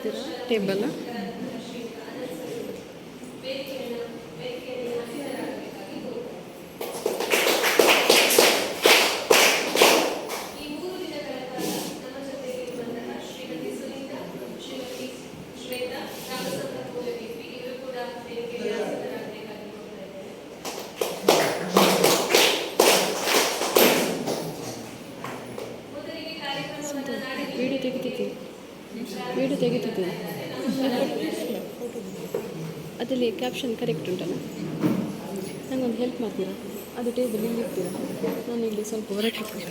ತೋರಿಸ್ತೀರಾ table? Video ತೆಗಿತಿದ್ದೀನಿ, video ತೆಗಿತಿದ್ದೀನಿ. ಅದರಲ್ಲಿ ಕ್ಯಾಪ್ಷನ್ ಕರೆಕ್ಟ್ ಉಂಟಲ್ಲ? ನನಗೊಂದು ಹೆಲ್ಪ್ ಮಾಡ್ತೀರಾ? ಅದು ಟೇಬಲ್ ಇಲ್ಲಿ ಇರ್ತೀರಾ? ನಾನು ಇಲ್ಲಿ ಸ್ವಲ್ಪ ಹೊರಗೆ ಚುಚ್ಚು.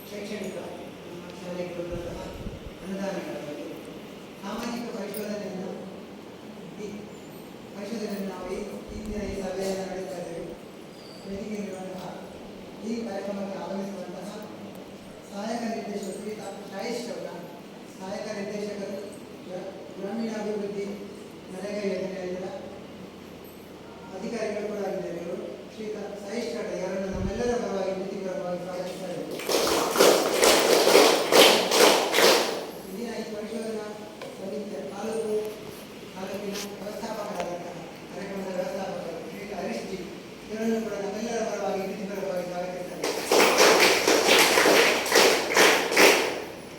ಶೈಕ್ಷಣಿಕ ಅನುದಾನಗಳು ಸಾಮಾಜಿಕ ಪರಿಶೋಧನೆಯನ್ನು ನಾವು ಇಂದಿನ ಈ ಸಭೆಯನ್ನು ನಡೆಸ್ತಾ ಇದ್ದೇವೆ. ವೇದಿಕೆಯಲ್ಲಿರುವಂತಹ ಈ ಕಾರ್ಯಕ್ರಮಕ್ಕೆ ಆಗಮಿಸುವಂತಹ ಸಹಾಯಕ ನಿರ್ದೇಶಕರು ಶ್ರೀ ಶಾಯಿಶ್ ಅವರ ಸಹಾಯಕ ನಿರ್ದೇಶಕರು ಗ್ರಾಮೀಣಾಭಿವೃದ್ಧಿ ನರೇಗಾ ಯೋಜನೆಯ ಅಧಿಕಾರಿಗಳು ಕೂಡ ಆಗಿದ್ದಾರೆ. ಇವರು ಶ್ರೀ ಸಾಯಿಶ್ ಕಡ ಇವರನ್ನು ನಮ್ಮೆಲ್ಲರ ಪರವಾಗಿ ವೃತ್ತಿಪರವಾಗಿ ಸ್ವಾಗತಿಸ್ತಾ ಇದ್ದೇವೆ. ಇಂದಿನ ಈ ಪರಿಶೋಧನಾ ಸಮಿತಿಯ ತಾಲೂಕಿನ ವ್ಯವಸ್ಥಾಪಕರಾದಂತಹ ಕಾರ್ಯಕ್ರಮದ ವ್ಯವಸ್ಥಾಪಕರು ಶ್ರೀ ಹರೀಶ್ ಜಿ ಇವರನ್ನು ಕೂಡ ನಮ್ಮೆಲ್ಲರ ಪರವಾಗಿ ವೃತ್ತಿಪರವಾಗಿ ಸ್ವಾಗತಿಸ್ತಾ ಇದ್ದೇವೆ.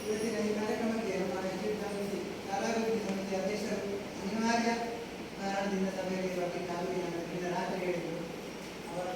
ಇವತ್ತಿನ ಈ ಕಾರ್ಯಕ್ರಮಕ್ಕೆ ನಮ್ಮ ಇನ್ಸ್ಟಿಟ್ಯೂಟ್ ಸಮಿತಿ ಶಾಲಾಭಿವೃದ್ಧಿ ಸಮಿತಿಯ ಅಧ್ಯಕ್ಷರು ಅನಿವಾರ್ಯ ಕಾರಣದಿಂದ ಸಭೆಯಲ್ಲಿ ರಾತ್ರಿ ಹೇಳಿದರು. ಅವರ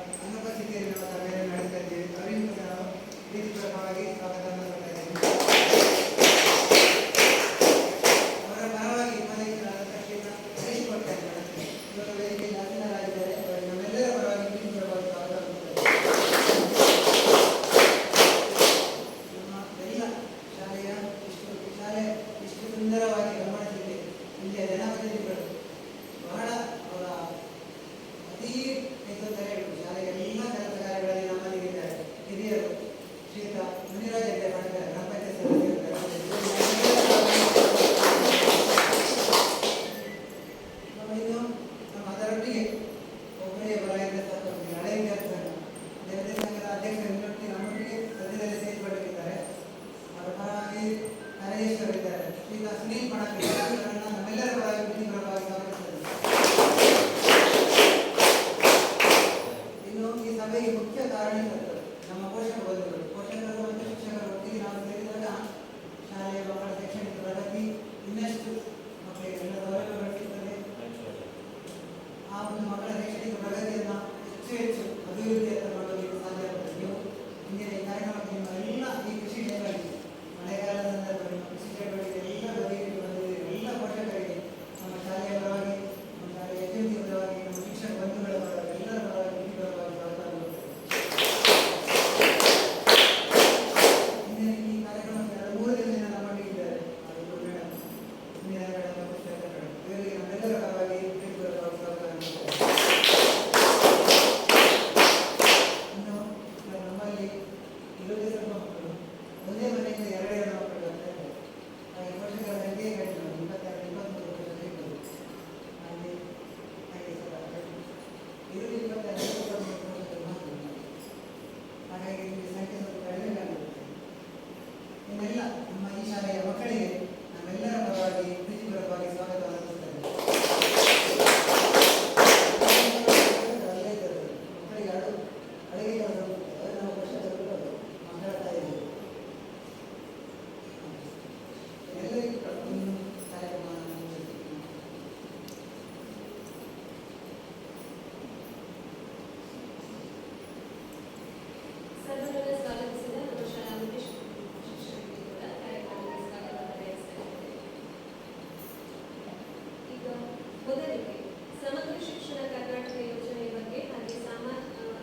ಮೊದಲಿಗೆ ಸಮಗ್ರ ಶಿಕ್ಷಣ ಕರ್ನಾಟಕ ಯೋಜನೆಯ ಬಗ್ಗೆ ಹಾಗೆ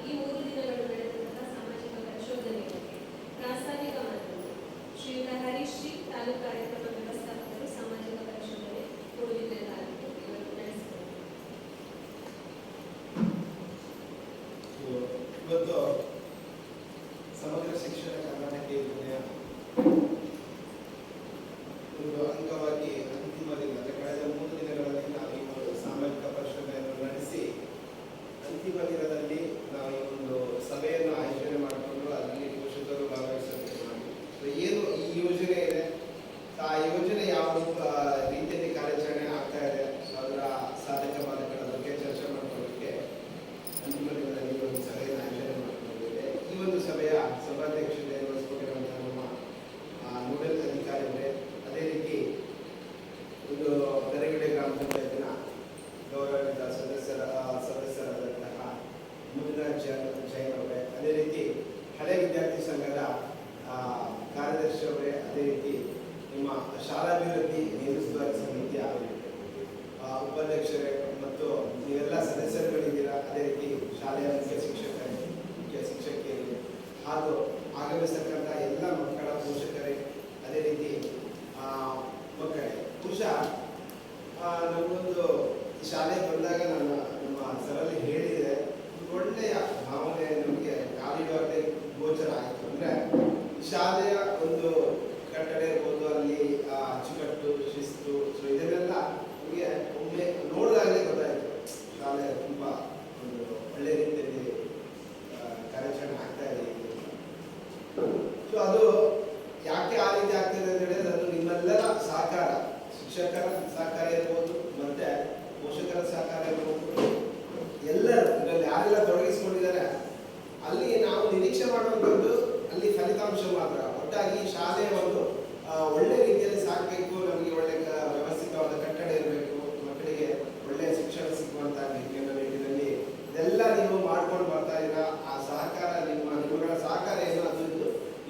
ಈ 3 ದಿನಗಳು ನಡೆದಂತಹ ಸಾಮಾಜಿಕ ಪರಿಶೋಧನೆಯ ಬಗ್ಗೆ ಪ್ರಾಸ್ತಾವಿಕ ಮಾತನ್ನು ಶ್ರೀಯುತ ಹರೀಶ್ ಜಿ, ತಾಲೂಕು ಕಾರ್ಯಕ್ರಮ ವ್ಯವಸ್ಥಾಪಕರು, ಸಾಮಾಜಿಕ ಪರಿಶೋಧನೆ, ಮೂಡುಬಿದಿರೆ ತಾಲೂಕು, ಇವರು ನಡೆಸಿದರು. ಇವತ್ತು ಸಮಗ್ರ ಶಿಕ್ಷಣ ಕರ್ನಾಟಕ ಯೋಜನೆಯ ಒಂದು ಅಂಗವಾಗಿ ಅಂತಿಮ ದಿನ ಅಂದರೆ ಕಳೆದ 3 ದಿನಗಳಲ್ಲಿ ನಾವು ಈ ಒಂದು ಸಾಮಾಜಿಕ ಪರಿಶೋಧನೆಯನ್ನು ನಡೆಸಿ ಅಂತಿಮ ದಿನದಲ್ಲಿ ನಾವು ಈ ಒಂದು ಸಭೆಯನ್ನು ಆಯೋಜನೆ ಮಾಡಿಕೊಂಡು ಅದರಲ್ಲಿ ಪೋಷಕರು ಭಾಗವಹಿಸಬೇಕು ಮಾಡಿ. ಏನು ಈ ಯೋಜನೆ ಇದೆ, ಆ ಯೋಜನೆ ಯಾವ ರೀತಿಯಲ್ಲಿ ಕಾರ್ಯಾಚರಣೆ ಆಗ್ತಾ ಇದೆ, ಅದರ ಸಾಧಕ ಬಾಧಕಗಳ ಬಗ್ಗೆ ಚರ್ಚೆ ಮಾಡ್ಕೊಳ್ಳೋದಕ್ಕೆ ಅಂತಿಮ ದಿನದಲ್ಲಿ ಒಂದು ಸಭೆಯನ್ನು ಆಯೋಜನೆ ಮಾಡಿಕೊಂಡಿದ್ದೇವೆ. ಈ ಒಂದು ಸಭೆಯ ಸಭಾಧ್ಯಕ್ಷತೆಯನ್ನು ವಹಿಸಿಕೊಂಡಿರುವಂತಹ ನಮ್ಮ ನೋಡಲ್ ಅಧಿಕಾರಿಗಳೇ, ಅದೇ ರೀತಿ ಒಂದು ಗರಗಡೆ ಗ್ರಾಮ ಪಂಚಾಯತಿನ ಗೌರವಿತ ಸದಸ್ಯರಾದಂತಹ ಮುನಿರಾಜ್ ಜೈನ್ ಅವರೇ, ಅದೇ ರೀತಿ ಹಳೆ ವಿದ್ಯಾರ್ಥಿ ಸಂಘದ ಕಾರ್ಯದರ್ಶಿ ಅವರೇ, ಅದೇ ರೀತಿ ನಿಮ್ಮ ಶಾಲಾಭಿವೃದ್ಧಿ ನೇತೃತ್ವ ಸಮಿತಿಯ ಉಪಾಧ್ಯಕ್ಷರೇ ಮತ್ತು ನೀವೆಲ್ಲ ಸದಸ್ಯರುಗಳಿದ್ದೀರಾ, ಅದೇ ರೀತಿ ಶಾಲೆಯ ಮುಖ್ಯ ಶಿಕ್ಷಕಿಯರು ಹಾಗೂ ಆಗಮಿಸತಕ್ಕಂಥ ಎಲ್ಲ ಮಕ್ಕಳ ಪೋಷಕರೇ, ಅದೇ ರೀತಿ ಮಕ್ಕಳೇ. ಬಹುಶಃ ನಮಗೊಂದು ಶಾಲೆ ಬಂದಾಗ ನಮ್ಮ ಸರಲ್ಲಿ ಹೇಳಿದೆ, ಒಳ್ಳೆಯ ಭಾವನೆ ನಮಗೆ ಕಾಲಿಡೋದೇ ಗೋಚರ ಆಯಿತು. ಅಂದರೆ ಶಾಲೆಯ ಒಂದು ಕಟ್ಟಡ ಇರ್ಬೋದು, ಅಲ್ಲಿ ಅಚ್ಚುಕಟ್ಟು, ಶಿಸ್ತು, ಸೊ ಇದನ್ನೆಲ್ಲ ನಮಗೆ ಒಮ್ಮೆ ನೋಡಿದಾಗಲೇ ಗೊತ್ತಾಯಿತು ಶಾಲೆ ತುಂಬ ಒಂದು ಒಳ್ಳೆ ರೀತಿಯಲ್ಲಿ ಕಾರ್ಯಾಚರಣೆ ಆಗ್ತಾ ಇದೆ. ಸೊ ಅದು ಯಾಕೆ ಆ ರೀತಿ ಆಗ್ತದೆ ಅಂತ ಹೇಳಿದ್ರೆ ಅದು ನಿಮ್ಮೆಲ್ಲರ ಸಹಕಾರ, ಶಿಕ್ಷಕರ ಸಹಕಾರ ಇರ್ಬೋದು, ಮತ್ತೆ ಪೋಷಕರ ಸಹಕಾರ ಇರ್ಬೋದು, ಎಲ್ಲರೂ ಇದರಲ್ಲಿ ಯಾರೆಲ್ಲ ತೊಡಗಿಸಿಕೊಂಡಿದ್ದಾರೆ ಅಲ್ಲಿ ನಾವು ನಿರೀಕ್ಷೆ ಮಾಡುವಂಥದ್ದು ಅಲ್ಲಿ ಫಲಿತಾಂಶ ಮಾತ್ರ. ಒಟ್ಟಾಗಿ ಶಾಲೆಯ ಒಂದು ಒಳ್ಳೆ ರೀತಿಯಲ್ಲಿ ಸಾಕಬೇಕು, ನಮಗೆ ಒಳ್ಳೆ ವ್ಯವಸ್ಥಿತವಾದ ಕಟ್ಟಡ ಇರಬೇಕು, ಮಕ್ಕಳಿಗೆ ಒಳ್ಳೆಯ ಶಿಕ್ಷಣ ಸಿಗುವಂತಾಗಬೇಕು ಅನ್ನೋ ನಿಟ್ಟಿನಲ್ಲಿ ಇದೆಲ್ಲ ನೀವು ಮಾಡ್ಕೊಂಡು ಬರ್ತಾ ಇದ್ದೀರಾ. ಆ ಸಹಕಾರ ನಿಮ್ಮಗಳ ಸಹಕಾರ ಏನು ಅದು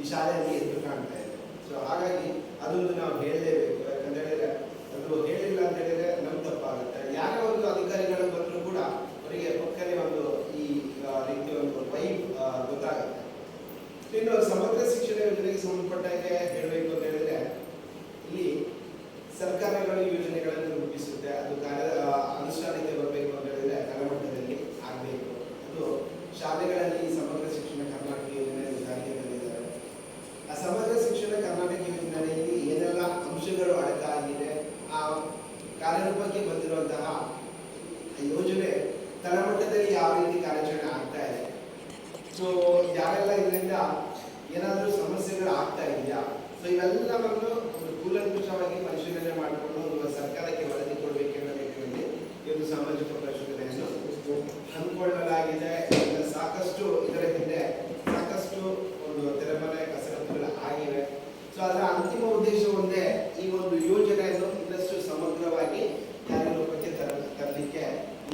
ಈ ಶಾಲೆಯಲ್ಲಿ ಎದ್ದು ಕಾಣ್ತಾ ಇದೆ. ಸೊ ಹಾಗಾಗಿ ಅದೊಂದು ನಾವು ಹೇಳಲೇಬೇಕು. ಯಾಕಂತ ಹೇಳಿದ್ರೆ ಅದು ಹೇಳಿಲ್ಲ ಅಂತ ಹೇಳಿದ್ರೆ ನಮ್ ತಪ್ಪಾಗುತ್ತೆ. ಯಾರೇ ಒಂದು ಅಧಿಕಾರಿಗಳು ಬಂದರೂ ಕೂಡ ಅವರಿಗೆ ಪಕ್ಕನೆ ಒಂದು ಈ ರೀತಿಯ ಒಂದು ವೈಬ್ ಗೊತ್ತಾಗುತ್ತೆ. ಇನ್ನು ಸಮಗ್ರ ಶಿಕ್ಷಣ ಯೋಜನೆಗೆ ಸಂಬಂಧಪಟ್ಟಾಗೆ ಹೇಳಬೇಕು ಅಂತ ಹೇಳಿದ್ರೆ ಇಲ್ಲಿ ಸರ್ಕಾರಗಳು ಯೋಜನೆಗಳನ್ನು ರೂಪಿಸುತ್ತೆ, ಅದು ಅನುಷ್ಠಾನಕ್ಕೆ ಬರಬೇಕು ಅಂತ ಹೇಳಿದ್ರೆ ತಳಮಟ್ಟದಲ್ಲಿ ಆಗಬೇಕು. ಅದು ಶಾಲೆಗಳಲ್ಲಿ ಸಮಗ್ರ ಶಿಕ್ಷಣ ಕರ್ನಾಟಕ ಯೋಜನೆ ಜಾರಿಗೆ ತಂದಿದ್ದಾರೆ. ಆ ಸಮಗ್ರ ಶಿಕ್ಷಣ ಕರ್ನಾಟಕ ಯೋಜನೆಯಲ್ಲಿ ಏನೆಲ್ಲ ಅಂಶಗಳು ಅಡಕಾಗಿದೆ, ಆ ಕಾರ್ಯರೂಪಕ್ಕೆ ಬಂದಿರುವಂತಹ ಯೋಜನೆ ತಳಮಟ್ಟದಲ್ಲಿ ಯಾವ ರೀತಿ ಕಾರ್ಯಾಚರಣೆ ಆಗ್ತಾ ಇದೆ, ಸೊ ಯಾರೆಲ್ಲ ಇದರಿಂದ ಏನಾದರೂ ಸಮಸ್ಯೆಗಳು ಆಗ್ತಾ ಇದೆಯಾ, ಸೊ ಇವೆಲ್ಲವನ್ನು ಒಂದು ಕೂಲಂಕುಷವಾಗಿ ಪರಿಶೀಲನೆ ಮಾಡಿಕೊಂಡು ಒಂದು ಸರ್ಕಾರಕ್ಕೆ ವರದಿ ಕೊಡಬೇಕೆಂಬ ನಿಟ್ಟಿನಲ್ಲಿ ಈ ಒಂದು ಸಾಮಾಜಿಕ ಪರಿಶೋಧನೆಯನ್ನು ಹಮ್ಮಿಕೊಳ್ಳಲಾಗಿದೆ. ಸಾಕಷ್ಟು ಇದರ ಹಿಂದೆ ಸಾಕಷ್ಟು ಒಂದು ತೆರೆಮರೆ ಕಸರತ್ತುಗಳು ಆಗಿವೆ. ಸೊ ಅದರ ಅಂತಿಮ ಉದ್ದೇಶ ಒಂದೇ, ಈ ಒಂದು ಯೋಜನೆಯನ್ನು ಇನ್ನಷ್ಟು ಸಮಗ್ರವಾಗಿ ಕಾರ್ಯರೂಪಕ್ಕೆ ತರಲಿಕ್ಕೆ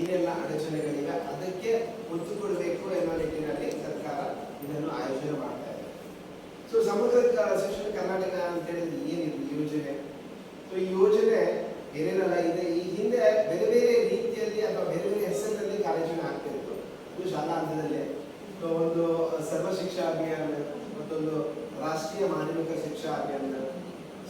ಏನೆಲ್ಲ ಅಡಚಣೆಗಳಿವೆ ಅದಕ್ಕೆ ಒತ್ತು ಕೊಡಬೇಕು ಎನ್ನುವ ನಿಟ್ಟಿನಲ್ಲಿ ಸರ್ಕಾರ ಇದನ್ನು ಆಯೋಜನೆ ಮಾಡ್ತಾ ಇದೆ. ಸೊ ಸಮಗ್ರ ಶಿಕ್ಷಣ ಕರ್ನಾಟಕ ಅಂತ ಹೇಳಿದ್ರೆ ಏನಿದೆ ಯೋಜನೆ? ಸೊ ಈ ಯೋಜನೆ ಏನೇನೆಲ್ಲ ಇದೆ, ಈ ಹಿಂದೆ ಬೇರೆ ಬೇರೆ ರೀತಿಯಲ್ಲಿ ಅಥವಾ ಬೇರೆ ಬೇರೆ ಹೆಸರಿನಲ್ಲಿ ಕಾರ್ಯಾಚರಣೆ ಆಗ್ತಾ ಇತ್ತು. ಅದು ಶಾಲಾ ಹಂತದಲ್ಲೇ ಒಂದು ಸರ್ವ ಶಿಕ್ಷಾ ಅಭಿಯಾನ, ಮತ್ತೊಂದು ರಾಷ್ಟ್ರೀಯ ಮಾಧ್ಯಮಿಕ ಶಿಕ್ಷಾ ಅಭಿಯಾನ,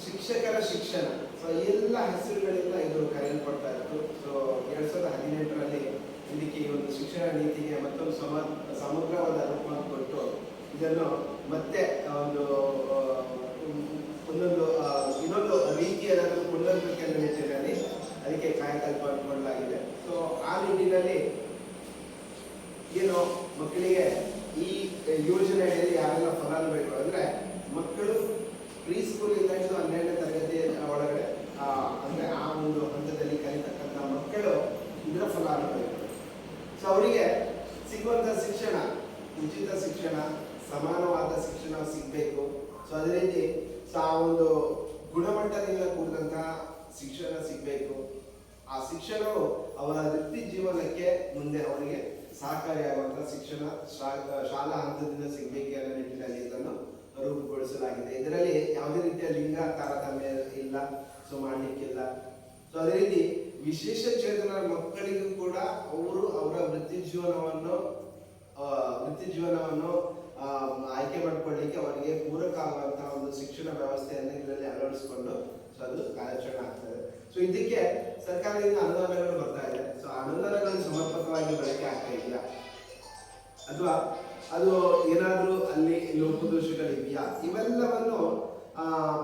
ಶಿಕ್ಷಕರ ಶಿಕ್ಷಣ, ಸೊ ಎಲ್ಲ ಹೆಸರುಗಳಿಂದ ಇದು ಕರೆಯಲ್ಪಡ್ತಾ ಇತ್ತು. ಸೊ 2018ರಲ್ಲಿ ಇದಕ್ಕೆ ಈ ಒಂದು ಶಿಕ್ಷಣ ನೀತಿಗೆ ಮತ್ತೊಂದು ಸಮಗ್ರವಾದ ರೂಪ ಕೊಟ್ಟು ಇದನ್ನು ಮತ್ತೆ ಒಂದು ಇನ್ನೊಂದು ರೀತಿಯನ್ನು ಕೊಂಡೊಯ್ಯಬೇಕೆಂಬ ನಿಟ್ಟಿನಲ್ಲಿ ಅದಕ್ಕೆ ಕಾಯಕಲ್ಪ ಮಾಡಲಾಗಿದೆ. ಸೊ ಆ ನಿಟ್ಟಿನಲ್ಲಿ ಏನು ಮಕ್ಕಳಿಗೆ ಈ ಯೋಜನೆಯಲ್ಲಿ ಯಾರೆಲ್ಲ ಫಲಾನುಭವಿಗಳು ಅಂದರೆ ಮಕ್ಕಳು ಪ್ರೀ ಸ್ಕೂಲ್ ಇಂದ 12ನೇ ತರಗತಿ ಒಳಗಡೆ ಅಂದರೆ ಆ ಒಂದು ಹಂತದಲ್ಲಿ ಕಲಿತಕ್ಕಂಥ ಮಕ್ಕಳು ಇದರ ಫಲಾನುಭವಿಗಳು. ಸೊ ಅವರಿಗೆ ಸಿಗುವಂಥ ಶಿಕ್ಷಣ, ಉಚಿತ ಶಿಕ್ಷಣ, ಸಮಾನವಾದ ಶಿಕ್ಷಣ ಸಿಗಬೇಕು. ಸೊ ಅದೇ ರೀತಿ ಆ ಒಂದು ಗುಣಮಟ್ಟದಿಂದ ಕೂಡಿದಂತಹ ಶಿಕ್ಷಣ ಸಿಗಬೇಕು. ಆ ಶಿಕ್ಷಣವು ಅವರ ವೃತ್ತಿ ಜೀವನಕ್ಕೆ ಮುಂದೆ ಅವರಿಗೆ ಸಹಕಾರಿಯಾಗುವಂತಹ ಶಿಕ್ಷಣ ಶಾಲಾ ಹಂತದಿಂದ ಸಿಗಬೇಕು ಅನ್ನೋ ನಿಟ್ಟಿನಲ್ಲಿ ಇದನ್ನು ರೂಪುಗೊಳಿಸಲಾಗಿದೆ. ಇದರಲ್ಲಿ ಯಾವುದೇ ರೀತಿಯ ಲಿಂಗ ತಾರತಮ್ಯ ಇಲ್ಲ, ಸೊ ಮಾಡಲಿಕ್ಕಿಲ್ಲ. ಸೊ ಅದೇ ರೀತಿ ವಿಶೇಷ ಚೇತನ ಮಕ್ಕಳಿಗೂ ಕೂಡ ಅವರು ಅವರ ವೃತ್ತಿ ಜೀವನವನ್ನು ಆಯ್ಕೆ ಮಾಡ್ಕೊಳ್ಳಿಕ್ಕೆ ಅವರಿಗೆ ಪೂರಕ ಆಗುವಂತಹ ಒಂದು ಶಿಕ್ಷಣ ವ್ಯವಸ್ಥೆಯನ್ನು ಇದರಲ್ಲಿ ಅಳವಡಿಸಿಕೊಂಡು ಸೊ ಅದು ಕಾರ್ಯಾಚರಣೆ ಆಗ್ತದೆ. ಸೊ ಇದಕ್ಕೆ ಸರ್ಕಾರದಿಂದ ಅನುದಾನಗಳು ಬರ್ತಾ ಇದೆ. ಸೊ ಅನುದಾನಗಳು ಸಮರ್ಪಕವಾಗಿ ಬಳಕೆ ಆಗ್ತಾ ಇದೆಯಾ ಅಥವಾ ಅದು ಏನಾದರೂ ಅಲ್ಲಿ ಲೋಪದೋಷಗಳಿದೆಯಾ ಇವೆಲ್ಲವನ್ನು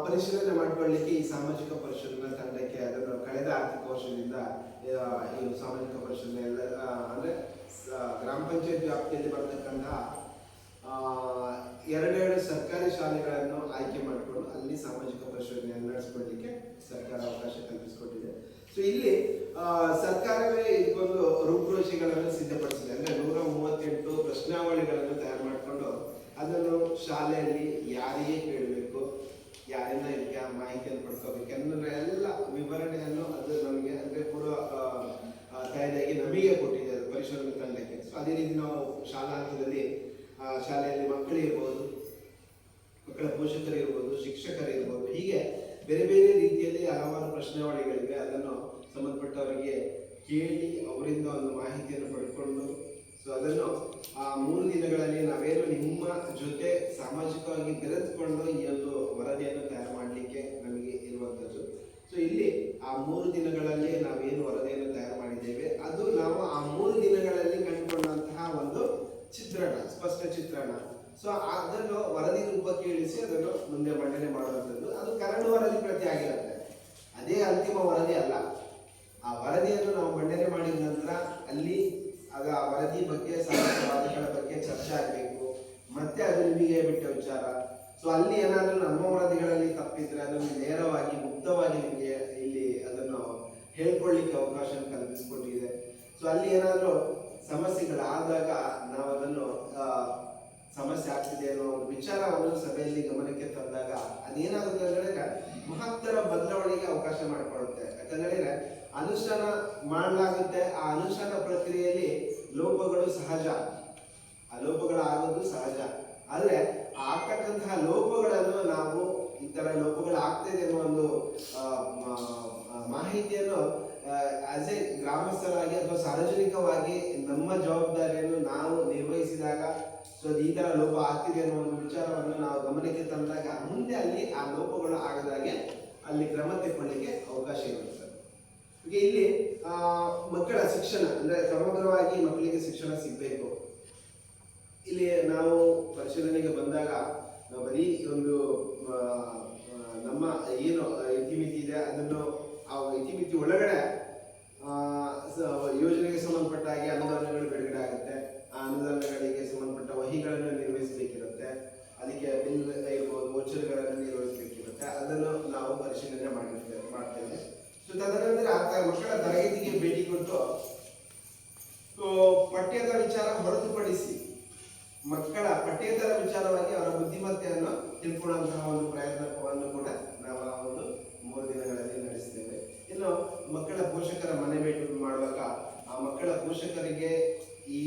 ಪರಿಶೀಲನೆ ಮಾಡಿಕೊಳ್ಳಿಕ್ಕೆ ಈ ಸಾಮಾಜಿಕ ಪರಿಶೀಲನಾ ತಂಡಕ್ಕೆ ಅದನ್ನು ಕಳೆದ ಆರ್ಥಿಕ ವರ್ಷದಿಂದ ಈ ಸಾಮಾಜಿಕ ಪರಿಶೀಲನೆ ಎಲ್ಲ ಅಂದರೆ ಗ್ರಾಮ ಪಂಚಾಯತ್ ವ್ಯಾಪ್ತಿಯಲ್ಲಿ ಬರ್ತಕ್ಕಂತಹ 2 ಸರ್ಕಾರಿ ಶಾಲೆಗಳನ್ನು ಆಯ್ಕೆ ಮಾಡಿಕೊಂಡು ಅಲ್ಲಿ ಸಾಮಾಜಿಕ ಪರಿಶೀಲನೆಯನ್ನು ನಡೆಸಿಕೊಳ್ಳಲಿಕ್ಕೆ ಸರ್ಕಾರ ಅವಕಾಶ ಕಲ್ಪಿಸಿಕೊಟ್ಟಿದೆ. ಸೊ ಇಲ್ಲಿ ಸರ್ಕಾರವೇ ಇದಕ್ಕೊಂದು ರೂಪುರೇಷೆಗಳನ್ನು ಸಿದ್ಧಪಡಿಸಿದೆ. ಅಂದರೆ 138 ಪ್ರಶ್ನಾವಳಿಗಳನ್ನು ತಯಾರು ಮಾಡಿಕೊಂಡು ಅದನ್ನು ಶಾಲೆಯಲ್ಲಿ ಯಾರಿಗೆ ಕೇಳಬೇಕು, ಯಾರಿಂದ ಇದಕ್ಕೆ ಮಾಹಿತಿಯನ್ನು ಪಡ್ಕೋಬೇಕು ಅನ್ನೋ ಎಲ್ಲ ವಿವರಣೆಯನ್ನು ಅದು ನಮಗೆ ಅಂದರೆ ಪೂರ್ವ ತಯಾರಿಯಾಗಿ ನಮಗೆ ಕೊಟ್ಟಿದೆ ಪರಿಶೀಲನೆ ತಂಡಕ್ಕೆ. ಸೊ ಅದೇ ರೀತಿ ನಾವು ಶಾಲಾ ಹಂತದಲ್ಲಿ ಶಾಲೆಯಲ್ಲಿ ಮಕ್ಕಳಿರ್ಬೋದು, ಮಕ್ಕಳ ಪೋಷಕರಿರ್ಬೋದು, ಶಿಕ್ಷಕರಿರ್ಬೋದು, ಹೀಗೆ ಬೇರೆ ಬೇರೆ ರೀತಿಯಲ್ಲಿ ಹಲವಾರು ಪ್ರಶ್ನಾವಳಿಗಳಿವೆ. ಅದನ್ನು ಸಂಬಂಧಪಟ್ಟವರಿಗೆ ಕೇಳಿ ಅವರಿಂದ ಒಂದು ಮಾಹಿತಿಯನ್ನು ಪಡ್ಕೊಂಡು ಸೊ ಅದನ್ನು ಆ 3 ದಿನಗಳಲ್ಲಿ ನಾವೇನು ನಿಮ್ಮ ಜೊತೆ ಸಾಮಾಜಿಕವಾಗಿ ಬೆರೆತುಕೊಂಡು ಈ ಒಂದು ವರದಿಯನ್ನು ತಯಾರು ಮಾಡಲಿಕ್ಕೆ ನಮಗೆ ಇರುವಂಥದ್ದು. ಸೊ ಇಲ್ಲಿ ಆ 3 ದಿನಗಳಲ್ಲಿ ನಾವೇನು ವರದಿಯನ್ನು ತಯಾರು ಮಾಡಿದ್ದೇವೆ ಅದು ನಾವು ಆ 3 ದಿನಗಳಲ್ಲಿ ಕಂಡುಕೊಂಡಂತಹ ಒಂದು ಚಿತ್ರಣ, ಸ್ಪಷ್ಟ ಚಿತ್ರಣ. ಸೊ ಅದನ್ನು ವರದಿ ರೂಪಕ್ಕೆ ಇಳಿಸಿ ಅದನ್ನು ಮುಂದೆ ಮಂಡನೆ ಮಾಡುವಂಥದ್ದು. ಅದು ಕರಡು ವರದಿ ಪ್ರತಿ ಆಗಿರುತ್ತೆ, ಅದೇ ಅಂತಿಮ ವರದಿ ಅಲ್ಲ. ಆ ವರದಿಯನ್ನು ನಾವು ಮಂಡನೆ ಮಾಡಿದ ನಂತರ ಅಲ್ಲಿ ಆಗ ಆ ವರದಿ ಬಗ್ಗೆ ಸಾಧಕಗಳ ಬಗ್ಗೆ ಚರ್ಚೆ ಆಗಬೇಕು. ಮತ್ತೆ ಅದು ನಿಮಗೆ ಬಿಟ್ಟ ವಿಚಾರ. ಸೊ ಅಲ್ಲಿ ಏನಾದರೂ ನಮ್ಮ ವರದಿಗಳಲ್ಲಿ ತಪ್ಪಿದ್ರೆ ಅದನ್ನು ನೇರವಾಗಿ ಮುಕ್ತವಾಗಿ ನಿಮಗೆ ಇಲ್ಲಿ ಅದನ್ನು ಹೇಳ್ಕೊಳ್ಳಿಕ್ಕೆ ಅವಕಾಶ ಕಲ್ಪಿಸಿಕೊಟ್ಟಿದೆ. ಸೊ ಅಲ್ಲಿ ಏನಾದರೂ ಸಮಸ್ಯೆಗಳಾದಾಗ ನಾವು ಅದನ್ನು ಸಮಸ್ಯೆ ಆಗ್ತಿದೆ ಅನ್ನೋ ಒಂದು ವಿಚಾರವನ್ನು ಸಭೆಯಲ್ಲಿ ಗಮನಕ್ಕೆ ತಂದಾಗ ಅದೇನಾಗುತ್ತೆ ಅಂದರೆ ಮಹತ್ತರ ಬದಲಾವಣೆಗೆ ಅವಕಾಶ ಮಾಡಿಕೊಡುತ್ತೆ. ಯಾಕಂದ್ರೆ ಅನುಷ್ಠಾನ ಮಾಡಲಾಗುತ್ತೆ. ಆ ಅನುಷ್ಠಾನ ಪ್ರಕ್ರಿಯೆಯಲ್ಲಿ ಲೋಪಗಳು ಸಹಜ, ಆ ಲೋಪಗಳಾಗೋದು ಸಹಜ. ಆದರೆ ಆಗ್ತಕ್ಕಂತಹ ಲೋಪಗಳನ್ನು ನಾವು ಈ ತರ ಲೋಪಗಳು ಆಗ್ತಿದೆ ಅನ್ನೋ ಒಂದು ಮಾಹಿತಿಯನ್ನು ಆಸ್ ಎ ಗ್ರಾಮಸ್ಥರಾಗಿ ಅಥವಾ ಸಾರ್ವಜನಿಕವಾಗಿ ನಮ್ಮ ಜವಾಬ್ದಾರಿಯನ್ನು ನಾವು ನಿರ್ವಹಿಸಿದಾಗ ಸೊ ಈ ತರ ಲೋಪ ಆಗ್ತಿದೆ ಅನ್ನೋ ಒಂದು ವಿಚಾರವನ್ನು ನಾವು ಗಮನಕ್ಕೆ ತಂದಾಗ ಮುಂದೆ ಅಲ್ಲಿ ಆ ಲೋಪಗಳು ಆಗದಾಗೆ ಅಲ್ಲಿ ಕ್ರಮ ತೆಗೊಳ್ಳಿಕ್ಕೆ ಅವಕಾಶ ಇರುತ್ತೆ. ಇಲ್ಲಿ ಮಕ್ಕಳ ಶಿಕ್ಷಣ ಅಂದ್ರೆ ಸಮಗ್ರವಾಗಿ ಮಕ್ಕಳಿಗೆ ಶಿಕ್ಷಣ ಸಿಗಬೇಕು. ಇಲ್ಲಿ ನಾವು ಪರಿಶೀಲನೆಗೆ ಬಂದಾಗ ನಾವು ಬರೀ ಒಂದು ನಮ್ಮ ಏನು ಇತಿಮಿತಿ ಇದೆ ಅದನ್ನು ಆ ಇತಿಮಿತಿ ಒಳಗಡೆ ಯೋಜನೆಗೆ ಸಂಬಂಧಪಟ್ಟ ಹಾಗೆ ಅನುದಾನಗಳು ಬಿಡುಗಡೆ ಆಗುತ್ತೆ. ಆ ಅನುದಾನಗಳಿಗೆ ಸಂಬಂಧಪಟ್ಟ ವಹಿಗಳನ್ನು ನಿರ್ವಹಿಸಬೇಕಿರುತ್ತೆ. ಅದಕ್ಕೆ ಬಿಲ್ ಇರ್ಬೋದು, ವೋಚರ್ಗಳನ್ನು ನಿರ್ವಹಿಸಬೇಕಿರುತ್ತೆ. ಅದನ್ನು ನಾವು ಪರಿಶೀಲನೆ ಮಾಡ್ತೇವೆ. ಸೊ ತದನಂತರ ಮಕ್ಕಳ ತರಗತಿಗೆ ಭೇಟಿ ಕೊಟ್ಟು ಪಠ್ಯದ ವಿಚಾರ ಹೊರತುಪಡಿಸಿ ಮಕ್ಕಳ ಪಠ್ಯೇತರ ವಿಚಾರವಾಗಿ ಅವರ ಬುದ್ಧಿಮತ್ತೆಯನ್ನು ತಿಳ್ಕೊಳ್ಳುವಂತಹ ಒಂದು ಪ್ರಯತ್ನವನ್ನು ಕೂಡ ನಾವು ಆ ಒಂದು 3 ದಿನಗಳಲ್ಲಿ ನಡೆಸ್ತೇವೆ. ಇನ್ನು ಮಕ್ಕಳ ಪೋಷಕರ ಮನೆ ಭೇಟಿ ಮಾಡುವಾಗ ಆ ಮಕ್ಕಳ ಪೋಷಕರಿಗೆ ಈ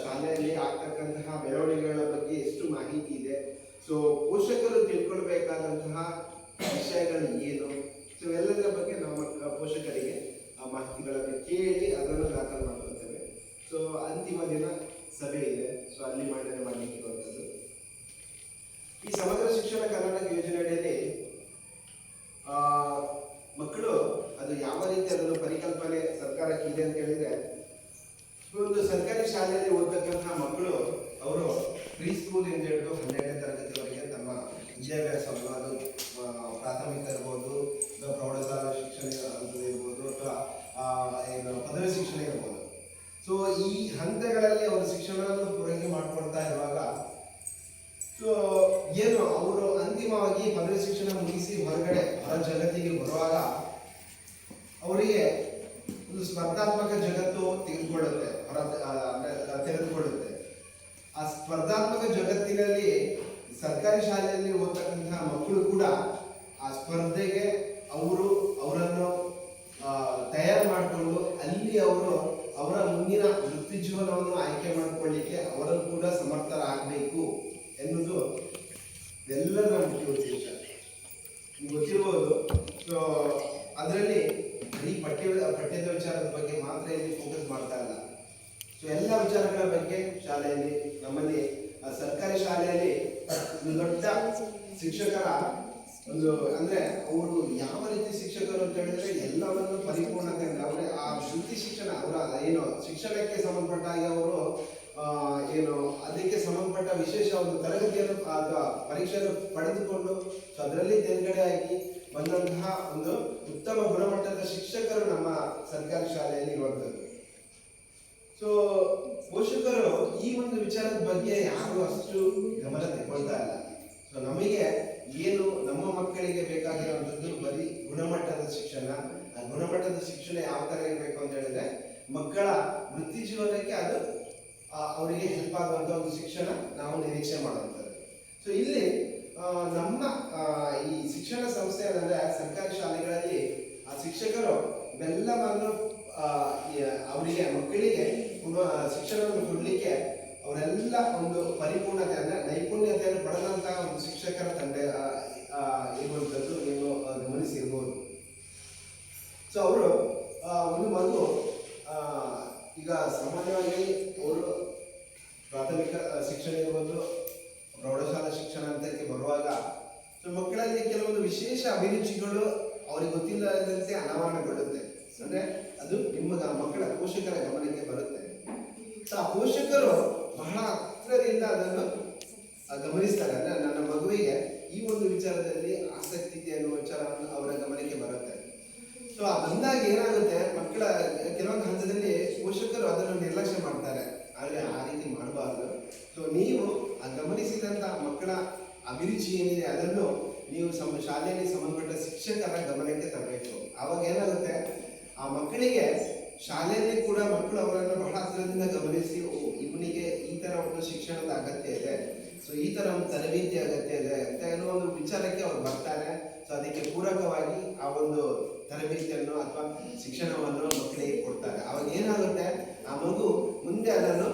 ಶಾಲೆಯಲ್ಲಿ ಆಗ್ತಕ್ಕಂತಹ ಮೆರವಣಿಗೆಗಳ ಬಗ್ಗೆ ಎಷ್ಟು ಮಾಹಿತಿ ಇದೆ, ಸೊ ಪೋಷಕರು ತಿಳ್ಕೊಳ್ಬೇಕಾದಂತಹ ವಿಷಯಗಳು ಏನು, ಸೊ ಎಲ್ಲದರ ಬಗ್ಗೆ ನಾವು ಪೋಷಕರಿಗೆ ಆ ಮಾಹಿತಿಗಳನ್ನು ಕೇಳಿ ಅದನ್ನು ದಾಖಲು ಮಾಡ್ಕೊಳ್ತೇವೆ. ಸೊ ಅಂತಿಮ ದಿನ ಸಭೆ ಇದೆ. ಸೊ ಅಲ್ಲಿ ಮಂಡನೆ ಮಾಡಲಿಕ್ಕೆ ಇರುವಂಥದ್ದು ಈ ಸಮಗ್ರ ಶಿಕ್ಷಣ ಕರ್ನಾಟಕ ಯೋಜನೆ ಅಡಿಯಲ್ಲಿ ಮಕ್ಕಳು ಅದು ಯಾವ ರೀತಿ ಅದನ್ನು ಪರಿಕಲ್ಪನೆ ಸರ್ಕಾರಕ್ಕೆ ಇದೆ ಅಂತ ಹೇಳಿದ್ರೆ, ಒಂದು ಸರ್ಕಾರಿ ಶಾಲೆಯಲ್ಲಿ ಓದತಕ್ಕಂತಹ ಮಕ್ಕಳು ಅವರು ಪ್ರೀ ಸ್ಕೂಲ್ ಇಂದ ಹಿಡಿದು 12ನೇ ತರಗತಿವರೆಗೆ ತಮ್ಮ ವಿದ್ಯಾಭ್ಯಾಸವನ್ನು ಅದು ಪ್ರಾಥಮಿಕ ಇರ್ಬೋದು, ಪ್ರೌಢಶಾಲಾ ಶಿಕ್ಷಣ ಇರ್ಬೋದು, ಅಥವಾ ಪದವಿ ಶಿಕ್ಷಣ ಇರ್ಬೋದು. ಸೊ ಈ ಹಂತಗಳಲ್ಲಿ ಅವರು ಶಿಕ್ಷಣವನ್ನು ಪೂರೈಕೆ ಮಾಡ್ಕೊಳ್ತಾ ಇರುವಾಗ ಸೊ ಏನು ಅವರು ಅಂತಿಮವಾಗಿ ಪದವಿ ಶಿಕ್ಷಣ ಮುಗಿಸಿ ಹೊರಗಡೆ ಹೊರ ಜಗತ್ತಿಗೆ ಬರುವಾಗ ಅವರಿಗೆ ಒಂದು ಸ್ಪರ್ಧಾತ್ಮಕ ಜಗತ್ತು ತೆಗೆದುಕೊಳ್ಳುತ್ತೆ. ಆ ಸ್ಪರ್ಧಾತ್ಮಕ ಜಗತ್ತಿನಲ್ಲಿ ಸರ್ಕಾರಿ ಶಾಲೆಯಲ್ಲಿ ಓದ್ತಕ್ಕಂತಹ ಮಕ್ಕಳು ಕೂಡ ಆ ಸ್ಪರ್ಧೆಗೆ ಅವರನ್ನು ತಯಾರು ಮಾಡಿಕೊಂಡು ಅಲ್ಲಿ ಅವರ ಮುಂದಿನ ವೃತ್ತಿ ಜೀವನವನ್ನು ಆಯ್ಕೆ ಮಾಡಿಕೊಳ್ಳಿಕ್ಕೆ ಅವರು ಕೂಡ ಸಮರ್ಥರಾಗಬೇಕು ಎನ್ನುವುದು ಎಲ್ಲರ ಮುಖ್ಯ ಉದ್ದೇಶ. ನಿಮ್ಗೆ ಗೊತ್ತಿರ್ಬೋದು. ಸೊ ಅದರಲ್ಲಿ ಬರೀ ಪಠ್ಯದ ವಿಚಾರದ ಬಗ್ಗೆ ಮಾತ್ರ ಇಲ್ಲಿ ಫೋಕಸ್ ಮಾಡ್ತಾ ಇಲ್ಲ. ಸೊ ಎಲ್ಲ ವಿಚಾರಗಳ ಬಗ್ಗೆ ಶಾಲೆಯಲ್ಲಿ ನಮ್ಮಲ್ಲಿ ಸರ್ಕಾರಿ ಶಾಲೆಯಲ್ಲಿ ಒಂದು ದೊಡ್ಡ ಶಿಕ್ಷಕರ ಒಂದು ಅಂದ್ರೆ ಅವರು ಯಾವ ರೀತಿ ಶಿಕ್ಷಕರು ಅಂತ ಹೇಳಿದ್ರೆ ಎಲ್ಲವನ್ನು ಪರಿಪೂರ್ಣತೆ ಅವರೇ ಆ ವೃತ್ತಿ ಶಿಕ್ಷಣ ಅವರ ಏನು ಶಿಕ್ಷಣಕ್ಕೆ ಸಂಬಂಧಪಟ್ಟ ಹಾಗೆ ಅವರು ಏನು ಅದಕ್ಕೆ ಸಂಬಂಧಪಟ್ಟ ವಿಶೇಷ ಒಂದು ತರಗತಿಯನ್ನು ಅಥವಾ ಪರೀಕ್ಷೆಯನ್ನು ಪಡೆದುಕೊಂಡು ಸೊ ಅದರಲ್ಲಿ ತೇರ್ಗಡೆ ಆಗಿ ಬಂದಂತಹ ಒಂದು ಉತ್ತಮ ಗುಣಮಟ್ಟದ ಶಿಕ್ಷಕರು ನಮ್ಮ ಸರ್ಕಾರಿ ಶಾಲೆಯಲ್ಲಿ ಇರುವಂಥದ್ದು. ಸೊ ಪೋಷಕರು ಈ ಒಂದು ವಿಚಾರದ ಬಗ್ಗೆ ಯಾರು ಅಷ್ಟು ಗಮನ ತಗೊಳ್ತಾ ಇಲ್ಲ. ಸೊ ನಮಗೆ ಏನು ನಮ್ಮ ಮಕ್ಕಳಿಗೆ ಬೇಕಾಗಿರುವಂಥದ್ದು ಬರೀ ಗುಣಮಟ್ಟದ ಶಿಕ್ಷಣ. ಆ ಗುಣಮಟ್ಟದ ಶಿಕ್ಷಣ ಯಾವ ತರ ಇರಬೇಕು ಅಂತ ಹೇಳಿದ್ರೆ ಮಕ್ಕಳ ವೃತ್ತಿ ಜೀವನಕ್ಕೆ ಅದು ಅವರಿಗೆ ಹೆಲ್ಪ್ ಆಗುವಂತ ಒಂದು ಶಿಕ್ಷಣ ನಾವು ನಿರೀಕ್ಷೆ ಮಾಡುವಂಥದ್ದು. ಸೊ ಇಲ್ಲಿ ನಮ್ಮ ಈ ಶಿಕ್ಷಣ ಸಂಸ್ಥೆ ಅಂದ್ರೆ ಸರ್ಕಾರಿ ಶಾಲೆಗಳಲ್ಲಿ ಆ ಶಿಕ್ಷಕರು ಇವೆಲ್ಲವನ್ನು ಅವರಿಗೆ ಮಕ್ಕಳಿಗೆ ಶಿಕ್ಷಣವನ್ನು ಕೊಡ್ಲಿಕ್ಕೆ ಅವರೆಲ್ಲ ಒಂದು ಪರಿಪೂರ್ಣತೆ ಅಂದ್ರೆ ನೈಪುಣ್ಯತೆಯನ್ನು ಪಡೆದಂತಹ ಒಂದು ಶಿಕ್ಷಕರ ತಂಡ ಇರುವಂಥದ್ದು ನೀವು ಗಮನಿಸಿರ್ಬೋದು. ಸೊ ಅವರು ಒಂದು ಮಗು ಈಗ ಸಾಮಾನ್ಯವಾಗಿ ಅವರು ಪ್ರಾಥಮಿಕ ಶಿಕ್ಷಣ ಇರ್ಬೋದು, ಪ್ರೌಢಶಾಲಾ ಶಿಕ್ಷಣ ಹಂತಕ್ಕೆ ಬರುವಾಗ ಸೊ ಮಕ್ಕಳಲ್ಲಿ ಕೆಲವೊಂದು ವಿಶೇಷ ಅಭಿರುಚಿಗಳು ಅವ್ರಿಗೆ ಗೊತ್ತಿಲ್ಲದಂತೆ ಅನಾವರಣಗೊಳ್ಳುತ್ತೆ. ಅಂದ್ರೆ ಅದು ನಿಮ್ಮ ಮಕ್ಕಳ ಪೋಷಕರ ಗಮನಕ್ಕೆ ಬರುತ್ತೆ. ಸೊ ಆ ಪೋಷಕರು ಬಹಳ ಹತ್ತಿರದಿಂದ ಅದನ್ನು ಗಮನಿಸ್ತಾರೆ. ಅಂದ್ರೆ ನನ್ನ ಮಗುವಿಗೆ ಈ ಒಂದು ವಿಚಾರದಲ್ಲಿ ಆಸಕ್ತಿ ಇದೆ ಅನ್ನುವ ವಿಚಾರವನ್ನು ಅವರ ಗಮನಕ್ಕೆ ಬರುತ್ತೆ. ಸೊ ಬಂದಾಗ ಏನಾಗುತ್ತೆ, ಮಕ್ಕಳ ಕೆಲವೊಂದು ಹಂತದಲ್ಲಿ ಪೋಷಕರು ಅದನ್ನು ನಿರ್ಲಕ್ಷ್ಯ ಮಾಡ್ತಾರೆ. ಆದರೆ ಆ ರೀತಿ ಮಾಡಬಾರ್ದು. ಸೊ ನೀವು ಗಮನಿಸಿದಂತ ಮಕ್ಕಳ ಅಭಿರುಚಿ ಏನಿದೆ ಅದನ್ನು ನೀವು ಶಾಲೆಯಲ್ಲಿ ಸಂಬಂಧಪಟ್ಟ ಶಿಕ್ಷಕರ ಗಮನಕ್ಕೆ ತರಬೇಕು. ಆವಾಗ ಏನಾಗುತ್ತೆ, ಆ ಮಕ್ಕಳಿಗೆ ಶಾಲೆಯಲ್ಲಿ ಕೂಡ ಮಕ್ಕಳು ಅವರನ್ನು ಬಹಳ ಹತ್ತಿರದಿಂದ ಗಮನಿಸಿ ಇವನಿಗೆ ಈ ತರ ಒಂದು ಶಿಕ್ಷಣದ ಅಗತ್ಯ ಇದೆ, ಸೊ ಈ ತರ ಒಂದು ತರಬೇತಿ ಅಗತ್ಯ ಇದೆ ಅಂತ ಅನ್ನೋ ಒಂದು ವಿಚಾರಕ್ಕೆ ಅವ್ರು ಬರ್ತಾರೆ. ಸೊ ಅದಕ್ಕೆ ಪೂರಕವಾಗಿ ಆ ಒಂದು ತರಬೇತಿಯನ್ನು ಅಥವಾ ಶಿಕ್ಷಣವನ್ನು ಮಕ್ಕಳಿಗೆ ಕೊಡ್ತಾರೆ. ಅವಾಗ ಏನಾಗುತ್ತೆ, ಆ ಮಗು ಮುಂದೆ ಅದನ್ನು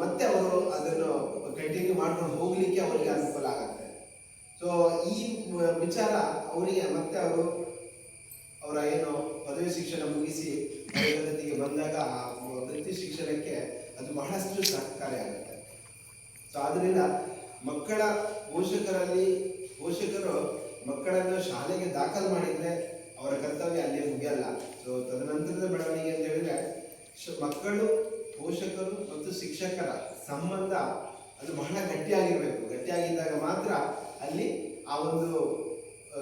ಮತ್ತೆ ಅವರು ಅದನ್ನು ಕಂಟಿನ್ಯೂ ಮಾಡ್ಕೊಂಡು ಹೋಗ್ಲಿಕ್ಕೆ ಅವರಿಗೆ ಅನುಕೂಲ ಆಗುತ್ತೆ. ಸೊ ಈ ವಿಚಾರ ಅವರಿಗೆ ಮತ್ತೆ ಅವರ ಏನು ಪದವಿ ಶಿಕ್ಷಣ ಮುಗಿಸಿ ತರಗತಿಗೆ ಬಂದಾಗ ಆ ವೃತ್ತಿ ಶಿಕ್ಷಣಕ್ಕೆ ಅದು ಬಹಳಷ್ಟು ಸಹಕಾರಿಯಾಗುತ್ತೆ. ಸೊ ಆದ್ರಿಂದ ಮಕ್ಕಳ ಪೋಷಕರು ಮಕ್ಕಳನ್ನು ಶಾಲೆಗೆ ದಾಖಲು ಮಾಡಿದ್ರೆ ಅವರ ಕರ್ತವ್ಯ ಅಲ್ಲಿ ಮುಗಿಯಲ್ಲ. ಸೊ ತದನಂತರದ ಬೆಳವಣಿಗೆ ಅಂತ ಹೇಳಿದ್ರೆ ಮಕ್ಕಳು, ಪೋಷಕರು ಮತ್ತು ಶಿಕ್ಷಕರ ಸಂಬಂಧ ಅದು ಬಹಳ ಗಟ್ಟಿಯಾಗಿರ್ಬೇಕು. ಗಟ್ಟಿಯಾಗಿದ್ದಾಗ ಮಾತ್ರ ಅಲ್ಲಿ ಆ ಒಂದು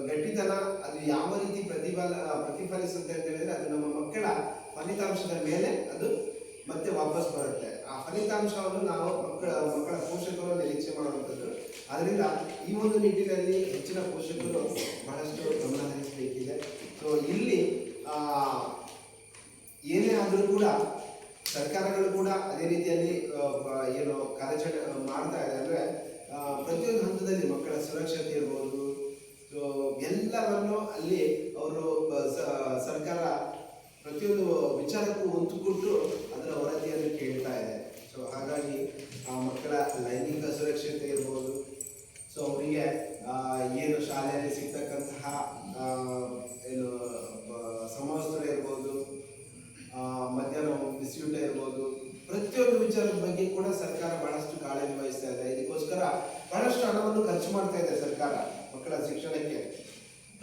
ಗಟ್ಟಿತನ ಅದು ಯಾವ ರೀತಿ ಪ್ರತಿಫಲಿಸುತ್ತೆ ಅಂತ ಹೇಳಿದ್ರೆ ಅದು ನಮ್ಮ ಮಕ್ಕಳ ಫಲಿತಾಂಶದ ಮೇಲೆ ಅದು ಮತ್ತೆ ವಾಪಸ್ ಬರುತ್ತೆ. ಆ ಫಲಿತಾಂಶವನ್ನು ನಾವು ಮಕ್ಕಳ ಪೋಷಕರು ನಿರೀಕ್ಷೆ ಮಾಡುವಂಥದ್ದು. ಅದರಿಂದ ಈ ಒಂದು ನಿಟ್ಟಿನಲ್ಲಿ ಹೆಚ್ಚಿನ ಪೋಷಕರು ಬಹಳಷ್ಟು ಗಮನ ಹರಿಸಬೇಕಿದೆ. ಸೊ ಇಲ್ಲಿ ಏನೇ ಆದರೂ ಕೂಡ ಸರ್ಕಾರಗಳು ಕೂಡ ಅದೇ ರೀತಿಯಲ್ಲಿ ಏನು ಕಾರ್ಯಾಚರಣೆ ಮಾಡ್ತಾ ಇದೆ. ಅಂದ್ರೆ ಪ್ರತಿಯೊಂದು ಹಂತದಲ್ಲಿ ಮಕ್ಕಳ ಸುರಕ್ಷತೆ ಇರ್ಬೋದು, ಸೊ ಎಲ್ಲವನ್ನು ಅಲ್ಲಿ ಅವರು ಸರ್ಕಾರ ಪ್ರತಿಯೊಂದು ವಿಚಾರಕ್ಕೂ ಒತ್ತು ಕೊಟ್ಟು ಅದರ ವರದಿಯನ್ನು ಕೇಳ್ತಾ ಇದೆ. ಸೊ ಹಾಗಾಗಿ ಮಕ್ಕಳ ಲೈಂಗಿಕ ಸುರಕ್ಷತೆ ಇರ್ಬೋದು, ಸೊ ಅವರಿಗೆ ಏನು ಶಾಲೆಯಲ್ಲಿ ಸಿಗ್ತಕ್ಕಂತಹ ಏನು ಸಮವಸ್ತ್ರ ಇರ್ಬೋದು, ಮಧ್ಯಾಹ್ನ ಬಿಸಿಯೂಟ ಇರ್ಬೋದು, ಪ್ರತಿಯೊಂದು ವಿಚಾರದ ಬಗ್ಗೆ ಕೂಡ ಸರ್ಕಾರ ಬಹಳಷ್ಟು ಕಾಳಜಿ ವಹಿಸ್ತಾ ಇದೆ. ಇದಕ್ಕೋಸ್ಕರ ಬಹಳಷ್ಟು ಹಣವನ್ನು ಖರ್ಚು ಮಾಡ್ತಾ ಇದೆ ಸರ್ಕಾರ ಮಕ್ಕಳ ಶಿಕ್ಷಣಕ್ಕೆ.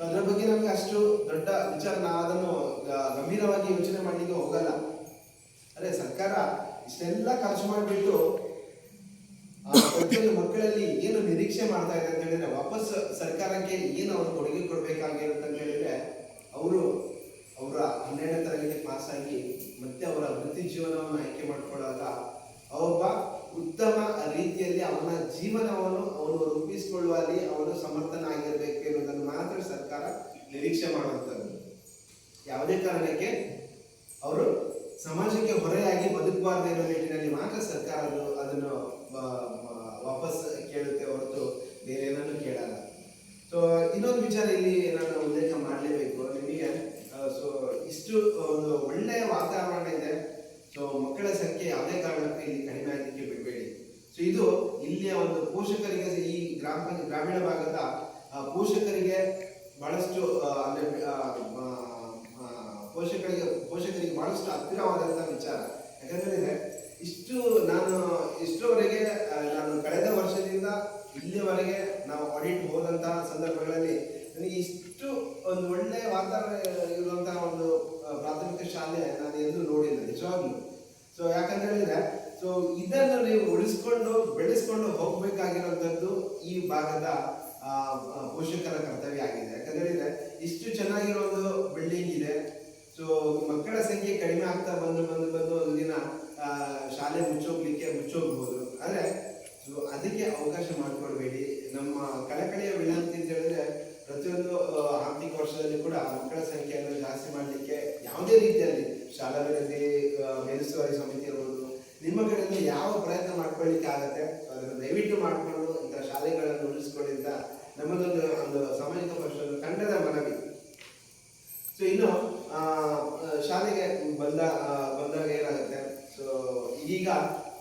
ಅದರ ಬಗ್ಗೆ ನಮಗೆ ಅಷ್ಟು ದೊಡ್ಡ ವಿಚಾರ ನಾವು ಅದನ್ನು ಗಂಭೀರವಾಗಿ ಯೋಚನೆ ಮಾಡಲಿಕ್ಕೆ ಹೋಗಲ್ಲ. ಅದೇ ಸರ್ಕಾರ ಇಷ್ಟೆಲ್ಲ ಖರ್ಚು ಮಾಡಿಬಿಟ್ಟು ಪ್ರತಿಯೊಂದು ಮಕ್ಕಳಲ್ಲಿ ಏನು ನಿರೀಕ್ಷೆ ಮಾಡ್ತಾ ಇದೆ ಅಂತ ಹೇಳಿದ್ರೆ ವಾಪಸ್ ಸರ್ಕಾರಕ್ಕೆ ಏನು ಅವರು ಕೊಡುಗೆ ಕೊಡಬೇಕಾಗಿರುತ್ತೆ ಅಂತ ಹೇಳಿದ್ರೆ ಅವರ 12ನೇ ತರಗತಿ ಪಾಸ್ ಆಗಿ ಮತ್ತೆ ಅವರ ವೃತ್ತಿ ಜೀವನವನ್ನು ಆಯ್ಕೆ ಮಾಡಿಕೊಳ್ಳಾಗ ಒಬ್ಬ ಉತ್ತಮ ರೀತಿಯಲ್ಲಿ ಅವನ ಜೀವನವನ್ನು ಅವನು ರೂಪಿಸಿಕೊಳ್ಳುವಲ್ಲಿ ಅವನು ಸಮರ್ಥನಾಗಿರ್ಬೇಕು ಎನ್ನುವುದನ್ನು ಮಾತ್ರ ಸರ್ಕಾರ ನಿರೀಕ್ಷೆ ಮಾಡುವಂಥದ್ದು. ಯಾವುದೇ ಕಾರಣಕ್ಕೆ ಅವರು ಸಮಾಜಕ್ಕೆ ಹೊರೆಯಾಗಿ ಬದುಕಬಾರದು ಎನ್ನುವ ನಿಟ್ಟಿನಲ್ಲಿ ಮಾತ್ರ ಸರ್ಕಾರ ಅದನ್ನು ವಾಪಸ್ ಕೇಳುತ್ತೆ ಹೊರತು ಬೇರೆ ಏನನ್ನು ಕೇಳಲ್ಲ. ಸೊ ಇನ್ನೊಂದು ವಿಚಾರ ಇಲ್ಲಿ ನಾನು ಉಲ್ಲೇಖ ಮಾಡಲೇಬೇಕು ನಿಮಗೆ. ಸೊ ಇಷ್ಟು ಒಂದು ಒಳ್ಳೆಯ ವಾತಾವರಣ ಇದೆ. ಸೊ ಮಕ್ಕಳ ಸಂಖ್ಯೆ ಯಾವುದೇ ಕಾರಣಕ್ಕೂ ಇಲ್ಲಿ ಕಡಿಮೆ ಆಗಲಿಕ್ಕೆ ಬಿಡಬೇಡಿ. ಸೊ ಇದು ಇಲ್ಲಿಯ ಒಂದು ಪೋಷಕರಿಗೆ, ಈ ಗ್ರಾಮೀಣ ಭಾಗದ ಪೋಷಕರಿಗೆ ಬಹಳಷ್ಟು ಅಂದ್ರೆ ಪೋಷಕರಿಗೆ ಬಹಳಷ್ಟು ಹತ್ತಿರವಾದಂಥ ವಿಚಾರ. ಯಾಕಂದ್ರೆ ಇಷ್ಟರವರೆಗೆ ನಾನು ಕಳೆದ ವರ್ಷದಿಂದ ಇಲ್ಲಿವರೆಗೆ ನಾವು ಆಡಿಟ್ ಹೋದಂತಹ ಸಂದರ್ಭಗಳಲ್ಲಿ ನನಗೆ ಇಷ್ಟು ಒಂದು ಒಳ್ಳೆಯ ವಾತಾವರಣ ಇರುವಂತಹ ಒಂದು ಪ್ರಾಥಮಿಕ ಶಾಲೆ ನಾನು ಎಲ್ಲೂ ನೋಡಿಲ್ಲ ನಿಜವಾಗ್ಲೂ. ಸೊ ಯಾಕಂತ ಹೇಳಿದ್ರೆ ಇದನ್ನು ನೀವು ಉಳಿಸ್ಕೊಂಡು ಬೆಳೆಸ್ಕೊಂಡು ಹೋಗ್ಬೇಕಾಗಿರುವಂಥದ್ದು ಈ ಭಾಗದ ಪೋಷಕರ ಕರ್ತವ್ಯ ಆಗಿದೆ. ಯಾಕಂತ ಹೇಳಿದ್ರೆ ಇಷ್ಟು ಚೆನ್ನಾಗಿರೋ ಒಂದು ಬಿಲ್ಡಿಂಗ್ ಇದೆ. ಸೊ ಮಕ್ಕಳ ಸಂಖ್ಯೆ ಕಡಿಮೆ ಆಗ್ತಾ ಬಂದು ಒಂದಿನ ಶಾಲೆ ಮುಚ್ಚೋಗ್ಬೋದು. ಆದರೆ ಸೊ ಅದಕ್ಕೆ ಅವಕಾಶ ಮಾಡಿಕೊಡ್ಬೇಡಿ. ನಮ್ಮ ಕಳಕಳಿಯ ವಿನಂತಿ ಅಂತ ಹೇಳಿದ್ರೆ ಪ್ರತಿಯೊಂದು ಆರ್ಥಿಕ ವರ್ಷದಲ್ಲಿ ಕೂಡ ಮಕ್ಕಳ ಸಂಖ್ಯೆಯನ್ನು ಜಾಸ್ತಿ ಮಾಡಲಿಕ್ಕೆ ಯಾವುದೇ ರೀತಿಯಲ್ಲಿ ಶಾಲಾಭಿವೃದ್ಧಿ ಮೇಲುಸ್ತುವಾರಿ ಸಮಿತಿ ಇರ್ಬೋದು, ನಿಮ್ಮ ಕಡೆಯಿಂದ ಯಾವ ಪ್ರಯತ್ನ ಮಾಡ್ಕೊಳ್ಳಿಕ್ಕೆ ಆಗತ್ತೆ ಅದನ್ನು ದಯವಿಟ್ಟು ಮಾಡಿಕೊಂಡು ಇಂಥ ಶಾಲೆಗಳನ್ನು ಉಳಿಸ್ಕೊಳ್ಳಿ ಅಂತ ನಮ್ಮದೊಂದು ಸಾಮಾಜಿಕ ಪರಿಷತ್ ತಂಡದ ಮನವಿ. ಸೊ ಇನ್ನು ಶಾಲೆಗೆ ಬಂದಾಗ ಏನಾಗುತ್ತೆ, ಸೊ ಈಗ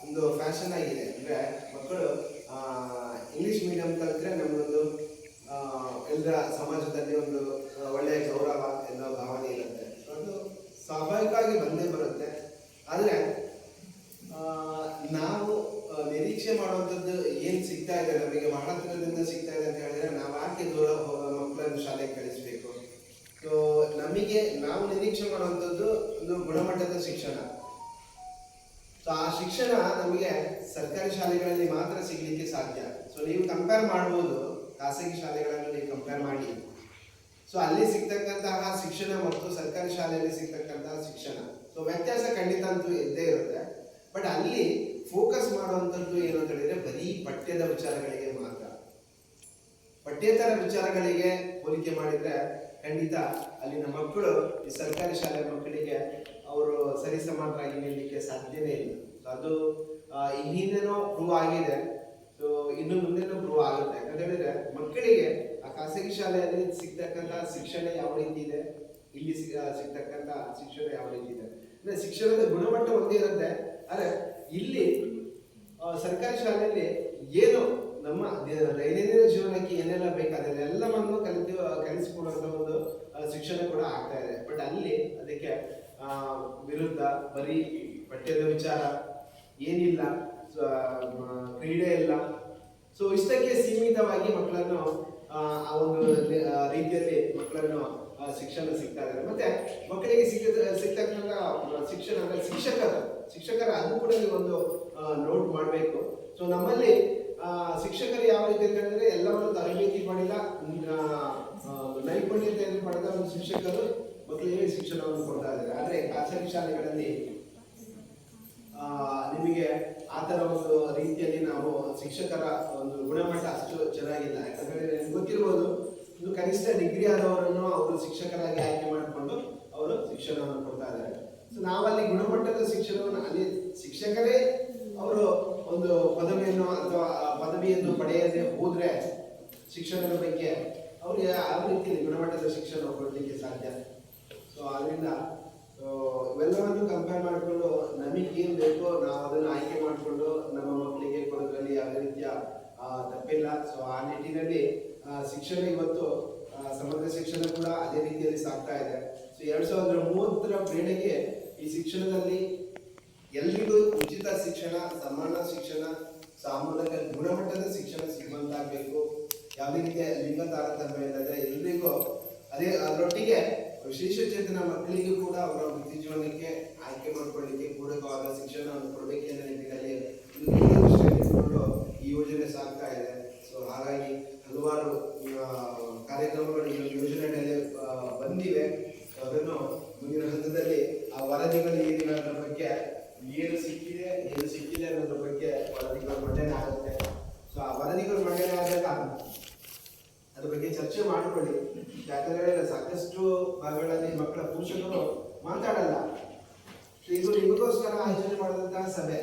ಒಂದು ಫ್ಯಾಷನ್ ಆಗಿದೆ. ಅಂದರೆ ಮಕ್ಕಳು ಇಂಗ್ಲಿಷ್ ಮೀಡಿಯಂ ಕಲಿತ್ರೆ ನಮ್ಮದೊಂದು ಎಲ್ಲರ ಸಮಾಜದಲ್ಲಿ ಒಂದು ಒಳ್ಳೆಯ ಗೌರವ ಎನ್ನುವ ಭಾವನೆ ಇರುತ್ತೆ. ಅದು ಸ್ವಾಭಾವಿಕವಾಗಿ ಬಂದೇ ಬರುತ್ತೆ. ಆದರೆ ನಾವು ನಿರೀಕ್ಷೆ ಮಾಡುವಂಥದ್ದು ಏನು ಸಿಗ್ತಾ ಇದೆ, ನಮಗೆ ಬಹಳ ಹತ್ತಿರದಿಂದ ಸಿಗ್ತಾ ಇದೆ ಅಂತ ಹೇಳಿದ್ರೆ ನಾವು ಯಾಕೆ ದೂರ ಮಕ್ಕಳನ್ನು ಶಾಲೆಗೆ ಕಳಿಸ್ಬೇಕು? ಸೊ ನಾವು ನಿರೀಕ್ಷೆ ಮಾಡುವಂಥದ್ದು ಒಂದು ಗುಣಮಟ್ಟದ ಶಿಕ್ಷಣ. ಸೊ ಆ ಶಿಕ್ಷಣ ನಮಗೆ ಸರ್ಕಾರಿ ಶಾಲೆಗಳಲ್ಲಿ ಮಾತ್ರ ಸಿಗಲಿಕ್ಕೆ ಸಾಧ್ಯ. ಸೊ ನೀವು ಕಂಪೇರ್ ಮಾಡ್ಬೋದು, ಖಾಸಗಿ ಶಾಲೆಗಳನ್ನು ನೀವು ಕಂಪೇರ್ ಮಾಡಿ. ಸೊ ಅಲ್ಲಿ ಸಿಗ್ತಕ್ಕಂತಹ ಶಿಕ್ಷಣ ಮತ್ತು ಸರ್ಕಾರಿ ಶಾಲೆಯಲ್ಲಿ ಸಿಗ್ತಕ್ಕಂತಹ ಶಿಕ್ಷಣ ಸೊ ವ್ಯತ್ಯಾಸ ಖಂಡಿತ ಅಂತೂ ಇದ್ದೇ ಇರುತ್ತೆ. ಬಟ್ ಅಲ್ಲಿ ಫೋಕಸ್ ಮಾಡುವಂಥದ್ದು ಏನು ಅಂತ ಹೇಳಿದ್ರೆ ಬರೀ ಪಠ್ಯದ ವಿಚಾರಗಳಿಗೆ ಮಾತ್ರ. ಪಠ್ಯೇತರ ವಿಚಾರಗಳಿಗೆ ಹೋಲಿಕೆ ಮಾಡಿದ್ರೆ ಖಂಡಿತ ಅಲ್ಲಿನ ಮಕ್ಕಳು ಈ ಸರ್ಕಾರಿ ಶಾಲೆ ಮಕ್ಕಳಿಗೆ ಅವರು ಸರಿಸಮಾನರಾಗಿ ನಿಲ್ಲಲಿಕ್ಕೆ ಸಾಧ್ಯವೇ ಇಲ್ಲ. ಅದು ಈ ಹಿಂದೆನೂ ಪ್ರೂವ್ ಆಗಿದೆ. ಸೊ ಇನ್ನು ಮುಂದೆನೂ ಪ್ರೂವ್ ಆಗುತ್ತೆ. ಯಾಕಂತ ಹೇಳಿದ್ರೆ ಮಕ್ಕಳಿಗೆ ಆ ಖಾಸಗಿ ಶಾಲೆಯಲ್ಲಿ ಸಿಗ್ತಕ್ಕಂಥ ಶಿಕ್ಷಣ ಯಾವ ರೀತಿ ಇದೆ, ಇಲ್ಲಿ ಸಿಗ್ತಕ್ಕಂಥ ಶಿಕ್ಷಣ ಯಾವ ರೀತಿ ಇದೆ ಅಂದ್ರೆ ಶಿಕ್ಷಣದ ಗುಣಮಟ್ಟ ಒಂದೇ ಇರುತ್ತೆ. ಆದರೆ ಇಲ್ಲಿ ಸರ್ಕಾರಿ ಶಾಲೆಯಲ್ಲಿ ಏನು ನಮ್ಮ ದೈನಂದಿನ ಜೀವನಕ್ಕೆ ಏನೆಲ್ಲ ಬೇಕಾದ್ರೆ ಎಲ್ಲವನ್ನು ಕಲಿಸಿಕೊಡುವಂಥ ಒಂದು ಶಿಕ್ಷಣ ಕೂಡ ಆಗ್ತಾ ಇದೆ. ಬಟ್ ಅಲ್ಲಿ ಅದಕ್ಕೆ ವಿರುದ್ಧ ಬರೀ ಪಠ್ಯದ ವಿಚಾರ ಏನಿಲ್ಲ, ಕ್ರೀಡೆ ಇಲ್ಲ. ಸೊ ಇಷ್ಟಕ್ಕೆ ಸೀಮಿತವಾಗಿ ಮಕ್ಕಳನ್ನು ಆ ಒಂದು ರೀತಿಯಲ್ಲಿ ಮಕ್ಕಳನ್ನು ಶಿಕ್ಷಣ ಸಿಗ್ತಾ ಇದ್ದಾರೆ. ಮತ್ತೆ ಮಕ್ಕಳಿಗೆ ಸಿಗ್ತಕ್ಕಂಥ ಶಿಕ್ಷಣ ಅಂದ್ರೆ ಶಿಕ್ಷಕರ ಅದು ಕೂಡ ಒಂದು ನೋಟ್ ಮಾಡಬೇಕು. ಸೊ ನಮ್ಮಲ್ಲಿ ಶಿಕ್ಷಕರು ಯಾವ ರೀತಿ ಅಂತ ಹೇಳಿದ್ರೆ ಎಲ್ಲವನ್ನು ತರಬೇತಿ ಪಡೆದ ನೈಪುಣ್ಯತೆಯನ್ನು ಪಡೆದ ಒಂದು ಶಿಕ್ಷಕರು ಮಕ್ಕಳಿಗೆ ಶಿಕ್ಷಣವನ್ನು ಕೊಡ್ತಾ ಇದ್ದಾರೆ. ಆದರೆ ಖಾಸಗಿ ಶಾಲೆಗಳಲ್ಲಿ ನಿಮಗೆ ಆ ಥರ ಒಂದು ರೀತಿಯಲ್ಲಿ ನಾವು ಶಿಕ್ಷಕರ ಒಂದು ಗುಣಮಟ್ಟ ಅಷ್ಟು ಚೆನ್ನಾಗಿಲ್ಲ. ಯಾಕಂದ್ರೆ ನಿಮ್ಗೆ ಗೊತ್ತಿರ್ಬೋದು, ಒಂದು ಕನಿಷ್ಠ ಡಿಗ್ರಿ ಆದವರನ್ನು ಅವರು ಶಿಕ್ಷಕರಾಗಿ ಆಯ್ಕೆ ಮಾಡಿಕೊಂಡು ಅವರು ಶಿಕ್ಷಣವನ್ನು ಕೊಡ್ತಾ ಇದ್ದಾರೆ. ಸೊ ನಾವಲ್ಲಿ ಗುಣಮಟ್ಟದ ಶಿಕ್ಷಣವನ್ನು ಅಲ್ಲಿ ಶಿಕ್ಷಕರೇ ಅವರು ಒಂದು ಪದವಿಯನ್ನು ಅಥವಾ ಪದವಿಯನ್ನು ಪಡೆಯದೆ ಹೋದ್ರೆ ಶಿಕ್ಷಣದ ಬಗ್ಗೆ ಅವ್ರಿಗೆ ಯಾವ ರೀತಿಯಲ್ಲಿ ಗುಣಮಟ್ಟದ ಶಿಕ್ಷಣ ಕೊಡಲಿಕ್ಕೆ ಸಾಧ್ಯ? ಸೊ ಅದರಿಂದ ಇವೆಲ್ಲವನ್ನು ಕಂಪೇರ್ ಮಾಡಿಕೊಂಡು ನಮಗೇನು ಬೇಕೋ ನಾವು ಅದನ್ನು ಆಯ್ಕೆ ಮಾಡಿಕೊಂಡು ನಮ್ಮ ಮಕ್ಕಳಿಗೆ ಕೊಡೋದ್ರಲ್ಲಿ ಯಾವುದೇ ರೀತಿಯ ತಪ್ಪಿಲ್ಲ. ಸೊ ಆ ನಿಟ್ಟಿನಲ್ಲಿ ಶಿಕ್ಷಣ ಇವತ್ತು ಸಮಗ್ರ ಶಿಕ್ಷಣ ಕೂಡ ಅದೇ ರೀತಿಯಲ್ಲಿ ಸಾಗ್ತಾ ಇದೆ. ಸೊ 2030 ವೇಳೆಗೆ ಈ ಶಿಕ್ಷಣದಲ್ಲಿ ಎಲ್ರಿಗೂ ಉಚಿತ ಶಿಕ್ಷಣ, ಸಮಾನ ಶಿಕ್ಷಣ, ಸಾಮೂಹಿಕ ಗುಣಮಟ್ಟದ ಶಿಕ್ಷಣ ಸಿಗುವಂತಾಗಬೇಕು. ಯಾವುದೇ ರೀತಿಯ ಲಿಂಗ ತಾರತಮ್ಯ ಇಲ್ಲದೆ ಎಲ್ರಿಗೂ ಅದರೊಟ್ಟಿಗೆ ವಿಶೇಷಚೇತನ ಮಕ್ಕಳಿಗೂ ಕೂಡ ಅವರ ವೃತ್ತಿ ಜೀವನಕ್ಕೆ ಆಯ್ಕೆ ಮಾಡಿಕೊಳ್ಳಲಿಕ್ಕೆ ಪೂರಕವಾದ ಶಿಕ್ಷಣವನ್ನು ಕೊಡಬೇಕೆಂಬ ನಿಟ್ಟಿನಲ್ಲಿ ಇಟ್ಟುಕೊಂಡು ಈ ಯೋಜನೆ ಸಾಗ್ತಾ ಇದೆ. ಸೊ ಹಾಗಾಗಿ ಹಲವಾರು ಕಾರ್ಯಕ್ರಮಗಳು ಈ ಯೋಜನೆಯಲ್ಲಿ ಬಂದಿವೆ. ಅದನ್ನು ಮುಂದಿನ ಹಂತದಲ್ಲಿ ಆ ವರದಿಗಳು ಏನಿರೋದ್ರ ಬಗ್ಗೆ ಏನು ಸಿಕ್ಕಿದೆ ಅನ್ನೋದ್ರ ಬಗ್ಗೆ ವರದಿಗಳು ಮಂಡನೆ ಆಗುತ್ತೆ. ಸೊ ಆ ವರದಿಗಳು ಮಂಡನೆ ಆದಾಗ ಅದ್ರ ಬಗ್ಗೆ ಚರ್ಚೆ ಮಾಡಿಕೊಳ್ಳಿ. ಯಾಕಂದ್ರೆ ಸಾಕಷ್ಟು ಭಾಗಗಳಲ್ಲಿ ಮಕ್ಕಳ ಪೋಷಕರು ಮಾತಾಡಲ್ಲ. ಇದು ನಿಮಗೋಸ್ಕರ ಆಯೋಜನೆ ಮಾಡಿದಂತಹ ಸಭೆ.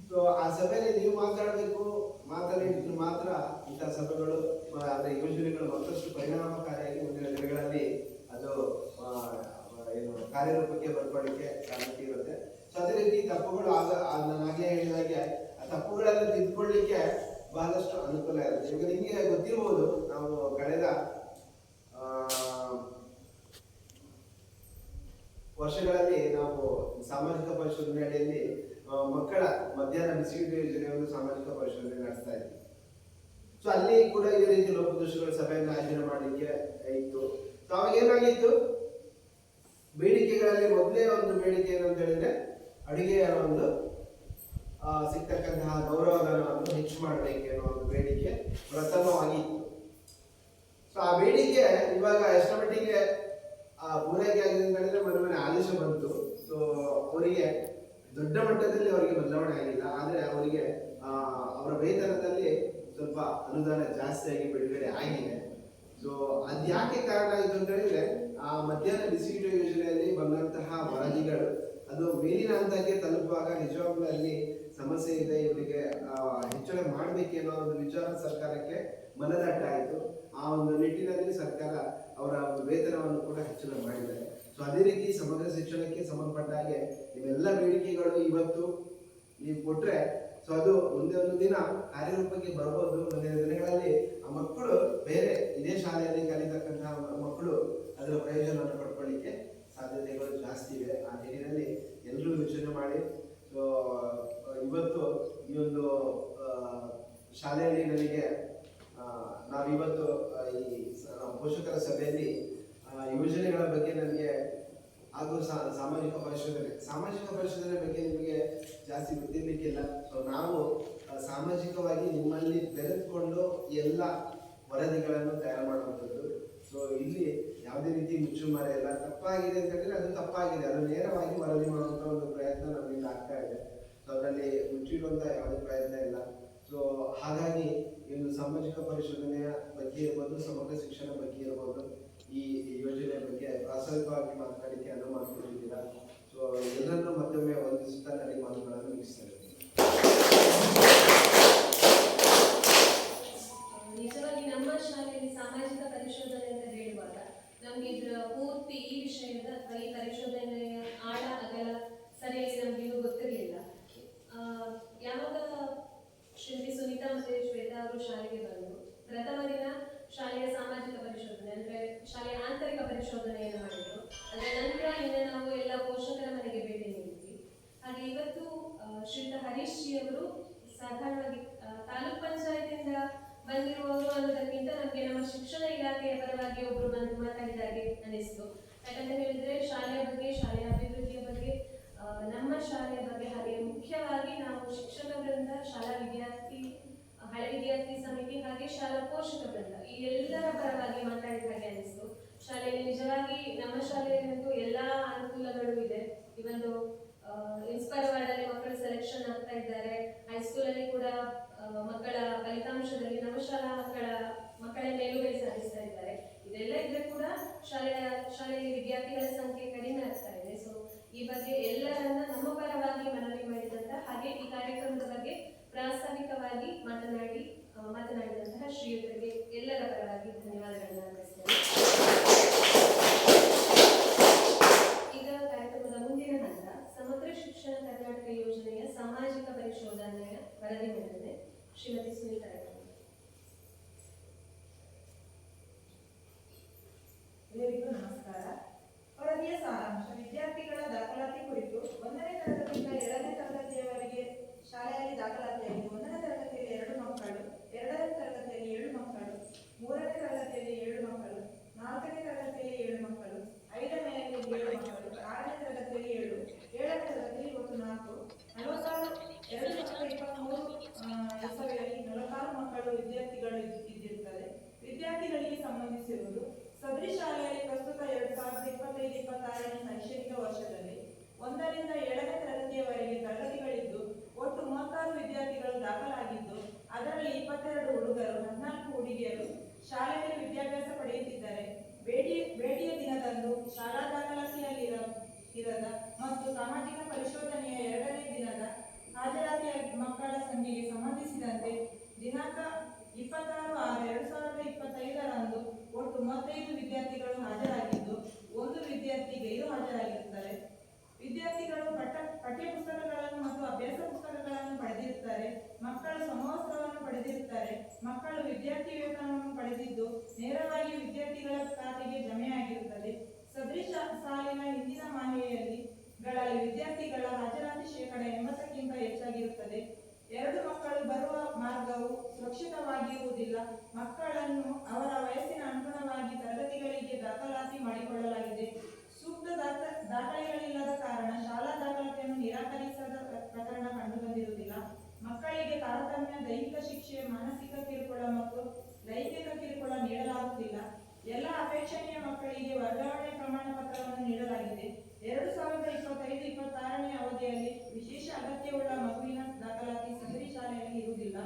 ಸೊ ಆ ಸಭೆಯಲ್ಲಿ ನೀವು ಮಾತಾಡಬೇಕು, ಮಾತಾಡಿದ್ರೆ ಮಾತ್ರ ಇಂತಹ ಸಭೆಗಳು ಅದರ ಯೋಜನೆಗಳು ಮತ್ತಷ್ಟು ಪರಿಣಾಮಕಾರಿಯಾಗಿ ಮುಂದಿನ ದಿನಗಳಲ್ಲಿ ಅದು ಕಾರ್ಯರೂಪಕ್ಕೆ ಬರ್ಕೊಳ್ಳಿಕ್ಕೆ ಸಾಧ್ಯತೆ ಇರುತ್ತೆ. ಸೊ ಅದೇ ರೀತಿ ತಪ್ಪುಗಳು ನಾನಾಗಲೇ ಹೇಳಿದಾಗೆ ಆ ತಪ್ಪುಗಳನ್ನು ತಿದ್ದುಕೊಳ್ಳಿಕ್ಕೆ ಬಹಳಷ್ಟು ಅನುಕೂಲ ಇರುತ್ತೆ. ಈಗ ನಿಮಗೆ ಗೊತ್ತಿರ್ಬೋದು, ನಾವು ಕಳೆದ ವರ್ಷಗಳಲ್ಲಿ ನಾವು ಸಾಮಾಜಿಕ ಪರಿಶೋಧನೆ ಅಡಿಯಲ್ಲಿ ಮಕ್ಕಳ ಮಧ್ಯಾಹ್ನ ಬಿಸಿಯೂಟ ಯೋಜನೆ ಒಂದು ಸಾಮಾಜಿಕ ಪರಿಶೋಧನೆ ನಡೆಸ್ತಾ ಇದ್ವಿ. ಸೊ ಅಲ್ಲಿ ಕೂಡ ಇದೇ ರೀತಿ ಲೋಪದೋಷಗಳ ಸಭೆಯನ್ನು ಆಯೋಜನೆ ಮಾಡಲಿಕ್ಕೆ ಇತ್ತು. ಸೊ ಅವಾಗ ಏನಾಗಿತ್ತು, ಬೇಡಿಕೆಗಳಲ್ಲಿ ಮೊದಲೇ ಒಂದು ಬೇಡಿಕೆ ಏನಂತ ಹೇಳಿದ್ರೆ ಅಡುಗೆಯ ಒಂದು ಸಿಗ್ತಕ್ಕಂತಹ ಗೌರವಧನವನ್ನು ಹೆಚ್ಚು ಮಾಡಬೇಕು ಅನ್ನೋ ಒಂದು ಬೇಡಿಕೆ ಪ್ರಥಮವಾಗಿತ್ತು. ಸೊ ಆ ಬೇಡಿಕೆ ಇವಾಗ ಎಷ್ಟರ ಮಟ್ಟಿಗೆ ಪೂರೈಕೆ ಆಗಿದೆ ಅಂತ ಹೇಳಿದ್ರೆ ಮನೆ ಆದೇಶ ಬಂತು. ಸೊ ಅವರಿಗೆ ದೊಡ್ಡ ಮಟ್ಟದಲ್ಲಿ ಅವರಿಗೆ ಬದಲಾವಣೆ ಆಗಿಲ್ಲ, ಆದರೆ ಅವರಿಗೆ ಅವರ ವೇತನದಲ್ಲಿ ಸ್ವಲ್ಪ ಅನುದಾನ ಜಾಸ್ತಿಯಾಗಿ ಬಿಡುಗಡೆ ಆಗಿದೆ. ಸೊ ಅದು ಯಾಕೆ ಕಾರಣ ಆಯಿತು ಅಂತ ಹೇಳಿದ್ರೆ ಆ ಮಧ್ಯಾಹ್ನ ಬಿಸಿಯೂಟ ಯೋಜನೆಯಲ್ಲಿ ಬಂದಂತಹ ವರದಿಗಳು ಅದು ಮೇಲಿನ ಹಂತಕ್ಕೆ ತಲುಪುವಾಗ ನಿಜವಾಗ್ಲೂ ಅಲ್ಲಿ ಸಮಸ್ಯೆ ಇದೆ, ಇವರಿಗೆ ಹೆಚ್ಚಳ ಮಾಡಬೇಕೆನ್ನೋ ಒಂದು ವಿಚಾರ ಸರ್ಕಾರಕ್ಕೆ ಮನದಟ್ಟಾಯಿತು. ಆ ಒಂದು ನಿಟ್ಟಿನಲ್ಲಿ ಸರ್ಕಾರ ಅವರ ವೇತನವನ್ನು ಕೂಡ ಹೆಚ್ಚಳ ಮಾಡಿದ್ದಾರೆ. ಸೊ ಅದೇ ರೀತಿ ಸಮಗ್ರ ಶಿಕ್ಷಣಕ್ಕೆ ಸಂಬಂಧಪಟ್ಟ ಹಾಗೆ ಇವೆಲ್ಲ ಬೇಡಿಕೆಗಳು ಇವತ್ತು ನೀವು ಕೊಟ್ರೆ ಸೊ ಅದು ಮುಂದೆ ಒಂದು ದಿನ ಕಾರ್ಯರೂಪಕ್ಕೆ ಬರ್ಬೋದು. ಮುಂದಿನ ದಿನಗಳಲ್ಲಿ ಆ ಮಕ್ಕಳು ಬೇರೆ ಇದೇ ಶಾಲೆಯಲ್ಲಿ ಕಲಿತಕ್ಕಂತಹ ಮಕ್ಕಳು ಅದರ ಪ್ರಯೋಜನವನ್ನು ಪಡ್ಕೊಳ್ಳಿಕ್ಕೆ ಸಾಧ್ಯತೆಗಳು ಜಾಸ್ತಿ ಇವೆ. ಆ ನಿಟ್ಟಿನಲ್ಲಿ ಎಲ್ಲರೂ ಯೋಚನೆ ಮಾಡಿ. ಸೊ ಇವತ್ತು ಈ ಒಂದು ಶಾಲೆಯಲ್ಲಿ ನನಗೆ ನಾವಿವತ್ತು ಈ ಪೋಷಕರ ಸಭೆಯಲ್ಲಿ ಯೋಜನೆಗಳ ಬಗ್ಗೆ ನನಗೆ ಹಾಗೂ ಸಾಮಾಜಿಕ ಪರಿಶೋಧನೆ ಬಗ್ಗೆ ನಿಮಗೆ ಜಾಸ್ತಿ ಗೊತ್ತಿರ್ಲಿಕ್ಕಿಲ್ಲ. ಸೊ ನಾವು ಸಾಮಾಜಿಕವಾಗಿ ನಿಮ್ಮಲ್ಲಿ ಬೆರೆದುಕೊಂಡು ಎಲ್ಲ ವರದಿಗಳನ್ನು ತಯಾರು ಮಾಡುವಂಥದ್ದು. ಸೊ ಇಲ್ಲಿ ಯಾವುದೇ ರೀತಿ ಮುಚ್ಚುಮರೆ ಇಲ್ಲ. ತಪ್ಪಾಗಿದೆ ಅಂತ ಹೇಳಿದ್ರೆ ಅದು ತಪ್ಪಾಗಿದೆ, ಅದು ನೇರವಾಗಿ ವರದಿ ಮಾಡುವಂಥ ಒಂದು ಪ್ರಯತ್ನ ನಮ್ಮಿಂದ ಆಗ್ತಾ ಇದೆ. ಸೊ ಅದರಲ್ಲಿ ಮುಚ್ಚಿಡುವಂಥ ಯಾವುದೇ ಪ್ರಯತ್ನ ಇಲ್ಲ. ಸೊ ಹಾಗಾಗಿ ಒಂದು ಸಾಮಾಜಿಕ ಪರಿಶೋಧನೆಯ ಬಗ್ಗೆ ಇರ್ಬೋದು, ಸಮಗ್ರ ಶಿಕ್ಷಣ ಬಗ್ಗೆ ಇರ್ಬೋದು, ಈ ಯೋಜನೆ ಬಗ್ಗೆ ಪ್ರಾಸಂಗಿಕವಾಗಿ ಮಾತನಾಡಲಿಕ್ಕೆ ಅನುವು ಮಾಡಿಕೊಟ್ಟಿದ್ದೀರಾ. ಸೊ ಎಲ್ಲರನ್ನೂ ಮತ್ತೊಮ್ಮೆ ವಂದಿಸುತ್ತಾ ನನಗೆ ಮಾತುಗಳನ್ನು ಮುಗಿಸ್ತಾ ಇದ್ದೀನಿ. ನಿಜವಾಗಿ ನಮ್ಮ ಶಾಲೆಯಲ್ಲಿ ಸಾಮಾಜಿಕ ಪರಿಶೋಧನೆ ಅಂತ ಹೇಳುವಾಗ ನಮ್ಗೆ ಇದರ ಪೂರ್ತಿ ಈ ವಿಷಯದ ಈ ಪರಿಶೋಧನೆಯ ಆಳ ಅಗಲ ಸರಿಯಾಗಿ ನಮ್ಗೆ ಇನ್ನೂ ಗೊತ್ತಿರಲಿಲ್ಲ. ಯಾವಾಗ ಶ್ರೀಮತಿ ಸುನೀತಾ ಮತ್ತು ಶ್ವೇತಾ ಅವರು ಶಾಲೆಗೆ ಬಂದು ಪ್ರಥಮ ದಿನ ಶಾಲೆಯ ಸಾಮಾಜಿಕ ಪರಿಶೋಧನೆ ಅಂದ್ರೆ ಶಾಲೆಯ ಆಂತರಿಕ ಪರಿಶೋಧನೆಯನ್ನು ಮಾಡಿದ್ರು. ಅದರ ನಂತರ ಇನ್ನು ನಾವು ಎಲ್ಲ ಪೋಷಕರ ಮನೆಗೆ ಭೇಟಿ ನೀಡಿದ್ವಿ. ಹಾಗೆ ಇವತ್ತು ಶ್ರೀಯುತ ಹರೀಶ್ ಜಿ ಅವರು ಸಾಧಾರಣವಾಗಿ ತಾಲೂಕ್ ಪಂಚಾಯತಿಂದ ಬಂದಿರುವವರು ಅನ್ನೋದಕ್ಕಿಂತ ನಮಗೆ ನಮ್ಮ ಶಿಕ್ಷಣ ಇಲಾಖೆಯ ಪರವಾಗಿ ಒಬ್ಬರು ಬಂದು ಮಾತಾಡಿದಾಗೆ ಅನಿಸ್ತು. ಯಾಕಂತ ಹೇಳಿದ್ರೆ ಶಾಲೆಯ ಬಗ್ಗೆ, ಶಾಲೆಯ ಅಭಿವೃದ್ಧಿಯ ಬಗ್ಗೆ, ನಮ್ಮ ಶಾಲೆಯ ಬಗ್ಗೆ, ಹಾಗೆ ಮುಖ್ಯವಾಗಿ ನಾವು ಶಿಕ್ಷಕ ವೃಂದ, ಶಾಲಾ ವಿದ್ಯಾರ್ಥಿ, ಹಳೆ ವಿದ್ಯಾರ್ಥಿ ಸಮಿತಿ ಹಾಗೆ ಶಾಲಾ ಪೋಷಕ ವೃಂದ ಈ ಎಲ್ಲರ ಪರವಾಗಿ ಮಾತಾಡಿದ ಹಾಗೆ ಅನಿಸ್ತು. ಶಾಲೆಯಲ್ಲಿ ನಿಜವಾಗಿ ನಮ್ಮ ಶಾಲೆಯಲ್ಲಂತೂ ಎಲ್ಲಾ ಅನುಕೂಲಗಳು ಇದೆ. ಇವೊಂದು ಇನ್ಸ್ಪೈರ್ ವಾರ್ಡ್ ಅಲ್ಲಿ ಮಕ್ಕಳು ಸೆಲೆಕ್ಷನ್ ಆಗ್ತಾ ಇದ್ದಾರೆ. ಹೈಸ್ಕೂಲ್ ಅಲ್ಲಿ ಕೂಡ ಮಕ್ಕಳ ಫಲಿತಾಂಶದಲ್ಲಿ ನಮ್ಮ ಶಾಲಾ ಮಕ್ಕಳ ಮೇಲುಗೈ ಸಾಧಿಸ್ತಾ ಇದ್ದಾರೆ. ಇದೆಲ್ಲ ಇದ್ರೆ ಕೂಡ ಶಾಲೆಯಲ್ಲಿ ವಿದ್ಯಾರ್ಥಿಗಳ ಸಂಖ್ಯೆ ಕಡಿಮೆ ಆಗ್ತಾ ಇದೆ. ಸೊ ಈ ಬಗ್ಗೆ ಎಲ್ಲರನ್ನ ನಮ್ಮ ಪರವಾಗಿ ಮನವಿ ಮಾಡಿದಂತ ಹಾಗೆ ಈ ಕಾರ್ಯಕ್ರಮದ ಬಗ್ಗೆ ಪ್ರಾಸ್ತಾವಿಕವಾಗಿ ಮಾತನಾಡಿದಂತಹ ಶ್ರೀಯುತರಿಗೆ ಎಲ್ಲರ ಪರವಾಗಿ ಧನ್ಯವಾದಗಳನ್ನು ಅರ್ಪಿಸ್ತೇನೆ. ಈಗ ಕಾರ್ಯಕ್ರಮದ ಮುಂದಿನ ಹಂತ ಸಮಗ್ರ ಶಿಕ್ಷಣ ಕರ್ನಾಟಕ ಯೋಜನೆಯ ಸಾಮಾಜಿಕ ಪರಿಶೋಧನೆಯ ವರದಿ ಮಾಡಿದೆ ಶ್ರೀಮತಿ ಸುನೀತಾ ಅವರು. ಎಲ್ಲರಿಗೂ ನಮಸ್ಕಾರ. ವರದಿಯ ಸಾರಾಂಶ: ವಿದ್ಯಾರ್ಥಿಗಳ ದಾಖಲಾತಿ ಕುರಿತು 1ನೇ ತರಗತಿಯಿಂದ 2ನೇ ತರಗತಿಯವರೆಗೆ ಶಾಲೆಯಲ್ಲಿ ದಾಖಲಾತಿಯಾಗಿದೆ. 1ನೇ ತರಗತಿಯಲ್ಲಿ 2 ಮಕ್ಕಳು, 2ನೇ ತರಗತಿಯಲ್ಲಿ 7 ಮಕ್ಕಳು, 3ನೇ ತರಗತಿಯಲ್ಲಿ 7 ಮಕ್ಕಳು, 4ನೇ ತರಗತಿಯಲ್ಲಿ 7 ಮಕ್ಕಳು, 5ನೇ 7 ಮಕ್ಕಳು, 6ನೇ ತರಗತಿಯಲ್ಲಿ 7, 7ನೇ ತರಗತಿಯಲ್ಲಿ ಒಟ್ಟು 4, 46 ಮಕ್ಕಳು ವಿದ್ಯಾರ್ಥಿಗಳು ಇದ್ದಿರುತ್ತದೆ. ವಿದ್ಯಾರ್ಥಿಗಳಿಗೆ ಸಂಬಂಧಿಸಿರುವುದು ಸದರಿ ಶಾಲೆಯಲ್ಲಿ ಪ್ರಸ್ತುತ 2025-26ನೇ ಶೈಕ್ಷಣಿಕ ವರ್ಷದಲ್ಲಿ 1ರಿಂದ 7ನೇ ತರಗತಿಯವರೆಗೆ ತರಗತಿಗಳಿದ್ದು ಒಟ್ಟು 36 ವಿದ್ಯಾರ್ಥಿಗಳು ದಾಖಲಾಗಿದ್ದು ಅದರಲ್ಲಿ 22 ಹುಡುಗರು, 14 ಹುಡುಗಿಯರು ಶಾಲೆಯಲ್ಲಿ ವಿದ್ಯಾಭ್ಯಾಸ ಪಡೆಯುತ್ತಿದ್ದಾರೆ. ಭೇಟಿಯ ದಿನದಂದು ಶಾಲಾ ದಾಖಲಾತಿಯಲ್ಲಿರದ ಮತ್ತು ಸಾಮಾಜಿಕ ಪರಿಶೋಧನೆಯ 2ನೇ ದಿನದ ಹಾಜರಾತಿಯ ಮಕ್ಕಳ ಸಂಖ್ಯೆಗೆ ಸಂಬಂಧಿಸಿದಂತೆ ದಿನಾಂಕ 26/6/2025ರಂದು ಒಟ್ಟು 35 ವಿದ್ಯಾರ್ಥಿಗಳು ಹಾಜರಾಗಿದ್ದು 1 ವಿದ್ಯಾರ್ಥಿ ಗೈರು ಹಾಜರಾಗಿರುತ್ತಾರೆ. ವಿದ್ಯಾರ್ಥಿಗಳು ಪಠ್ಯಪುಸ್ತಕಗಳನ್ನು ಮತ್ತು ಅಭ್ಯಾಸ ಪುಸ್ತಕಗಳನ್ನು ಪಡೆದಿರುತ್ತಾರೆ. ಮಕ್ಕಳು ಸಮವಸ್ತ್ರವನ್ನು ಪಡೆದಿರುತ್ತಾರೆ. ಮಕ್ಕಳು ವಿದ್ಯಾರ್ಥಿ ವೇತನವನ್ನು ಪಡೆದಿದ್ದು ನೇರವಾಗಿ ವಿದ್ಯಾರ್ಥಿಗಳ ಖಾತೆಗೆ ಜಮೆಯಾಗಿರುತ್ತದೆ. ಸದೃಶ ಸಾಲಿನ ಹಿಂದಿನ ಮಾಹಿತಿಯಲ್ಲಿ ವಿದ್ಯಾರ್ಥಿಗಳ ಹಾಜರಾತಿ ಶೇಕಡ 80ಕ್ಕಿಂತ ಹೆಚ್ಚಾಗಿರುತ್ತದೆ. 2 ಮಕ್ಕಳು ಬರುವ ಮಾರ್ಗವು ಸುರಕ್ಷಿತವಾಗಿರುವುದಿಲ್ಲ. ಮಕ್ಕಳನ್ನು ಅವರ ವಯಸ್ಸಿನ ಅನುಗುಣವಾಗಿ ತರಗತಿಗಳಿಗೆ ದಾಖಲಾತಿ ಮಾಡಿಕೊಳ್ಳಲಾಗಿದೆ. ಸೂಕ್ತ ದಾಖಲೆಗಳಿಲ್ಲದ ಕಾರಣ ಶಾಲಾ ದಾಖಲಾತಿಯನ್ನು ನಿರಾಕರಿಸದ ಪ್ರಕರಣ ಕಂಡುಬಂದಿರುವುದಿಲ್ಲ. ಮಕ್ಕಳಿಗೆ ತಾರತಮ್ಯ, ದೈಹಿಕ ಶಿಕ್ಷೆ, ಮಾನಸಿಕ ಕಿರುಕುಳ ಮತ್ತು ಲೈಂಗಿಕ ಕಿರುಕುಳ ನೀಡಲಾಗುತ್ತಿಲ್ಲ. ಎಲ್ಲ ಅಪೇಕ್ಷಣೀಯ ಮಕ್ಕಳಿಗೆ ವರ್ಗಾವಣೆ ಪ್ರಮಾಣ ಪತ್ರವನ್ನು ನೀಡಲಾಗಿದೆ. 2025-26ನೇ ಅವಧಿಯಲ್ಲಿ ವಿಶೇಷ ಅಗತ್ಯವುಳ್ಳ ಮಗುವಿನ ದಾಖಲಾತಿ ಸದರಿ ಶಾಲೆಯಲ್ಲಿ ಇರುವುದಿಲ್ಲ.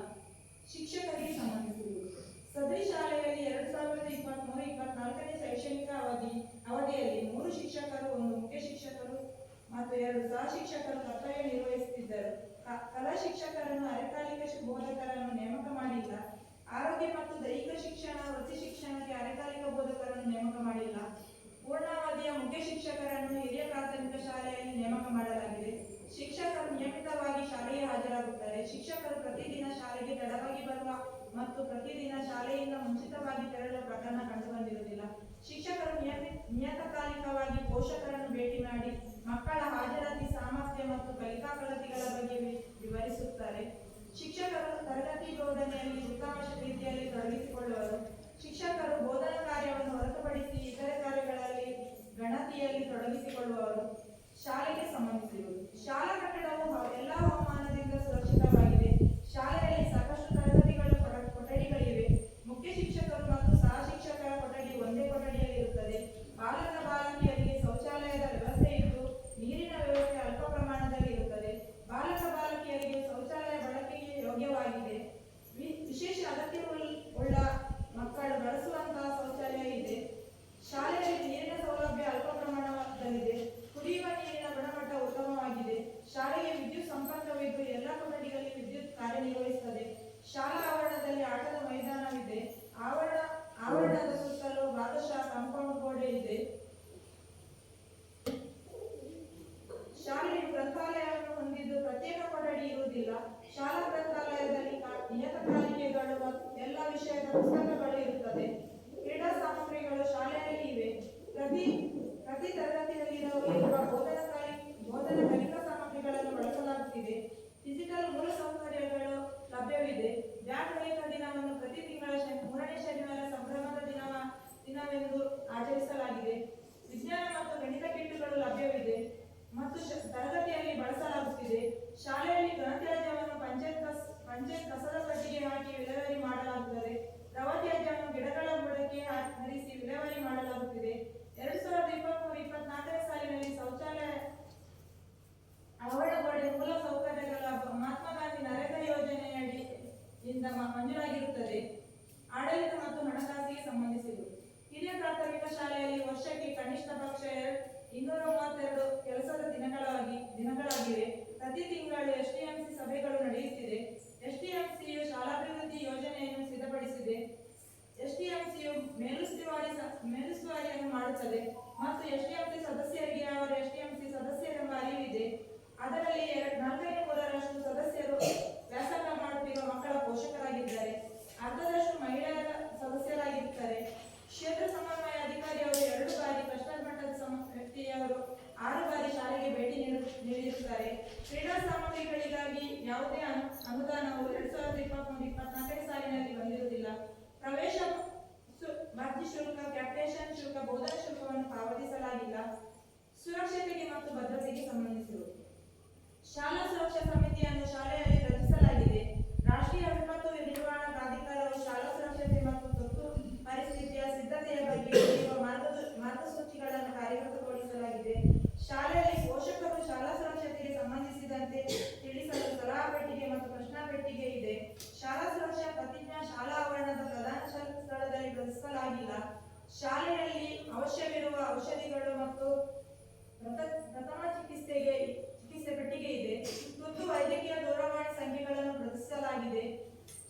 ಶಿಕ್ಷಕರಿಗೆ ಸಂಬಂಧಿಸಿರುವುದು ಸದರಿ ಶಾಲೆಯಲ್ಲಿ 2023-24ನೇ ಶೈಕ್ಷಣಿಕ ಅವಧಿಯಲ್ಲಿ 3 ಶಿಕ್ಷಕರು, 1 ಮುಖ್ಯ ಶಿಕ್ಷಕರು ಮತ್ತು 2 ಸಹ ಶಿಕ್ಷಕರು ಕರ್ತವ್ಯ ನಿರ್ವಹಿಸುತ್ತಿದ್ದರು. ಕಲಾ ಶಿಕ್ಷಕರನ್ನು, ಅರೆಕಾಲಿಕ ಬೋಧಕರನ್ನು ನೇಮಕ ಮಾಡಿಲ್ಲ. ಆರೋಗ್ಯ ಮತ್ತು ದೈಹಿಕ ಶಿಕ್ಷಣ, ವೃತ್ತಿ ಶಿಕ್ಷಣಕ್ಕೆ ಅರೆಕಾಲಿಕ ಬೋಧಕರನ್ನು ನೇಮಕ ಮಾಡಿಲ್ಲ. ಪೂರ್ಣಾವಧಿಯ ಮುಖ್ಯ ಶಿಕ್ಷಕರನ್ನು ಹಿರಿಯ ಪ್ರಾಥಮಿಕ ಶಾಲೆಯಲ್ಲಿ ನೇಮಕ ಮಾಡಲಾಗಿದೆ. ಶಿಕ್ಷಕರು ನಿಯಮಿತವಾಗಿ ಶಾಲೆಗೆ ಹಾಜರಾಗುತ್ತಾರೆ. ಶಿಕ್ಷಕರು ಪ್ರತಿದಿನ ಶಾಲೆಗೆ ತಡವಾಗಿ ಬರುವ ಮತ್ತು ಪ್ರತಿದಿನ ಶಾಲೆಯಿಂದ ಮುಂಚಿತವಾಗಿ ತೆರಳುವ ಪ್ರಕರಣ ಕಂಡುಬಂದಿರುವುದಿಲ್ಲ. ಶಿಕ್ಷಕರು ನಿಯತಕಾಲಿಕವಾಗಿ ಪೋಷಕರನ್ನು ಭೇಟಿ ಮಾಡಿ ಮಕ್ಕಳ ಹಾಜರಾತಿ, ಸಾಮರ್ಥ್ಯ ಮತ್ತು ಕಲಿಕಾ ಪ್ರಗತಿಗಳ ಬಗ್ಗೆ ವಿವರಿಸುತ್ತಾರೆ. ಶಿಕ್ಷಕರು ತರಗತಿ ಬೋಧನೆಯಲ್ಲಿ ಉತ್ತಮ ರೀತಿಯಲ್ಲಿ ತೊಡಗಿಸಿಕೊಳ್ಳುವರು. ಶಿಕ್ಷಕರು ಬೋಧನಾ ಕಾರ್ಯವನ್ನು ಹೊರತುಪಡಿಸಿ ಇತರೆ ಕಾರ್ಯಗಳಲ್ಲಿ ಗಣತಿಯಲ್ಲಿ ತೊಡಗಿಸಿಕೊಳ್ಳುವರು. ಶಾಲೆಗೆ ಸಂಬಂಧಿಸಿರುವುದು ಶಾಲಾ ಕಟ್ಟಡವು ಎಲ್ಲ ಹವಾಮಾನದಿಂದ ಸುರಕ್ಷಿತವಾಗಿದೆ. ಶಾಲೆಯಲ್ಲಿ ಸಾಕಷ್ಟು ತರಗತಿಗಳು, ಕೊಠಡಿಗಳಿವೆ. ಮುಖ್ಯ ಶಿಕ್ಷಕರು ಮತ್ತು ಸಹ ಶಿಕ್ಷಕರ ಕೊಠಡಿ ಒಂದೇ ಕೊಠಡಿಯಲ್ಲಿರುತ್ತದೆ. ಬಾಲಕ ಬಾಲಕಿಯರಿಗೆ ಶೌಚಾಲಯದ ವ್ಯವಸ್ಥೆ ಇದ್ದು ನೀರಿನ ವ್ಯವಸ್ಥೆ ಅಲ್ಪ ಪ್ರಮಾಣದಲ್ಲಿ ಇರುತ್ತದೆ. ಬಾಲಕ ಬಾಲಕಿಯರಿಗೆ ಶೌಚಾಲಯ ಬಳಕೆಗೆ ಯೋಗ್ಯವಾಗಿದೆ. ವಿಶೇಷ ಅಗತ್ಯವುಳ್ಳ ಮಕ್ಕಳು ಬಳಸುವಂತಹ ಶೌಚಾಲಯ ಇದೆ. ಶಾಲೆಯಲ್ಲಿ ನೀರಿನ ಸೌಲಭ್ಯ ಅಲ್ಪ ಪ್ರಮಾಣದಲ್ಲಿದೆ. ಕುಡಿಯುವ ನೀರಿನ ಗುಣಮಟ್ಟ ಉತ್ತಮವಾಗಿದೆ. ಶಾಲೆಗೆ ವಿದ್ಯುತ್ ಸಂಪರ್ಕವಿದ್ದು ಎಲ್ಲ ಕೊಠಡಿಗಳಲ್ಲಿ ವಿದ್ಯುತ್ ಕಾರ್ಯನಿರ್ವಹಿಸುತ್ತದೆ. ಶಾಲಾ ಆವರಣದಲ್ಲಿ ಆಟದ ಮೈದಾನವಿದೆ. ಆವರಣದ ಸುತ್ತಲೂ ಭಾಗಶಃ ಕಾಂಪೌಂಡ್ ಗೋಡೆ ಇದೆ. ಶಾಲೆಯು ಗ್ರಂಥಾಲಯವನ್ನು ಹೊಂದಿದ್ದು ಪ್ರತ್ಯೇಕ ಕೊಠಡಿ ಇರುವುದಿಲ್ಲ. ಶಾಲಾ ಗ್ರಂಥಾಲಯದಲ್ಲಿ ನಿಯತಕಾಲಿಕೆಗಳು ಮತ್ತು ಎಲ್ಲ ವಿಷಯದ ಪುಸ್ತಕಗಳು ಇರುತ್ತದೆ. ಕ್ರೀಡಾ ಸಾಮಗ್ರಿಗಳು ಶಾಲೆಯಲ್ಲಿ ಇವೆ. ಪ್ರತಿ ತರಗತಿಯಲ್ಲಿರುವ ಬೋಧನಾ ಕಲಿಕಾ ಸಾಮಗ್ರಿಗಳನ್ನು ಬಳಸಲಾಗುತ್ತಿದೆ. ಡಿಜಿಟಲ್ ಮೂಲಸೌಕರ್ಯಗಳು ಲಭ್ಯವಿದೆ. ಬ್ಯಾಗ್ ರಹಿತ ದಿನವನ್ನು ಪ್ರತಿ ತಿಂಗಳ 3ನೇ ಶನಿವಾರ ಸಂಭ್ರಮದ ದಿನವೆಂದು ಆಚರಿಸಲಾಗಿದೆ. ವಿಜ್ಞಾನ ಮತ್ತು ಗಣಿತ ಕಿಟ್ಗಳು ಲಭ್ಯವಿದೆ ಮತ್ತು ತರಗತಿಯಲ್ಲಿ ಬಳಸಲಾಗುತ್ತಿದೆ. ಶಾಲೆಯಲ್ಲಿ ಘನತ್ಯಾಜ್ಯವನ್ನು ಪಂಚಾಯತ್ ಕಸದ ತೊಟ್ಟಿಗೆ ಹಾಕಿ ವಿಲೇವಾರಿ ಮಾಡಲಾಗುತ್ತದೆ. ದ್ರವತ್ಯಾಜ್ಯವನ್ನು ಗಿಡಗಳ ಬುಡಕ್ಕೆ ಹರಿಸಿ ವಿಲೇವಾರಿ ಮಾಡಲಾಗುತ್ತಿದೆ. 2023-24ನೇ ಸಾಲಿನಲ್ಲಿ ಶೌಚಾಲಯ ಆವರಣಗೋಡೆ ಮೂಲ ಸೌಕರ್ಯಗಳ ಮಹಾತ್ಮ ಗಾಂಧಿ ನರೇಗಾ ಯೋಜನೆಯಡಿಯಿಂದ ಮಂಜೂರಾಗಿರುತ್ತದೆ. ಆಡಳಿತ ಮತ್ತು ಹಣಕಾಸಿಗೆ ಸಂಬಂಧಿಸಿರುವುದು ಹಿರಿಯ ಪ್ರಾಥಮಿಕ ಶಾಲೆಯಲ್ಲಿ ವರ್ಷಕ್ಕೆ ಕನಿಷ್ಠ ಪಕ್ಷ 232 ಕೆಲಸದ ದಿನಗಳಾಗಿವೆ. ಪ್ರತಿ ತಿಂಗಳು ಎಸ್ಡಿಎಂಸಿ ಸಭೆಗಳು ನಡೆಯುತ್ತಿದೆ. ಎಸ್ಡಿಎಂಸಿಯು ಶಾಲಾಭಿವೃದ್ಧಿ ಯೋಜನೆಯನ್ನು ಸಿದ್ಧಪಡಿಸಿದೆ. ಎಸ್ಡಿಎಂಸಿಯು ಮೇಲುಸ್ತುವಾರಿಯನ್ನು ಮಾಡುತ್ತದೆ ಮತ್ತು ಎಸ್ಡಿಎಂಸಿ ಸದಸ್ಯರಿಗೆ ಅವರ ಎಸ್ಡಿಎಂಸಿ ಸದಸ್ಯರೆಂಬ ಅರಿವಿದೆ. ಅದರಲ್ಲಿ 4/3 ಸದಸ್ಯರು ವ್ಯಾಸಂಗ ಮಾಡುತ್ತಿರುವ ಮಕ್ಕಳ ಪೋಷಕರಾಗಿದ್ದಾರೆ. ಅರ್ಧದಷ್ಟು ಮಹಿಳೆಯರ ಸದಸ್ಯರಾಗಿರುತ್ತಾರೆ. ಕ್ಷೇತ್ರ ಸಮನ್ವಯ ಅಧಿಕಾರಿಯವರು 2 ಬಾರಿ, ಕ್ಲಸ್ಟರ್ ಮಟ್ಟದ ವ್ಯಕ್ತಿಯವರು 6 ಬಾರಿ ಶಾಲೆಗೆ ಭೇಟಿ ನೀಡಿರುತ್ತಾರೆ. ಕ್ರೀಡಾ ಸಾಮಗ್ರಿಗಳಿಗಾಗಿ ಯಾವುದೇ ಅನುದಾನವು 2023-24ನೇ ಸಾಲಿನಲ್ಲಿ ಬಂದಿರುವುದಿಲ್ಲ. ಪ್ರವೇಶ ಭರ್ತಿ ಶುಲ್ಕ, ಕ್ಯಾಪ್ಟೇಷನ್ ಶುಲ್ಕ, ಬೋಧನಾ ಶುಲ್ಕವನ್ನು ಪಾವತಿಸಲಾಗಿಲ್ಲ. ಸುರಕ್ಷತೆಗೆ ಮತ್ತು ಭದ್ರತೆಗೆ ಸಂಬಂಧಿಸಿರುವುದು ಶಾಲಾ ಸುರಕ್ಷಾ ಸಮಿತಿಯನ್ನು ಶಾಲೆಯಲ್ಲಿ ರಚಿಸಲಾಗಿದೆ. ರಾಷ್ಟ್ರೀಯ ವಿಪತ್ತು ನಿರ್ವಹಣಾ ಪ್ರಾಧಿಕಾರವು ಶಾಲಾ ಸುರಕ್ಷತೆ ಮತ್ತು ತುರ್ತು ಪರಿಸ್ಥಿತಿಯ ಸಿದ್ಧತೆಯ ಬಗ್ಗೆ ನೀಡುವ ಮಾರ್ಗಸೂಚಿಗಳನ್ನು ಕಾರ್ಯಗತಗೊಳಿಸಲಾಗಿದೆ. ಶಾಲೆಯಲ್ಲಿ ಪೋಷಕರು ಶಾಲಾ ಸುರಕ್ಷತೆಗೆ ಸಂಬಂಧಿಸಿದಂತೆ ತಿಳಿಸಲು ಸಲಹಾ ಪೆಟ್ಟಿಗೆ ಮತ್ತು ಪ್ರಶ್ನಾ ಪೆಟ್ಟಿಗೆ ಇದೆ. ಶಾಲಾ ಸುರಕ್ಷಾ ಪ್ರತಿಜ್ಞಾ ಶಾಲಾ ಆವರಣದ ಪ್ರಧಾನ ಸ್ಥಳದಲ್ಲಿ ರಚಿಸಲಾಗಿಲ್ಲ. ಶಾಲೆಯಲ್ಲಿ ಅವಶ್ಯವಿರುವ ಔಷಧಿಗಳು ಮತ್ತು ಪ್ರಥಮ ಚಿಕಿತ್ಸೆ ಪೆಟ್ಟಿಗೆ ಇದೆ. ತುರ್ತು ವೈದ್ಯಕೀಯ ದೂರವಾಣಿ ಸಂಖ್ಯೆಗಳನ್ನು ರಚಿಸಲಾಗಿದೆ.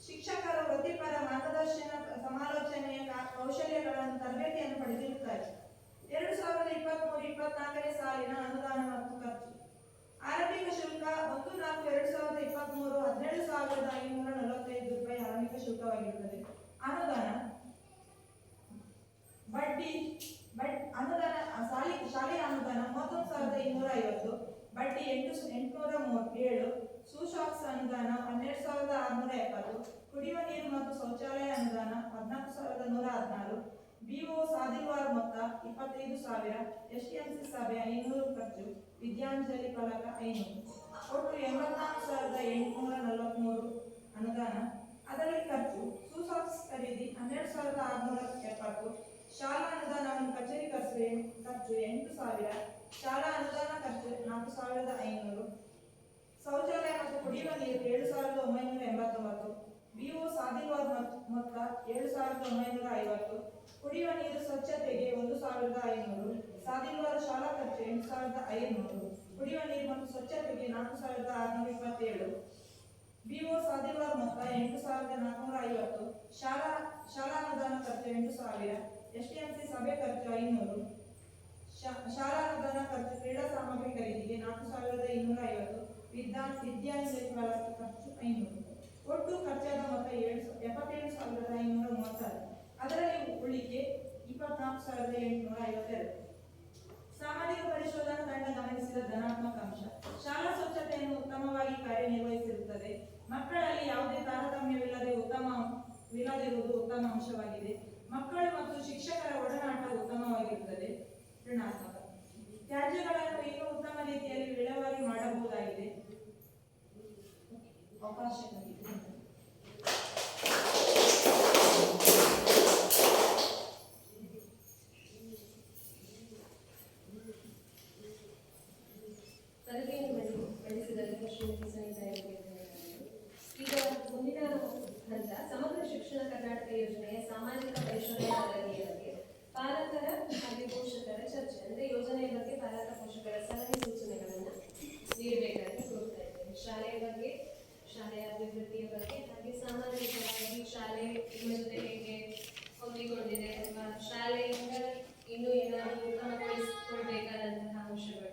ಶಿಕ್ಷಕರು ವೃತ್ತಿಪರ ಮಾರ್ಗದರ್ಶನ, ಸಮಾಲೋಚನೆಯ ಕೌಶಲ್ಯಗಳನ್ನು ತರಬೇತಿಯನ್ನು ಪಡೆದಿರುತ್ತಾರೆ. 2023-24ನೇ ಸಾಲಿನ ಅನುದಾನ ಮತ್ತು ಖರ್ಚು ಆರಂಭಿಕ ಶುಲ್ಕ 1/4/2023 17,545 ಆರಂಭಿಕ ಶುಲ್ಕವಾಗಿರುತ್ತದೆ. ಅನುದಾನ ಅನುದಾನ 850, ಬಡ್ಡಿ 837, ಸುಶಾಕ್ಸ್ ಅನುದಾನ 12,670, ಕುಡಿಯುವ ನೀರು ಮತ್ತು ಶೌಚಾಲಯ ಅನುದಾನ 14,116, ಬಿಒ ಸಾದಿಲ್ವಾರ್ ಮೊತ್ತ 25,000, ಎಸ್ಟಿಎಂಸಿ ಸಭೆ 500 ಖರ್ಚು, ವಿದ್ಯಾಂಜಲಿ ಫಲಕ 500, ಒಟ್ಟು 84,843 ಅನುದಾನ. ಅದರಲ್ಲಿ ಖರ್ಚು ಸುಸಾಕ್ಸ್ ಖರೀದಿ 12,670, ಶಾಲಾ ಅನುದಾನವನ್ನು ಕಚೇರಿ ಖರ್ಚು 8,000, ಶಾಲಾ ಅನುದಾನ ಖರ್ಚು 4,500, ಶೌಚಾಲಯ ಮತ್ತು ಕುಡಿಯುವ ನೀರು 7,989, ಬಿಒ ಸಾದಿಲ್ವಾರ್ ಮೊತ್ತ 7,950, ಕುಡಿಯುವ ನೀರು ಸ್ವಚ್ಛತೆಗೆ 1,500, ಸಾದಿಲ್ವಾರ್ ಶಾಲಾ ಖರ್ಚು 8,500, ಕುಡಿಯುವ ನೀರು ಮತ್ತು ಸ್ವಚ್ಛತೆಗೆ 4,627, ಬಿಒ ಸಾದಿಲ್ವಾರ್ ಮೊತ್ತ 8,450, ಶಾಲಾ ಅನುದಾನ ಖರ್ಚು 8,000, ಎಸ್ಟಿಎಂಸಿ ಸಭೆ ಖರ್ಚು 500, ಶಾಲಾ ಅನುದಾನ ಖರ್ಚು ಕ್ರೀಡಾ ಸಾಮಗ್ರಿ ಖರೀದಿಗೆ 4,250, ವಿದ್ಯಾಂಜಲಿ ಫಲಕ ಖರ್ಚು 500. ಒಟ್ಟು ಖರ್ಚಾದ ಮೊತ್ತ 77,536. ಅದರಲ್ಲಿ ಉಳಿಕೆ 24,852. ಸಾಮಾಜಿಕ ಪರಿಶೋಧನಾ ತಂಡ ಗಮನಿಸಿದ ಧನಾತ್ಮಕ ಅಂಶ: ಶಾಲಾ ಸ್ವಚ್ಛತೆಯನ್ನು ಉತ್ತಮವಾಗಿ ಕಾರ್ಯನಿರ್ವಹಿಸಿರುತ್ತದೆ. ಮಕ್ಕಳಲ್ಲಿ ಯಾವುದೇ ತಾರತಮ್ಯವಿಲ್ಲದಿರುವುದು ಉತ್ತಮ ಅಂಶವಾಗಿದೆ. ಮಕ್ಕಳು ಮತ್ತು ಶಿಕ್ಷಕರ ಒಡನಾಟ ಉತ್ತಮವಾಗಿರುತ್ತದೆ. ಋಣಾತ್ಮಕ: ತ್ಯಾಜ್ಯಗಳನ್ನು ಇನ್ನೂ ಉತ್ತಮ ರೀತಿಯಲ್ಲಿ ವಿಲೇವಾರಿ ಮಾಡಬಹುದಾಗಿದೆ. ಅವಕಾಶಗಳಿದೆ. ವರದಿಯನ್ನು ಮಂಡಿಸಿದ ಶ್ರೀಮತಿ ಸನಿತಾ ಈಗ ಮುಂದಿನ ಹಂತ ಸಮಗ್ರ ಶಿಕ್ಷಣ ಕರ್ನಾಟಕ ಯೋಜನೆಯ ಸಾಮಾಜಿಕ ಪರಿಶೋಧನಾ ವರದಿಯ ಬಗ್ಗೆ ಪಾಲಕರ ಹಾಗೆ ಪೋಷಕರ ಚರ್ಚೆ, ಅಂದ್ರೆ ಯೋಜನೆಯ ಬಗ್ಗೆ ಪಾಲಕ ಪೋಷಕರ ಸಲಹೆ ಸೂಚನೆಗಳನ್ನು ನೀಡಬೇಕಾಗಿ ಕೋರ್ತಾ ಇದ್ದೇವೆ. ಶಾಲೆಯ ಬಗ್ಗೆ, ಶಾಲೆಯ ಅಭಿವೃದ್ಧಿಯ ಬಗ್ಗೆ, ಹಾಗೆ ಸಾಮಾಜಿಕವಾಗಿ ಶಾಲೆ ನಿಮ್ಮ ಜೊತೆ ಹೇಗೆ ಹೊಂದಿಕೊಂಡಿದೆ ಅಥವಾ ಶಾಲೆಯಿಂದ ಇನ್ನೂ ಏನಾದರೂ ಉತ್ತಮಗೊಳಿಸಿಕೊಳ್ಬೇಕಾದಂತಹ ಅಂಶಗಳು.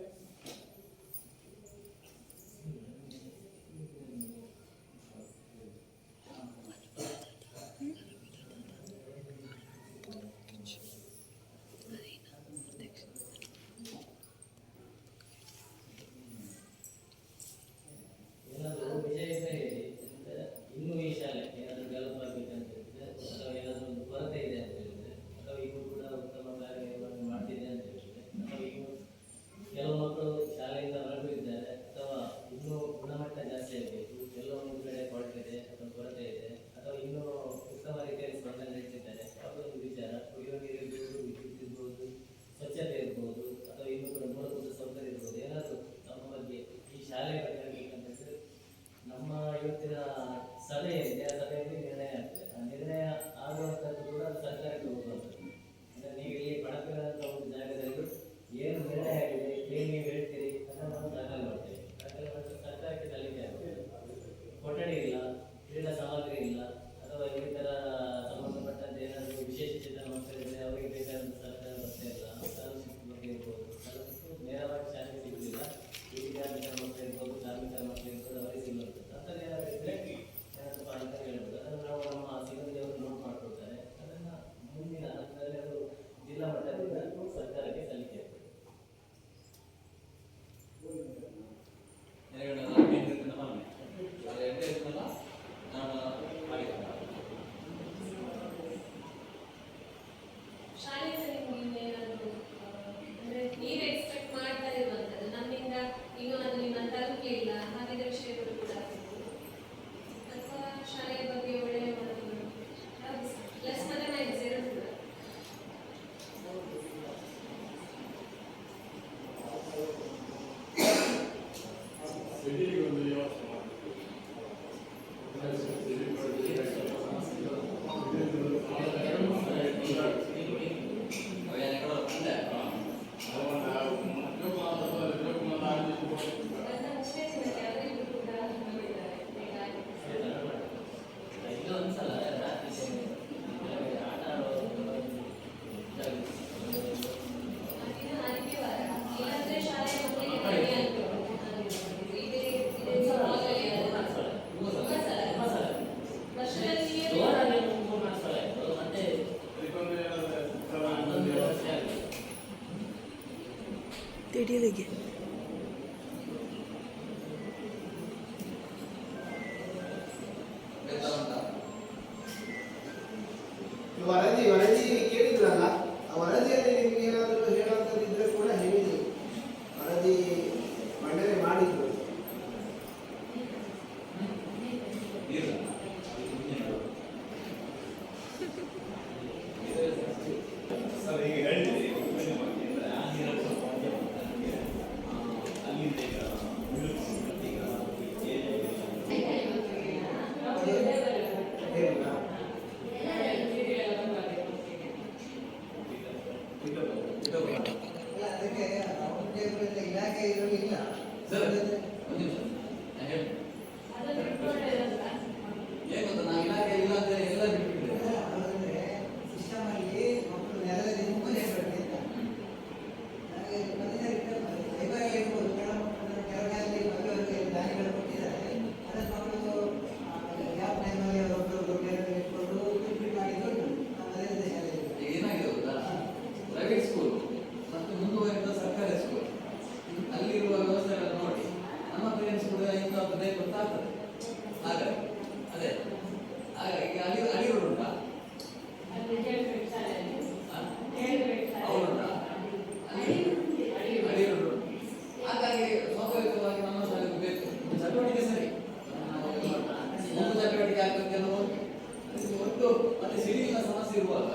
ಸಿಡಿಲಿನ ಸಮಸ್ಯೆ ಇರುವಾಗ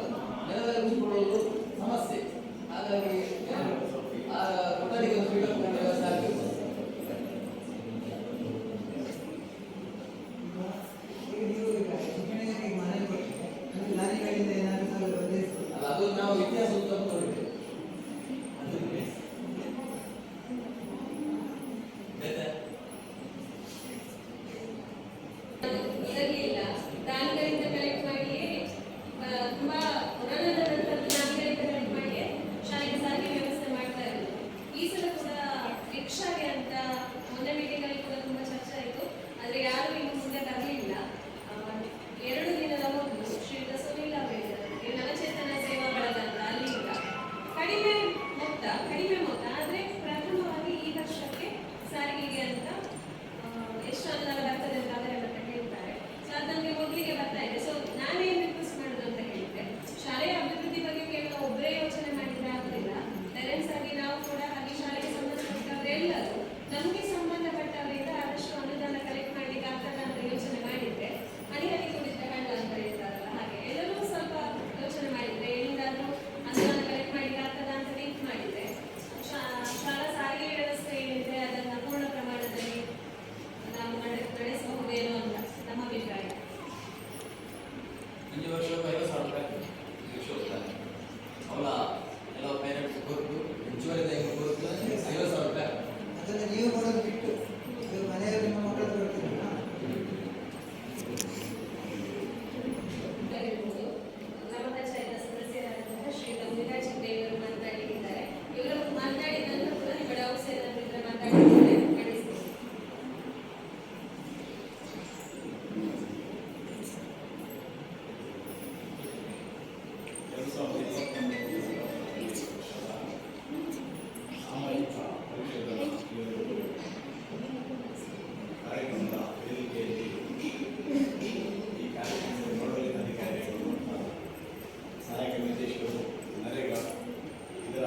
ನೆಲದಲ್ಲಿ ಕೂತ್ಕೊಳ್ಳೋದು ಸಮಸ್ಯೆ. ಹಾಗಾಗಿ ಆ ಕೊಠಡಿಗೆ ಒಂದು ಫೀಡರ್ ವ್ಯವಸ್ಥೆ ಆಗಬೇಕು. ಈಗ ನೀವು ಶಿಕ್ಷಣಕ್ಕೆ ಮನೆ ಕೊಟ್ಟು ಲಾರಿಗಳಿಂದ ಏನಾದರೂ ಒದಗಿಸ್ತೀವಿ. ಅದು ನಾವು ಇತಿಹಾಸ ಉತ್ತಮ ನೋಡಿದ್ದೇವೆ. ಇರಲಿಲ್ಲ, ದಾನಿಗಳಿಂದ ಕಲೆಕ್ಟ್ ಮಾಡಿಯೇ ತುಂಬಾ ಪುರಾಣದ ದಾನಿಗಳಿಂದ ಕಲೆಕ್ಟ್ ಮಾಡಿಯೇ ಶಾಲೆಗೆ ಸಾರಿಗೆ ವ್ಯವಸ್ಥೆ ಮಾಡ್ತಾ ಇರೋದು. ಈ ಸಲ ಕೂಡ ರಿಕ್ಷಾಗೆ ಅಂತ ಮೊನ್ನೆ ಮೀಟಿಂಗಲ್ಲಿ ಕೂಡ ತುಂಬಾ ಚರ್ಚೆ ಆಯಿತು. ಆದರೆ ಯಾರು ಇನ್ನು ಮುಂದೆ ಬರಲಿಲ್ಲ. 2 ದಿನದ ಮೊದಲು ಶ್ರೀಯುತ ಸುನೀಲ್ ಅವರು ಹೇಳಿದ್ದಾರೆ, ನವಚೇತನ ಸೇವಾ ಬಳಗ ಅಂತ ಅಲ್ಲಿಂದ ಕಡಿಮೆ ಮೊತ್ತ ಆದರೆ ಪ್ರಥಮವಾಗಿ ಈ ವರ್ಷಕ್ಕೆ ಸಾರಿಗೆಗೆ ಅಂತ ಎಷ್ಟು ಅನುದಾನ ಬರ್ತದೆ ಅಂತ ಅವರೆಲ್ಲ ಹೇಳ್ತಾರೆ. ಸೊ ಅದು ನಮಗೆ ಮೊದಲಿಗೆ ಬರ್ತಾ ಇದೆ. ಸೊ ನಾನೇನು ರಿಕ್ವೆಸ್ಟ್ ಮಾಡೋದು ಅಂತ ಹೇಳಿದ್ರೆ, ಶಾಲೆಯ ಅಭಿವೃದ್ಧಿ ಬಗ್ಗೆ ಕೇವಲ ಒಬ್ಬರೇ ಯೋಚನೆ ಮಾಡಿದ್ರೆ ಆಗುದಿಲ್ಲ. ಪೇರೆಂಟ್ಸ್ ಆಗಿ ನಾವು ಕೂಡ ಹಾಗೆ ಶಾಲೆಗೆ ಸಂಬಂಧಪಟ್ಟವರೆಲ್ಲರೂ ನಮಗೆ ಸಂಬಂಧಪಟ್ಟವರಿಂದ ಆದಷ್ಟು ಅನುದಾನ ಕಲೆಕ್ಟ್ ಮಾಡ್ಲಿಕ್ಕೆ ಆಗ್ತದ ಅಂತ ಯೋಚನೆ ಮಾಡಿದ್ರೆ, ಹನಿ ಕುಡಿತ ಕಂಡ ಅಂತ ಹೇಳ್ತಾರಲ್ಲ, ಹಾಗೆ ಎಲ್ಲರೂ ಸ್ವಲ್ಪ ಯೋಚನೆ ಮಾಡಿದ್ರೆ, ಎಲ್ಲಿಂದಾದ್ರೂ ಅನುದಾನ ಕಲೆಕ್ಟ್ ಮಾಡ್ಲಿಕ್ಕೆ ಆಗ್ತದ ಅಂತ ಥಿಂಕ್ ಮಾಡಿದ್ರೆ, ಶಾಲಾ ಸಾರಿಗೆ ವ್ಯವಸ್ಥೆ ಏನಿದೆ ಅದನ್ನ ಪೂರ್ಣ ಪ್ರಮಾಣದಲ್ಲಿ ನಾವು ನಡೆಸಬಹುದೇನೋ ಅಂತ ನಮ್ಮ ಅಭಿಪ್ರಾಯ. ಈ ವರ್ಷ 50,000 ರೂಪಾಯಿ ಶಿಕ್ಷೆ ಹೋಗ್ತಾರೆ. ಅವಳ ಎಲ್ಲ ಪೇರೆಂಟ್ಸ್ ಕೊಟ್ಟು ಹೆಚ್ಚುವರಿ ಕೊಟ್ಟು 50,000 ರೂಪಾಯಿ. ಅದನ್ನು ನೀವು ಕೊಡೋದು ಬಿಟ್ಟು ನೀವು ಮನೆಯಲ್ಲಿ ನಿಮ್ಮ ಮಕ್ಕಳು ಕೊಡ್ತೀರಾ? ಗ್ರಾಮ ಪಂಚಾಯತ್ ಸದಸ್ಯರಾದಂತಹ ಶ್ರೀ ಗಂಭೀರಾಜ್ ದೇವರು ಮಾತನಾಡಿದ್ದಾರೆ. ಇವರು ಮಾತನಾಡಿದ ನಂತರ ಕೂಡ ನಿಮ್ಮ ಡೌಟ್ಸ್ ಏನಾದರೂ ಇದ್ರೆ ಮಾತಾಡಿದ್ದಾರೆ ನಡೆಸ್ತೀವಿ. ಕಾರ್ಯಕ್ರಮದ ವೇದಿಕೆಯಲ್ಲಿ ಈ ಕಾರ್ಯಕ್ರಮದ ನೋಡಲಿನ ಅಧಿಕಾರಿಗಳು ಸಹಾಯಕ ನಿರ್ದೇಶಕರು ನರೇಗಾ ಇದರ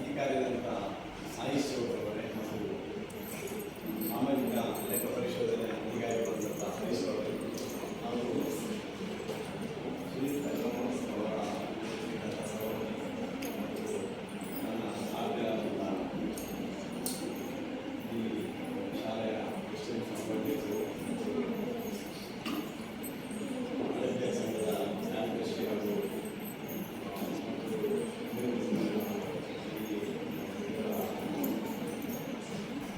ಅಧಿಕಾರಿಯಾದಂಥ ಸಾಯಿಶ್ ಅವರವರೇ ಮತ್ತು ಸಾಮಾಜಿಕ ಲೆಕ್ಕ ಪರಿಶೋಧನೆ ಅಧಿಕಾರಿಗಳಾದಂಥ ಹರೀಶ್ ಅವರೇ ಹಾಗೂ ಸುನೀಲ್ ಕಲ್ಯಾಣ್ ಅವರ ಸಹೋದರಿ ಮತ್ತು ನನ್ನ ಆಪ್ತರಾದಂಥ ಈ ಶಾಲೆಯ ಕ್ರಿಶ್ಚಿಯನ್ ಸಂಬಂಧಿಕರು ಆರೋಗ್ಯ ಸಂಘದ ಜ್ಞಾನದರ್ಶಿಗಳು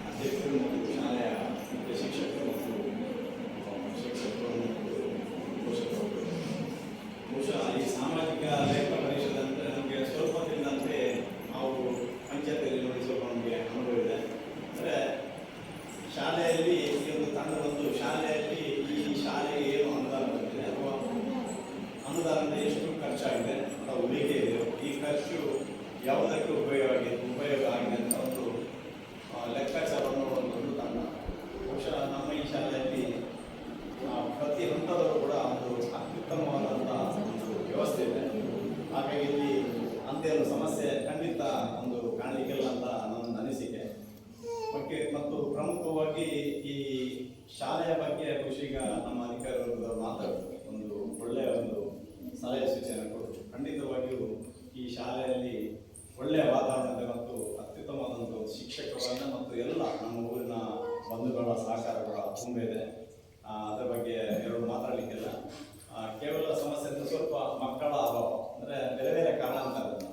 ಅಧ್ಯಕ್ಷರು ಮತ್ತು ಶಾಲೆಯ ಮುಖ್ಯ ಶಿಕ್ಷಕರು ಮತ್ತು ಶಿಕ್ಷಕರು ಮತ್ತು ಪೋಷಕರು. ಬಹುಶಃ ಈ ಸಾಮಾಜಿಕ ಲೇಖ ಪರಿಷತ್ ಅಂದರೆ ನಮಗೆ ಸ್ವಲ್ಪ ದಿನದಂತೆ ನಾವು ಪಂಚಾಯತಿಯಲ್ಲಿ ನೋಡಿ ಸ್ವಲ್ಪ ನಮಗೆ ಅನುಭವ ಇದೆ. ಅಂದರೆ ಶಾಲೆಯಲ್ಲಿ ಈ ಒಂದು ತಂಡ ಬಂದು ಶಾಲೆಯಲ್ಲಿ ಈ ಶಾಲೆಗೆ ಏನು ಅನುದಾನ ಬಂದಿದೆ ಅಥವಾ ಅನುದಾನದ ಎಷ್ಟು ಖರ್ಚಾಗಿದೆ ಅಥವಾ ಉಳಿಕೆ ಇದೆ, ಈ ಖರ್ಚು ಯಾವುದಕ್ಕೆ ಉಪಯೋಗ ಆಗಿದೆ ಅಂತ ಒಂದು ಲೆಕ್ಕಾಚಾರವನ್ನು ಒಂದು ತಂಡ. ಬಹುಶಃ ನಮ್ಮ ಈ ಶಾಲೆಯಲ್ಲಿ ಪ್ರತಿ ಹಂತದವರು ಕೂಡ ಒಂದು ಅತ್ಯುತ್ತಮವಾದಂಥ ಒಂದು ವ್ಯವಸ್ಥೆ ಇದೆ. ಹಾಗಾಗಿ ಇಲ್ಲಿ ಅಂತೇನು ಸಮಸ್ಯೆ ಖಂಡಿತ ಒಂದು ಕಾಣಲಿಕ್ಕಿಲ್ಲ ಅಂತ ನನ್ನ ಅನಿಸಿಕೆ. ಮತ್ತು ಪ್ರಮುಖವಾಗಿ ಈ ಶಾಲೆಯ ಬಗ್ಗೆ ಖುಷಿಗ ನಮ್ಮ ಅಧಿಕಾರಿಗಳು ಮಾತಾಡೋದು ಒಂದು ಒಳ್ಳೆಯ ಒಂದು ಸಲಹೆ ಸೂಚನೆ ಕೊಟ್ಟು ಖಂಡಿತವಾಗಿಯೂ ಈ ಶಾಲೆಯಲ್ಲಿ ಒಳ್ಳೆಯ ವಾತಾವರಣ ಮತ್ತು ಅತ್ಯುತ್ತಮವಾದಂಥ ಶಿಕ್ಷಕರನ್ನ ಮತ್ತು ಎಲ್ಲ ನಮ್ಮ ಊರಿನ ಬಂಧುಗಳ ಸಹಕಾರಗಳ ತುಂಬ ಇದೆ. ಅದರ ಬಗ್ಗೆ ಎರಡು ಮಾತಾಡಲಿಕ್ಕಿಲ್ಲ. ಕೇವಲ ಸಮಸ್ಯೆ ಅಂದರೆ ಸ್ವಲ್ಪ ಮಕ್ಕಳ ಅಭಾವ, ಅಂದರೆ ಬೇರೆ ಬೇರೆ ಕಾರಣಾಂತರದಿಂದ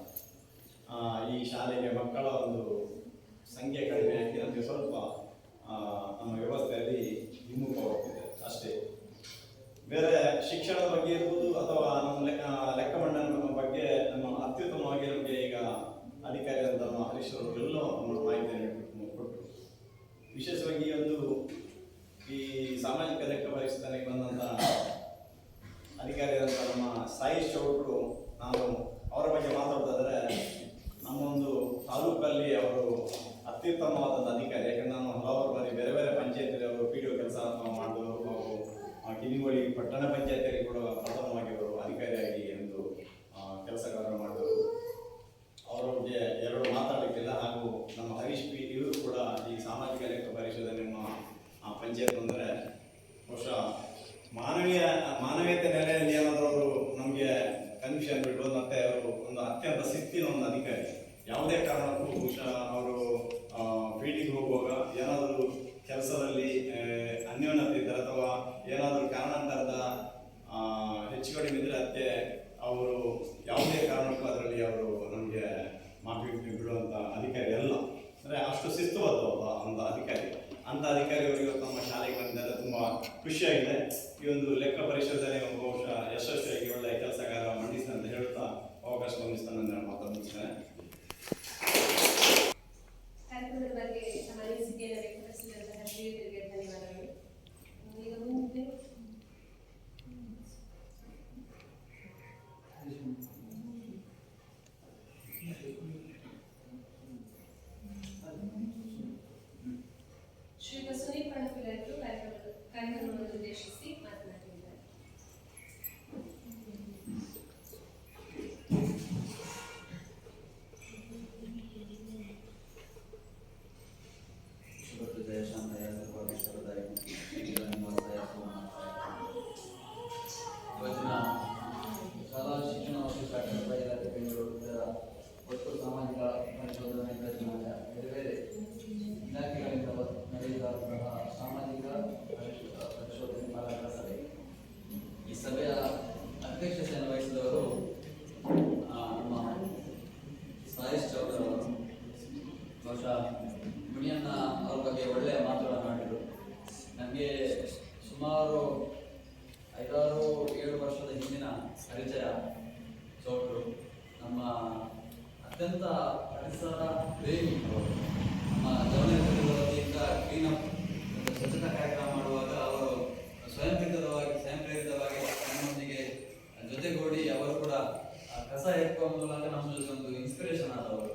ಈ ಶಾಲೆಗೆ ಮಕ್ಕಳ ಒಂದು ಸಂಖ್ಯೆ ಕಡಿಮೆ ಆಗಿ ನಮಗೆ ಸ್ವಲ್ಪ ನಮ್ಮ ವ್ಯವಸ್ಥೆಯಲ್ಲಿ ಹಿಮ್ಮುಖವಾಗ್ತಿದೆ ಅಷ್ಟೇ. ಬೇರೆ ಶಿಕ್ಷಣದ ಬಗ್ಗೆ ಇರ್ಬೋದು ಅಥವಾ ನಮ್ಮ ಲೆಕ್ಕ ಮಂಡನೆ ಬಗ್ಗೆ ನಮ್ಮ ಅತ್ಯುತ್ತಮವಾಗಿ ನಮಗೆ ಈಗ ಅಧಿಕಾರಿಯಾದ ನಮ್ಮ ಹರೀಶ್ ಅವರು ಎಲ್ಲೋ ಮಾಹಿತಿಯನ್ನು ಕೊಟ್ಟರು. ವಿಶೇಷವಾಗಿ ಒಂದು ಈ ಸಾಮಾಜಿಕ ಲೆಕ್ಕ ಪರಿಶೋಧನೆಗೆ ಬಂದಂಥ ಅಧಿಕಾರಿಯಾದಂಥ ನಮ್ಮ ಸಾಯಿಶ್ ಅವರು, ನಾವು ಅವರ ಬಗ್ಗೆ ಮಾತಾಡೋದಾದರೆ ನಮ್ಮೊಂದು ತಾಲೂಕಲ್ಲಿ ಅವರು ಅತ್ಯುತ್ತಮವಾದಂಥ ಅಧಿಕಾರಿ. ಯಾಕಂದ್ರೆ ನಾನು ಹಲವಾರು ಬಾರಿ ಬೇರೆ ಬೇರೆ ಪಂಚಾಯತಿಯಲ್ಲಿ ಅವರು PDO ಕೆಲಸ ಮಾಡಿದವರು ಹಾಗೂ ಕಿನಿಗೋಳಿ ಪಟ್ಟಣ ಪಂಚಾಯತಿಯಲ್ಲಿ ಕೂಡ ಪ್ರಥಮವಾಗಿ ಅವರು ಅಧಿಕಾರಿಯಾಗಿ ಒಂದು ಕೆಲಸಗಳನ್ನು ಮಾಡಿದವರು. ಅವರ ಬಗ್ಗೆ ಎರಡು ಮಾತಾಡಲಿಕ್ಕಿಲ್ಲ. ಹಾಗೂ ನಮ್ಮ ಹರೀಶ್ P ಇವರು ಕೂಡ ಈ ಸಾಮಾಜಿಕ ಲೆಕ್ಕ ಪರಿಶೋಧನೆ ನಮ್ಮ ಪಂಚಾಯತ್ ಅಂದರೆ ಬಹುಶಃ ಬಹುಶಃ ಅವರು ಫೀಲ್ಡಿಗೆ ಹೋಗುವಾಗ ಏನಾದರೂ ಕೆಲಸದಲ್ಲಿ ಅನ್ಯೋನ್ಯತೆ ಇದ್ದರೆ ಅಥವಾ ಏನಾದರೂ ಕಾರಣಾಂತರದ ಹೆಚ್ಚು ಕಡಿಮೆ ಇದ್ದರೆ ಅದಕ್ಕೆ ಅವರು ಯಾವುದೇ ಕಾರಣಕ್ಕೂ ಅದರಲ್ಲಿ ಅವರು ನಮಗೆ ಮಾಫಿ ಬಿಡುವಂಥ ಅಧಿಕಾರಿ ಅಲ್ಲ. ಅಂದರೆ ಅಷ್ಟು ಶಿಸ್ತುಬದ್ಧವಾದ ಒಂದು ಅಧಿಕಾರಿ. ಅಂಥ ಅಧಿಕಾರಿಗಳು ಇವತ್ತು ನಮ್ಮ ಶಾಲೆಗೆ ಬಂದಿದ್ದಾರೆ. ತುಂಬ ಖುಷಿಯಾಗಿದೆ. ಈ ಒಂದು ಲೆಕ್ಕ ಪರಿಶೋಧನೆ ಬಹುಶಃ ಯಶಸ್ವಿಯಾಗಿ ಒಳ್ಳೆಯ ಕೆಲಸ ಕಾರ್ಯ ಮಂಡಿಸಿ ಅಂತ ಹೇಳುತ್ತಾ ಅವಕಾಶ ಗಮನಿಸ್ತಾನೆ ಅಂತ ಮಾತಾಡ್ತೇನೆ. ಕಾರ್ಯಕ್ರಮದ ಬಗ್ಗೆ ನಮ್ಮ ಅನಿಸಿಕೆಯನ್ನು ವ್ಯಕ್ತಪಡಿಸಿದಂತಹ ಶ್ರೀಯುತರಿಗೆ ಧನ್ಯವಾದಗಳು. ಈಗ ಮುಂದೆ ಶ್ರೀಯುತ ಸುನೀಲ್ ಪಣಪಿಲರು ಕಾರ್ಯಕ್ರಮವನ್ನು ಉದ್ದೇಶಿಸಿ ಮಾತನಾಡಿದ್ದಾರೆ. ಜಯ ಶಾಂತಯ ಸರ್ವವಿಶ್ವದಾಯ ಇವತ್ತಿನ ಶಾಲಾ ಶಿಕ್ಷಣ ಮತ್ತು ಸಾಕ್ಷರತಾ ಇಲಾಖೆ ಬೆಂಗಳೂರು ಇದರ ಒಟ್ಟು ಸಾಮಾಜಿಕ ಪರಿಶೋಧನೆ ಕಾರ್ಯಕ್ರಮದ ಬೇರೆ ಬೇರೆ ಇಲಾಖೆಗಳಿಂದ ನಡೆಯುತ್ತಿರುವ ಸಾಮಾಜಿಕ ಪರಿಶೋಧನೆ ಪಾಲಕರ ಸಭೆ. ಈ ಸಭೆಯ ಅಧ್ಯಕ್ಷತೆಯನ್ನು ವಹಿಸಿದವರು ನಮ್ಮ ಸಾಯಿಶ್ ಚೌಧರಿ ಅವರು. ಬಹುಶಃ ಮುನಿಯನ್ನ ಅವ್ರ ಬಗ್ಗೆ ಒಳ್ಳೆಯ ಮಾತುಗಳನ್ನು ಮಾಡಿದರು. ನನಗೆ ಸುಮಾರು 5-7 ವರ್ಷದ ಹಿಂದಿನ ಪರಿಚಯ ಚೌಟ್ರು. ನಮ್ಮ ಅತ್ಯಂತ ಪರಿಸರ ಪ್ರೇಮಿ ಅವರು. ನಮ್ಮ ಜವನಗರದ ವತಿಯಿಂದ ಕ್ಲೀನಪ್ ಸ್ವಚ್ಛತಾ ಕಾರ್ಯಕ್ರಮ ಮಾಡುವಾಗ ಅವರು ಸ್ವಯಂಪ್ರೇರಿತವಾಗಿ ನಮ್ಮೊಂದಿಗೆ ಜೊತೆಗೂಡಿ ಅವರು ಕೂಡ ಕಸ ಎತ್ತುವ ಮೂಲಕ ನಮ್ಮ ಜೊತೆ ಒಂದು ಇನ್ಸ್ಪಿರೇಷನ್ ಆದವರು.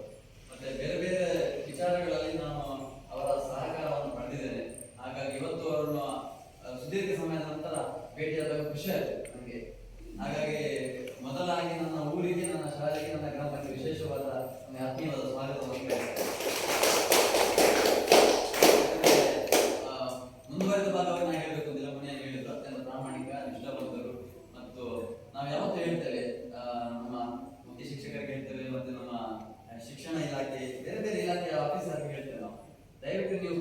ಮತ್ತೆ ಬೇರೆ ಬೇರೆ ವಿಚಾರಗಳಲ್ಲಿ ನಾನು ಅವರ ಸಹಕಾರವನ್ನು ಪಡೆದಿದ್ದೇನೆ. ಹಾಗಾಗಿ ಇವತ್ತು ಅವರನ್ನು ಸುದೀರ್ಘ ಸಮಯದ ನಂತರ ಭೇಟಿಯಾದಾಗ ಖುಷಿ ಆಯಿತು ನನಗೆ. ಹಾಗಾಗಿ ಮೊದಲಾಗಿ ನನ್ನ ಊರಿಗೆ, ನನ್ನ ಶಾಲೆಗೆ, ನನ್ನ ಗ್ರಾಮಕ್ಕೆ ವಿಶೇಷವಾದ ಆತ್ಮೀಯವಾದ ಸ್ವಾಗತವನ್ನು ಮುಂದುವರೆದ ಭಾಗವನ್ನು ನಾನು ಹೇಳಬೇಕು ಅಂತಿಲ್ಲ. ಮುನಿಯ ಹೇಳಿದ್ರು ಅತ್ಯಂತ ಪ್ರಾಮಾಣಿಕ, ನಿಷ್ಠಾವಂತರು. ಮತ್ತು ನಾವು ಯಾವತ್ತೂ ಹೇಳ್ತೇವೆ, ನಮ್ಮ ಮುಖ್ಯ ಶಿಕ್ಷಕರಿಗೆ ಹೇಳ್ತೇವೆ, ಮತ್ತು ನಮ್ಮ ಶಿಕ್ಷಣ ಇಲಾಖೆ, ಬೇರೆ ಬೇರೆ ಇಲಾಖೆಯ ಆಫೀಸರ್ಗೆ ಹೇಳ್ತೇವೆ ನಾವು, ದಯವಿಟ್ಟು ನೀವು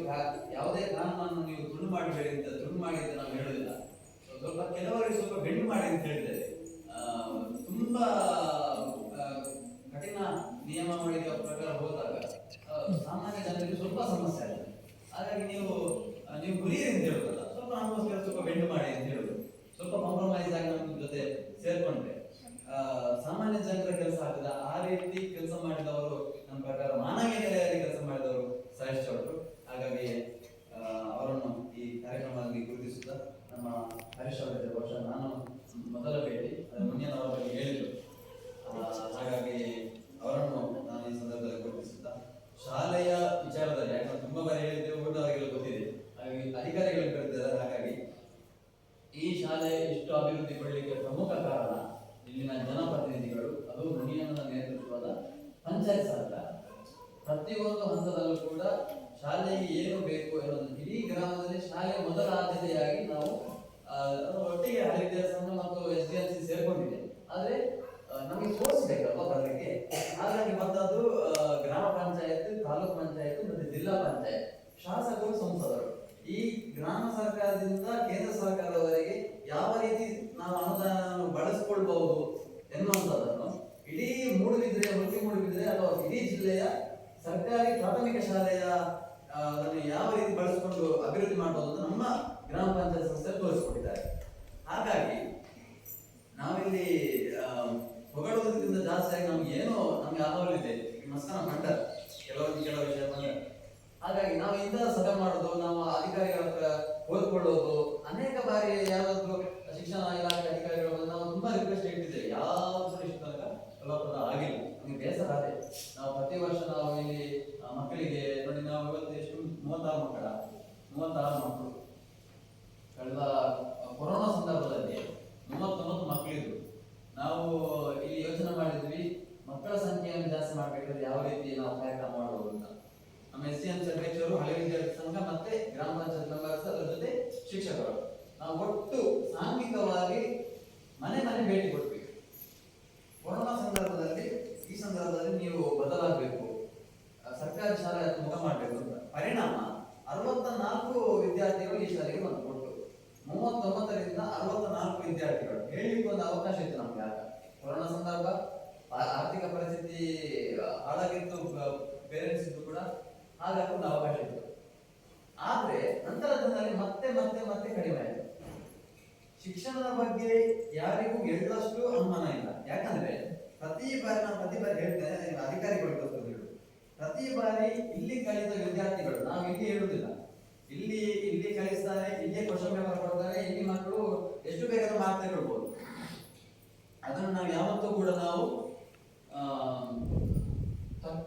ಯಾವುದೇ ಕಾನೂನನ್ನು ನೀವು ತುಂಡು ಮಾಡಬೇಡಿ ಅಂತ. ತುಂಡು ಮಾಡಿ ಅಂತ ನಾವು ಹೇಳೋದಿಲ್ಲ. ಸ್ವಲ್ಪ ಕೆಲವರಿಗೆ ಸ್ವಲ್ಪ ಬೆಂಡು ಮಾಡಿ ಅಂತ ಹೇಳ್ತೇವೆ. ತುಂಬಾ ಕಠಿಣ ನಿಯಮಾವಳಿಗಳ ಪ್ರಕಾರ ಹೋದಾಗ ಸಾಮಾನ್ಯ ಜನರಿಗೆ ಸ್ವಲ್ಪ ಸಮಸ್ಯೆ ಆಗುತ್ತೆ. ಹಾಗಾಗಿ ನೀವು ಗುರಿಯಿರಿ ಅಂತ ಹೇಳೋದಲ್ಲ, ಸ್ವಲ್ಪ ನಮಗೋಸ್ಕರ ಸ್ವಲ್ಪ ಬೆಂಡು ಮಾಡಿ ಅಂತ ಹೇಳೋದು. ಸ್ವಲ್ಪ ಕಾಂಪ್ರಮೈಸ್ ಆಗಿ ನಮ್ಮ ಜೊತೆ ಸೇರ್ಕೊಂಡ್ರೆ ಸಾಮಾನ್ಯ ಜನರ ಕೆಲಸ ಆಗ್ತದೆ. ಆ ರೀತಿ ಕೆಲಸ ಮಾಡಿದವರು ನಮ್ಮ ಪ್ರಕಾರ ಮಾನವೀಯ ನೆಲೆಯಲ್ಲಿ ಕೆಲಸ ಮಾಡಿದವರು ಸಾಯಿಶ್ ಚೌಟ್ರು. ಹಾಗಾಗಿ ಅವರನ್ನು ಈ ಕಾರ್ಯಕ್ರಮದಲ್ಲಿ ಗುರುತಿಸುತ್ತಾ ನಮ್ಮ ಹರೀಶ್ ಅವರ ಬಹುಶಃ ನಾನು ಮೊದಲ ಭೇಟಿ ಮುನಿಯನವರ ಬಗ್ಗೆ ಹೇಳಿದ್ರು. ಹಾಗಾಗಿ ಅವರನ್ನು ನಾನು ಈ ಸಂದರ್ಭದಲ್ಲಿ ಗುರುತಿಸುತ್ತಾ ಶಾಲೆಯ ವಿಚಾರದಲ್ಲಿ, ಯಾಕಂದ್ರೆ ತುಂಬಾ ಬಾರಿ ಹೇಳಿದ್ದೇವೆ, ಊರಿನವರಿಗೆಲ್ಲ ಗೊತ್ತಿದೆ, ಹಾಗಾಗಿ ಅಧಿಕಾರಿಗಳು ಕರೆದಿದ್ದಾರೆ. ಹಾಗಾಗಿ ಈ ಶಾಲೆ ಇಷ್ಟು ಅಭಿವೃದ್ಧಿ ಪಡಲಿಕ್ಕೆ ಪ್ರಮುಖ ಕಾರಣ ಇಲ್ಲಿನ ಜನಪ್ರತಿನಿಧಿಗಳು, ಅದು ಮುನಿಯನ ನೇತೃತ್ವದ ಪಂಚಾಯತ್ ಸರ್ಕಾರ. ಪ್ರತಿಯೊಂದು ಹಂತದಲ್ಲೂ ಕೂಡ ಶಾಲೆಗೆ ಏನು ಬೇಕು ಎನ್ನುವುದು ಇಡೀ ಗ್ರಾಮದಲ್ಲಿ ಶಾಲೆ ಮೊದಲ ಆದ್ಯತೆಯಾಗಿ ನಾವು ಒಟ್ಟಿಗೆ ಹರಿದ್ಯಾರ ಸಂಘ ಮತ್ತು SDLC ಸೇರ್ಕೊಂಡಿದೆ. ಆದ್ರೆ ನಮಗೆ ಸೋರ್ಸ್ ಬೇಕಲ್ವಾ ಬರಲಿಕ್ಕೆ. ಹಾಗಾಗಿ ಬಂದದ್ದು ಗ್ರಾಮ ಪಂಚಾಯತ್, ತಾಲೂಕು ಪಂಚಾಯತ್ ಮತ್ತೆ ಜಿಲ್ಲಾ ಪಂಚಾಯತ್, ಶಾಸಕರು, ಸಂಸದರು. ಈ ಗ್ರಾಮ ಸರ್ಕಾರದಿಂದ ಕೇಂದ್ರ ಸರ್ಕಾರದವರೆಗೆ ಯಾವ ರೀತಿ ನಾವು ಅನುದಾನವನ್ನು ಬಳಸಿಕೊಳ್ಬಹುದು ಎನ್ನುವಂಥದ್ದನ್ನು ಇಡೀ ಮೂಡುಬಿದ್ರೆ, ಮೂಡುಬಿದ್ರೆ ಅಥವಾ ಇಡೀ ಜಿಲ್ಲೆಯ ಸರ್ಕಾರಿ ಪ್ರಾಥಮಿಕ ಶಾಲೆಯ ಅದನ್ನು ಯಾವ ರೀತಿ ಬಳಸಿಕೊಂಡು ಅಭಿವೃದ್ಧಿ ಮಾಡಬಹುದು ಅಂತ ನಮ್ಮ ಗ್ರಾಮ ಪಂಚಾಯತ್ ಸಂಸ್ಥೆ ತೋರಿಸಿಕೊಟ್ಟಿದ್ದಾರೆ. ಹಾಗಾಗಿ ನಾವಿಲ್ಲಿ ಹೊಗಡುವುದಕ್ಕಿಂತ ಜಾಸ್ತಿಯಾಗಿ ನಮ್ಗೆ ಏನೋ ನಮ್ಗೆ ಆಹ್ವಾನಿದೆ ಮಸ್ಕನ ಮಂಡಲ ಕೆಲವು ವಿಷಯ ಬಂದ. ಹಾಗಾಗಿ ನಾವು ಇಂತಹ ಸಭೆ ಮಾಡೋದು, ನಾವು ಅಧಿಕಾರಿಗಳ ಹತ್ರ ಓದ್ಕೊಳ್ಳೋದು, ಅನೇಕ ಬಾರಿ ಯಾರಾದ್ರೂ ಶಿಕ್ಷಣ ಇಲಾಖೆ ಅಧಿಕಾರಿಗಳು ನಾವು ತುಂಬಾ ರಿಕ್ವೆಸ್ಟ್ ಇಟ್ಟಿದ್ದೇವೆ. ಯಾವ ಇಷ್ಟು ತನಕ ಫಲಪ್ರದ ಆಗಿಲ್ಲ. ನಮಗೆ ಬೇಸರ ಅದೇ. ನಾವು ಪ್ರತಿ ವರ್ಷ ನಾವು ಇಲ್ಲಿ ಮಕ್ಕಳಿಗೆ ನೋಡಿ, ನಾವು ಇವತ್ತು ಎಷ್ಟು 36 ಮಕ್ಕಳು ಕಳೆದ ಕೊರೋನಾ ಸಂದರ್ಭದಲ್ಲಿ 39 ಮಕ್ಕಳಿದ್ರು. ನಾವು ಇಲ್ಲಿ ಯೋಚನೆ ಮಾಡಿದ್ವಿ ಮಕ್ಕಳ ಸಂಖ್ಯೆಯನ್ನು ಜಾಸ್ತಿ ಮಾಡಬೇಕಾದ್ರೆ ಯಾವ ರೀತಿ ನಾವು ಕಾರ್ಯಕ್ರಮ ಮಾಡಬಹುದು ಅಂತ. ನಮ್ಮ SDMC ಅಧ್ಯಕ್ಷರು, ಹಳೆ ವಿದ್ಯಾರ್ಥಿ ಸಂಘ ಮತ್ತೆ ಗ್ರಾಮ ಪಂಚಾಯತ್ ಮೆಂಬರ್ಸ್, ಅದರ ಜೊತೆ ಶಿಕ್ಷಕರು, ನಾವು ಒಟ್ಟು ಸಾಂಘಿಕವಾಗಿ ಮನೆ ಮನೆ ಭೇಟಿ ಕೊಟ್ವಿ. ಕೊರೋನಾ ಸಂದರ್ಭದಲ್ಲಿ, ಈ ಸಂದರ್ಭದಲ್ಲಿ ನೀವು ಬದಲಾಗಬೇಕು, ಸರ್ಕಾರ ಸರ್ಕಾರಿ ಶಾಲೆ ಮುಖ ಮಾಡಬೇಕು ಅಂತ. ಪರಿಣಾಮ 64 ವಿದ್ಯಾರ್ಥಿಗಳು ಈ ಶಾಲೆಗೆ ಬಂದು ಕೊಟ್ಟು 39ರಿಂದ 64 ವಿದ್ಯಾರ್ಥಿಗಳು ಹೇಳಲಿಕ್ಕೆ ಒಂದು ಅವಕಾಶ ಇತ್ತು ನಮ್ಗೆ. ಆಗ ಕೊರೋನಾ ಸಂದರ್ಭ, ಆರ್ಥಿಕ ಪರಿಸ್ಥಿತಿ ಹಾಳಾಗಿತ್ತು, ಪೇರೆಂಟ್ಸ್ ಕೂಡ ಹಾಗಾಗಿ ಒಂದು ಅವಕಾಶ ಇತ್ತು. ಆದ್ರೆ ನಂತರದ ದಿನದಲ್ಲಿ ಮತ್ತೆ ಮತ್ತೆ ಮತ್ತೆ ಕಡಿಮೆ ಆಯಿತು. ಶಿಕ್ಷಣದ ಬಗ್ಗೆ ಯಾರಿಗೂ ಎಳ್ಳಷ್ಟು ಅನುಮಾನ ಇಲ್ಲ. ಯಾಕಂದ್ರೆ ಪ್ರತಿ ಬಾರಿ ಹೇಳ್ತೇನೆ, ಅಧಿಕಾರಿಗಳಿಗೋಸ್ಕರ ಹೇಳುದು, ಪ್ರತಿ ಬಾರಿ ಇಲ್ಲಿ ಕಲಿತ ವಿದ್ಯಾರ್ಥಿಗಳು, ನಾವು ಇಲ್ಲಿ ಹೇಳುದಿಲ್ಲ, ಇಲ್ಲಿ ಕಲಿಸ್ತಾರೆ, ಇಲ್ಲೇ ಕ್ವಶನ್ ಪೇಪರ್ ಕೊಡ್ತಾರೆ, ಇಲ್ಲಿ ಮಕ್ಕಳು ಎಷ್ಟು ಬೇಕಾದ್ರೂ ಮಾರ್ಕ್ಸ್ ತಗೊಳ್ಬಹುದು. ಅದನ್ನು ನಾವು ಯಾವತ್ತೂ ಕೂಡ ನಾವು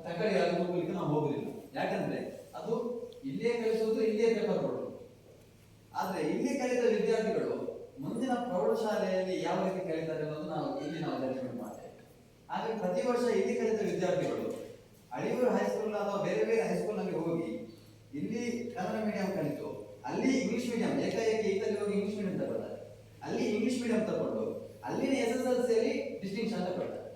ತಕಡಿಯಾಗಿ ಹೋಗ್ಲಿಕ್ಕೆ ನಾವು ಹೋಗುದಿಲ್ಲ. ಯಾಕಂದ್ರೆ ಅದು ಇಲ್ಲೇ ಕಲಿಸುವುದು, ಇಲ್ಲೇ ಪೇಪರ್ ಕೊಡುವುದು. ಆದ್ರೆ ಇಲ್ಲಿ ಕಲಿತ ವಿದ್ಯಾರ್ಥಿಗಳು ಮುಂದಿನ ಪ್ರೌಢಶಾಲೆಯಲ್ಲಿ ಯಾವ ರೀತಿ ಕಲಿತಾರೆ ಅನ್ನೋದು ನಾವು ಜಡ್ಜ್ಮೆಂಟ್ ಮಾಡ್ತೇವೆ. ಹಾಗಾಗಿ ಪ್ರತಿ ವರ್ಷ ಇಲ್ಲಿ ಕಲಿತ ವಿದ್ಯಾರ್ಥಿಗಳು ಅಳಿಯೂರು ಹೈಸ್ಕೂಲ್ ಅಥವಾ ಬೇರೆ ಬೇರೆ ಹೈಸ್ಕೂಲ್ ನಲ್ಲಿ ಹೋಗಿ ಇಲ್ಲಿ ಕನ್ನಡ ಮೀಡಿಯಂ ಕಲಿತು ಅಲ್ಲಿ ಇಂಗ್ಲಿಷ್ ಮೀಡಿಯಂ ಏಕಾಏಕಿ ಈಗಲ್ಲಿ ಹೋಗಿ ಇಂಗ್ಲಿಷ್ ಮೀಡಿಯಂ ತಗೊಳ್ತಾರೆ. ಅಲ್ಲಿ ಇಂಗ್ಲಿಷ್ ಮೀಡಿಯಂ ತಗೊಂಡು ಅಲ್ಲಿನ SSLC ಅಲ್ಲಿ ಡಿಸ್ಟಿಂಕ್ಷನ್ ತಗೊಳ್ತಾರೆ.